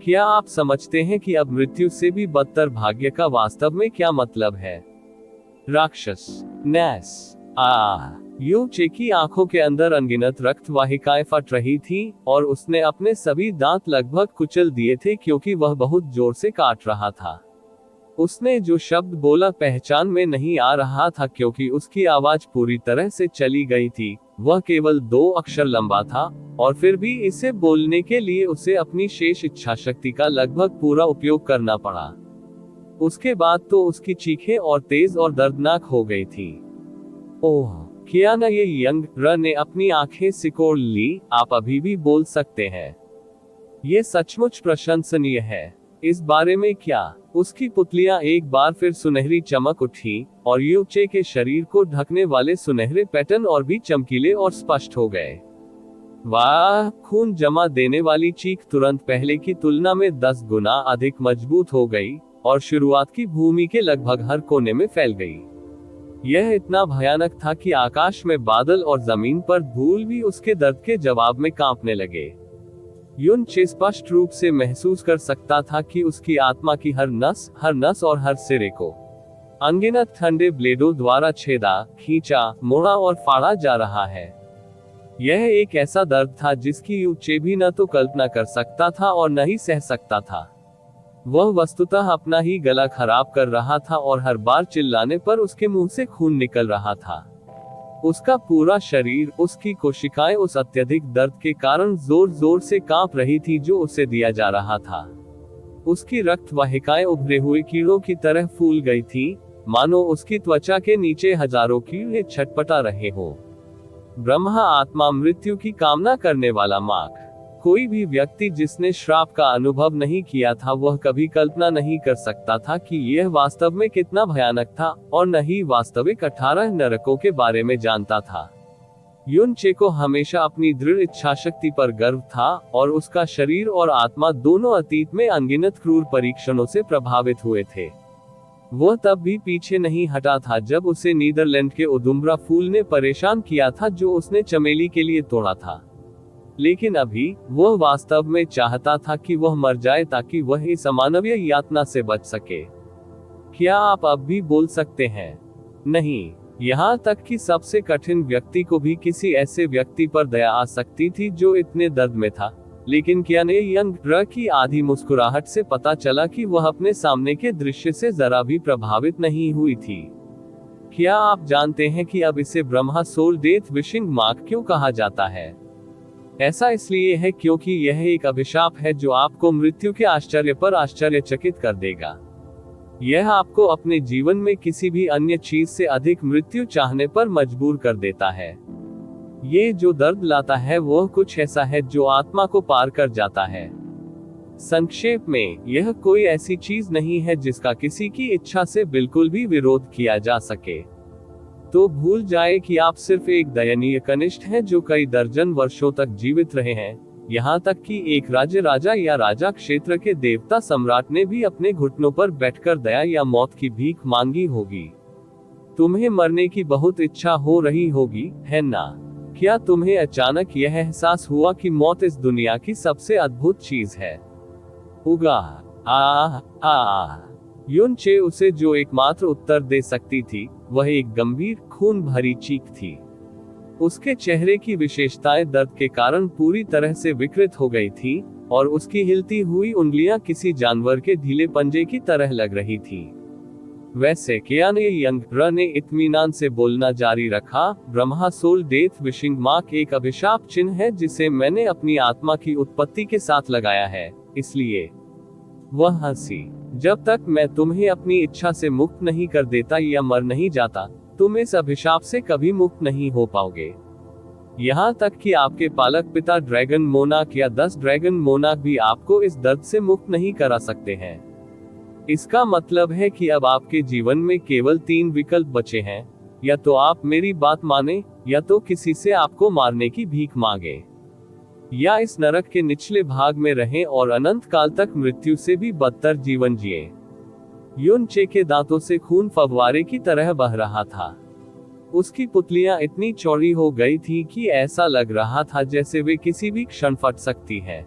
[SPEAKER 1] क्या आप समझते हैं कि अब मृत्यु से भी बदतर भाग्य का वास्तव में क्या मतलब है? राक्षस नैस। युनचे की आंखों के अंदर अनगिनत रक्त वाहिकाएं फट रही थी, और उसने अपने सभी दांत लगभग कुचल दिए थे क्योंकि वह बहुत जोर से काट रहा था। उसने जो शब्द बोला पहचान में नहीं आ रहा था क्योंकि उसकी आवाज पूरी तरह से चली गई थी। वह केवल 2 अक्षर लंबा था, और फिर भी इसे बोलने के लिए उसे अपनी शेष इच्छा शक्ति का लगभग पूरा उपयोग करना पड़ा। उसके बाद तो उसकी चीखें और तेज और दर्दनाक हो गई थी। ओह, कियाने यंगर ने अपनी आंखें सिकोड़ ली। आप अभी भी बोल सकते हैं। ये सचमुच प्रशंसनीय है। इस बारे में क्या? उसकी पुतलियां एक बार फिर सुनहरी चमक उठी, और युनचे के शरीर को ढकने वाले सुनहरे पैटर्न और भी चमकीले और स्पष्ट हो गए। वाह! खून जमा देने वाली चीख तुरंत पहले की तुलना में 10 गुना अधिक मजबूत हो गई, और शुरुआत की भूमि के लगभग हर कोने में फैल गई। यह इतना भयानक था कि आकाश में बादल और जमीन पर धूल भी उसके दर्द के जवाब में कांपने लगे। युनचे स्पष्ट रूप से महसूस कर सकता था कि उसकी आत्मा की हर नस और हर सिरे को अनगिनत ठंडे ब्लेडों द्वारा छेदा, खींचा, मोड़ा और फाड़ा जा रहा है। यह एक ऐसा दर्द था जिसकी युनचे भी न तो कल्पना कर सकता था और न ही सह सकता था। वह वस्तुतः अपना ही गला खराब कर रहा था, और हर बार चिल्लाने पर उसके मुंह से खून निकल रहा था। उसका पूरा शरीर, उसकी कोशिकाएं उस अत्यधिक दर्द के कारण जोर जोर से कांप रही थी जो उसे दिया जा रहा था। उसकी रक्त वाहिकाएं उभरे हुए कीड़ों की तरह फूल गई थी, मानो उसकी त्वचा के नीचे हजारों कीड़े छटपटा रहे हो। ब्रह्मा आत्मा मृत्यु की कामना करने वाला मार्ग। कोई भी व्यक्ति जिसने श्राप का अनुभव नहीं किया था वह कभी कल्पना नहीं कर सकता था कि यह वास्तव में कितना भयानक था, और न ही वास्तविक 18 नरकों के बारे में जानता था। युनचे को हमेशा अपनी दृढ़ इच्छाशक्ति पर गर्व था, और उसका शरीर और आत्मा दोनों अतीत में अनगिनत क्रूर परीक्षणों से प्रभावित हुए थे। वह तब भी पीछे नहीं हटा था जब उसे नीदरलैंड के उदुम्ब्रा फूल ने परेशान किया था जो उसने चमेली के लिए तोड़ा था। लेकिन अभी वह वास्तव में चाहता था कि वह मर जाए ताकि वह इस अमानवीय यातना से बच सके। क्या आप अब भी बोल सकते हैं? नहीं। यहाँ तक कि सबसे कठिन व्यक्ति को भी किसी ऐसे व्यक्ति पर दया आ सकती थी जो इतने दर्द में था, लेकिन कियाने यंग र की आधी मुस्कुराहट से पता चला कि वह अपने सामने के दृश्य से जरा भी प्रभावित नहीं हुई थी। क्या आप जानते हैं कि अब इसे Brahma soul death wishing mark क्यों कहा जाता है? ऐसा इसलिए है क्योंकि यह एक अभिशाप है जो आपको मृत्यु के आश्चर्य पर आश्चर्यचकित कर देगा। यह आपको अपने जीवन में किसी भी अन्य चीज से अधिक मृत्यु चाहने पर मजबूर कर देता है। ये जो दर्द लाता है वह कुछ ऐसा है जो आत्मा को पार कर जाता है। संक्षेप में, यह कोई ऐसी चीज नहीं है जिसका किसी की इच्छा से बिल्कुल भी विरोध किया जा सके। तो भूल जाए कि आप सिर्फ एक दयनीय कनिष्ठ हैं जो कई दर्जन वर्षों तक जीवित रहे हैं, यहाँ तक कि एक राज्य राजा या राजा क्षेत्र के देवता सम्राट ने भी अपने घुटनों पर बैठकर दया या मौत की भीख मांगी होगी। तुम्हें मरने की बहुत इच्छा हो रही होगी, है ना? क्या तुम्हें अचानक यह एहसास हुआ कि मौत इस दुनिया की सबसे अद्भुत चीज है? उगा युन चे उसे जो एकमात्र उत्तर दे सकती थी, वह एक गंभीर खून भरी चीख थी। उसके चेहरे की विशेषताएं दर्द के कारण पूरी तरह से विकृत हो गई थी, और उसकी हिलती हुई उंगलियां किसी जानवर के ढीले पंजे की तरह लग रही थी। वैसे कियाने यंग र ने इत्मीनान से बोलना जारी रखा, Brahma soul death wishing mark एक अभिशाप चिन्ह है जिसे मैंने अपनी आत्मा की उत्पत्ति के साथ लगाया है, इसलिए। वह हंसी। जब तक मैं तुम्हें अपनी इच्छा से मुक्त नहीं कर देता या मर नहीं जाता, तुम इस अभिशाप से कभी मुक्त नहीं हो पाओगे। यहाँ तक कि आपके पालक पिता ड्रैगन मोनाक या 10 ड्रैगन मोनाक भी आपको इस दर्द से मुक्त नहीं करा सकते हैं। इसका मतलब है कि अब आपके जीवन में केवल 3 विकल्प बचे हैं, या तो आप मेरी बात माने, या तो किसी से आपको मारने की भीख मांगे, या इस नरक के निचले भाग में रहें और अनंत काल तक मृत्यु से भी बदतर जीवन जिए। युन चे के दांतों से खून फव्वारे की तरह बह रहा था। उसकी पुतलियां इतनी चौड़ी हो गई थी कि ऐसा लग रहा था जैसे वे किसी भी क्षण फट सकती है।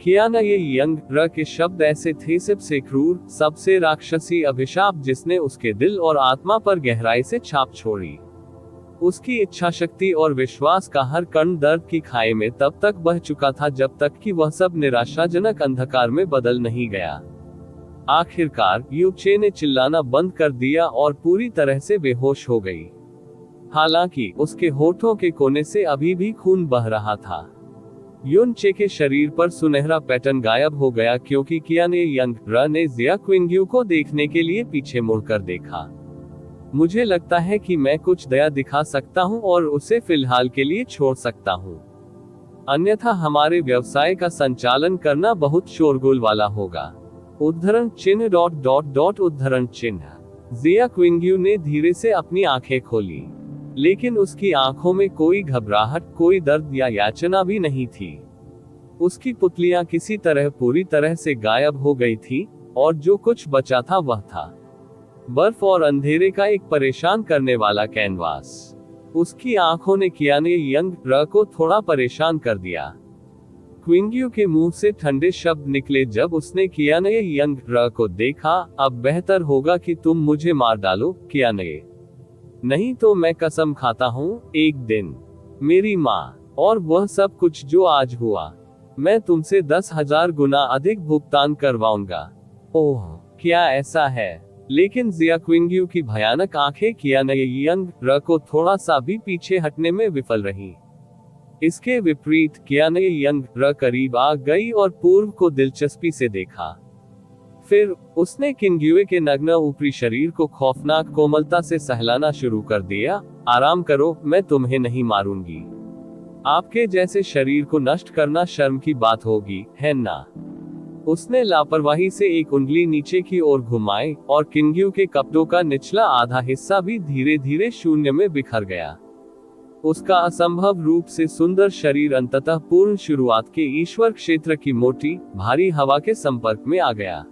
[SPEAKER 1] कियाना ये यंग र के शब्द ऐसे थे सबसे क्रूर, सबसे राक्षसी अभिशाप जिसने उसके दिल और आत्मा पर गहराई से छाप छोड़ी। उसकी इच्छा शक्ति और विश्वास का हर कण दर्द की खाई में तब तक बह चुका था जब तक कि वह सब निराशाजनक अंधकार में बदल नहीं गया। आखिरकार यू चे ने चिल्लाना बंद कर दिया और पूरी तरह से बेहोश हो गई। हालांकि उसके होठों के कोने से अभी भी खून बह रहा था। युन चे के शरीर पर सुनहरा पैटर्न गायब हो गया क्योंकि कियाने यंग र ने जिया क्विंग्यू को देखने के लिए पीछे मुड़कर देखा। मुझे लगता है कि मैं कुछ दया दिखा सकता हूं और उसे फिलहाल के लिए छोड़ सकता हूं, अन्यथा हमारे व्यवसाय का संचालन करना बहुत शोरगुल वाला होगा। उद्धरण चिन्ह ... उद्धरण चिन्ह। जिया क्विंग्यू ने धीरे से अपनी आंखें खोली, लेकिन उसकी आंखों में कोई घबराहट, कोई दर्द या याचना भी नहीं थी। उसकी पुतलियां किसी तरह पूरी तरह से गायब हो गई थी, और जो कुछ बचा था वह था बर्फ और अंधेरे का एक परेशान करने वाला कैनवास। उसकी आंखों ने कियाने यंग र को थोड़ा परेशान कर दिया। क्विंग्यू के मुंह से ठंडे शब्द निकले जब उसने कियाने यंग र को देखा, अब बेहतर होगा कि तुम मुझे मार डालो कियाने, नहीं तो मैं कसम खाता हूँ, एक दिन मेरी माँ और वह सब कुछ जो आज हुआ, मैं तुमसे 10,000 गुना अधिक भुगतान करवाऊंगा। ओह, क्या ऐसा है? लेकिन जिया क्विंग्यू की भयानक आंखें कियाने यंग र को थोड़ा सा भी पीछे हटने में विफल रहीं। इसके विपरीत कियाने यंग र करीब आ गई और पूर्व को दिलचस्पी से देखा। फिर उसने किंग्युए के नग्न ऊपरी शरीर को खौफनाक कोमलता से सहलाना शुरू कर दिया। आराम करो, मैं तुम्हें नहीं मारूंगी। आपके जैसे शरीर को नष्ट करना शर्म की बात होगी, है ना? उसने लापरवाही से एक उंगली नीचे की ओर घुमाई और किंग्यू के कपड़ों का निचला आधा हिस्सा भी धीरे धीरे शून्य में बिखर गया। उसका असंभव रूप से सुंदर शरीर अंततः पूर्ण शुरुआत के ईश्वर क्षेत्र की मोटी, भारी हवा के संपर्क में आ गया।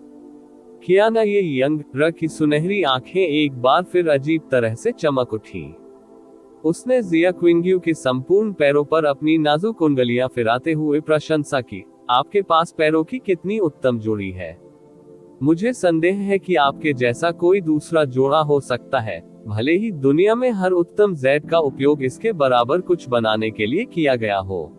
[SPEAKER 1] कियाना ये यंग र की सुनहरी आंखें एक बार फिर अजीब तरह से चमक उठी। उसने जिया क्विंग्यू के संपूर्ण पैरों पर अपनी नाजुक उंगलियां फिराते हुए प्रशंसा की। आपके पास पैरों की कितनी उत्तम जोड़ी है। मुझे संदेह है कि आपके जैसा कोई दूसरा जोड़ा हो सकता है, भले ही दुनिया में हर उत्तम जैड का उपयोग इसके बराबर कुछ बनाने के लिए किया गया हो।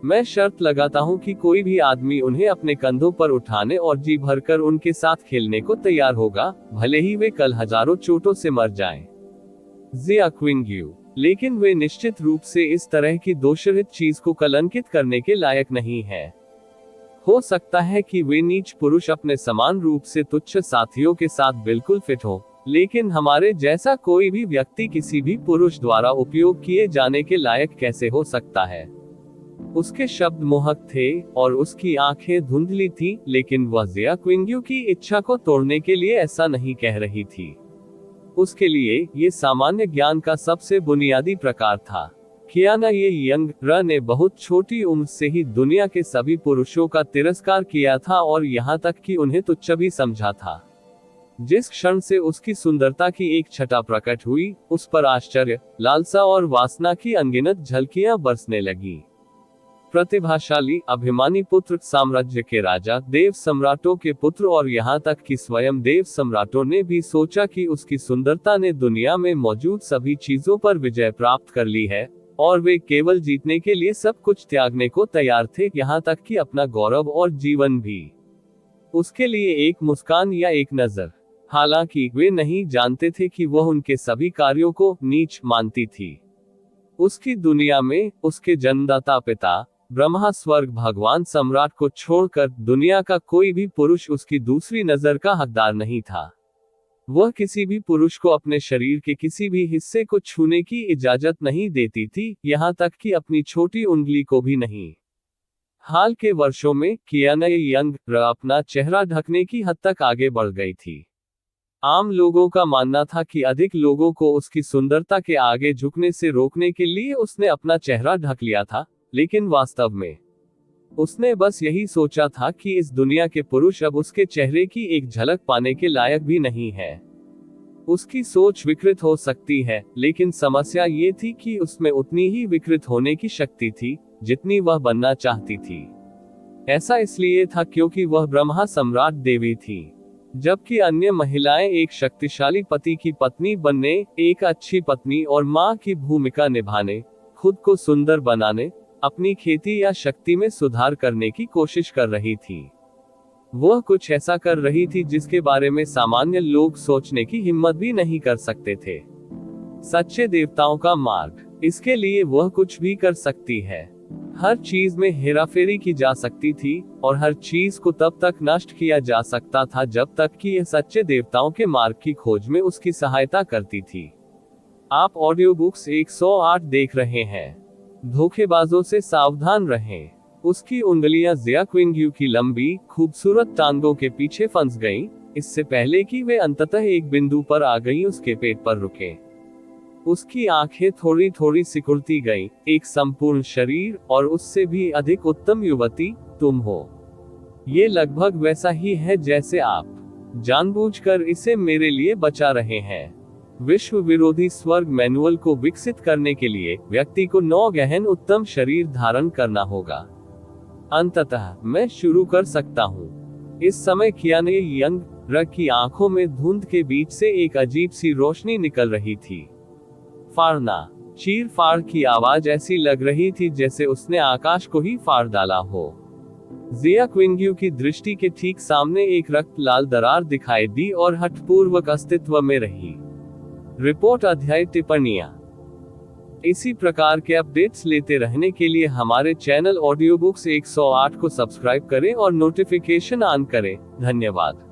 [SPEAKER 1] मैं शर्त लगाता हूं कि कोई भी आदमी उन्हें अपने कंधों पर उठाने और जी भरकर उनके साथ खेलने को तैयार होगा, भले ही वे कल हजारों चोटों से मर जाएं। जिया क्विंग्यू, लेकिन वे निश्चित रूप से इस तरह की दोषरहित चीज को कलंकित करने के लायक नहीं है। हो सकता है कि वे नीच पुरुष अपने समान रूप से तुच्छ साथियों के साथ बिल्कुल फिट हो, लेकिन हमारे जैसा कोई भी व्यक्ति किसी भी पुरुष द्वारा उपयोग किए जाने के लायक कैसे हो सकता है। उसके शब्द मोहक थे और उसकी आंखें धुंधली थीं, लेकिन वह जिया क्विंग्यू की इच्छा को तोड़ने के लिए ऐसा नहीं कह रही थी। उसके लिए ये सामान्य ज्ञान का सबसे बुनियादी प्रकार था। कियाना ये यंग र ने बहुत छोटी उम्र से ही दुनिया के सभी पुरुषों का तिरस्कार किया था और यहाँ तक कि उन्हें तुच्छ भी समझा था। जिस क्षण से उसकी सुंदरता की एक छटा प्रकट हुई, उस पर आश्चर्य, लालसा और वासना की अनगिनत झलकियां बरसने लगी। प्रतिभाशाली, अभिमानी पुत्र, साम्राज्य के राजा, देव सम्राटों के पुत्र और यहाँ तक कि स्वयं देव सम्राटों ने भी सोचा कि उसकी सुंदरता ने दुनिया में मौजूद सभी चीजों पर विजय प्राप्त कर ली है, और वे केवल जीतने के लिए सब कुछ त्यागने को तैयार थे, यहाँ तक कि अपना गौरव और जीवन भी। उसके लिए एक मुस्कान या एक नजर। हालांकि वे नहीं जानते थे कि वह उनके सभी कार्यों को नीच मानती थी। उसकी दुनिया में उसके जन्मदाता पिता ब्रह्मा, स्वर्ग भगवान सम्राट को छोड़कर दुनिया का कोई भी पुरुष उसकी दूसरी नजर का हकदार नहीं था। वह किसी भी पुरुष को अपने शरीर के किसी भी हिस्से को छूने की इजाजत नहीं देती थी, यहाँ तक कि अपनी छोटी उंगली को भी नहीं। हाल के वर्षों में कियाना यंग र अपना चेहरा ढकने की हद तक आगे बढ़ गई थी। आम लोगों का मानना था कि अधिक लोगों को उसकी सुंदरता के आगे झुकने से रोकने के लिए उसने अपना चेहरा ढक लिया था, लेकिन वास्तव में उसने बस यही सोचा था कि इस दुनिया के पुरुष अब उसके चेहरे की एक झलक पाने के लायक भी नहीं है। उसकी सोच विकृत हो सकती है, लेकिन समस्या ये थी कि उसमें उतनी ही विकृत होने की शक्ति थी जितनी वह बनना चाहती थी। ऐसा इसलिए था क्योंकि वह ब्रह्मा सम्राट देवी थी, जबकि अन्य महिलाएं एक शक्तिशाली पति की पत्नी बनने, एक अच्छी पत्नी और मां की भूमिका निभाने, खुद को सुंदर बनाने, अपनी खेती या शक्ति में सुधार करने की कोशिश कर रही थी। वह कुछ ऐसा कर रही थी जिसके बारे में सामान्य लोग सोचने की हिम्मत भी नहीं कर सकते थे। सच्चे देवताओं का मार्ग। इसके लिए वह कुछ भी कर सकती है। हर चीज में हेराफेरी की जा सकती थी और हर चीज को तब तक नष्ट किया जा सकता था जब तक कि यह सच्चे देवताओं के मार्ग की खोज में उसकी सहायता करती थी। आप ऑडियो बुक्स 108 देख रहे हैं। धोखेबाजों से सावधान रहें। उसकी उंगलियां जिया क्विंग्यू की लंबी, खूबसूरत टांगों के पीछे फंस गईं, इससे पहले कि वे अंततः एक बिंदु पर आ गईं उसके पेट पर रुके। उसकी आंखें थोड़ी थोड़ी सिकुड़ती गईं, एक संपूर्ण शरीर और उससे भी अधिक उत्तम युवती तुम हो। ये लगभग वैसा ही है जैसे आप जानबूझकर इसे मेरे लिए बचा रहे हैं। विश्व विरोधी स्वर्ग मैनुअल को विकसित करने के लिए व्यक्ति को 9 गहन उत्तम शरीर धारण करना होगा। अंततः मैं शुरू कर सकता हूँ। इस समय कियाना यंग र की आंखों में धुंध के बीच से एक अजीब सी रोशनी निकल रही थी। फाड़ना, चीर फाड़ की आवाज ऐसी लग रही थी जैसे उसने आकाश को ही फाड़ डाला हो। जिया क्विंग्यू की दृष्टि के ठीक सामने एक रक्त लाल दरार दिखाई दी और हठपूर्वक अस्तित्व में रही। रिपोर्ट अध्याय टिप्पणियां। इसी प्रकार के अपडेट्स लेते रहने के लिए हमारे चैनल ऑडियो बुक्स 108 को सब्सक्राइब करें और नोटिफिकेशन ऑन करें। धन्यवाद।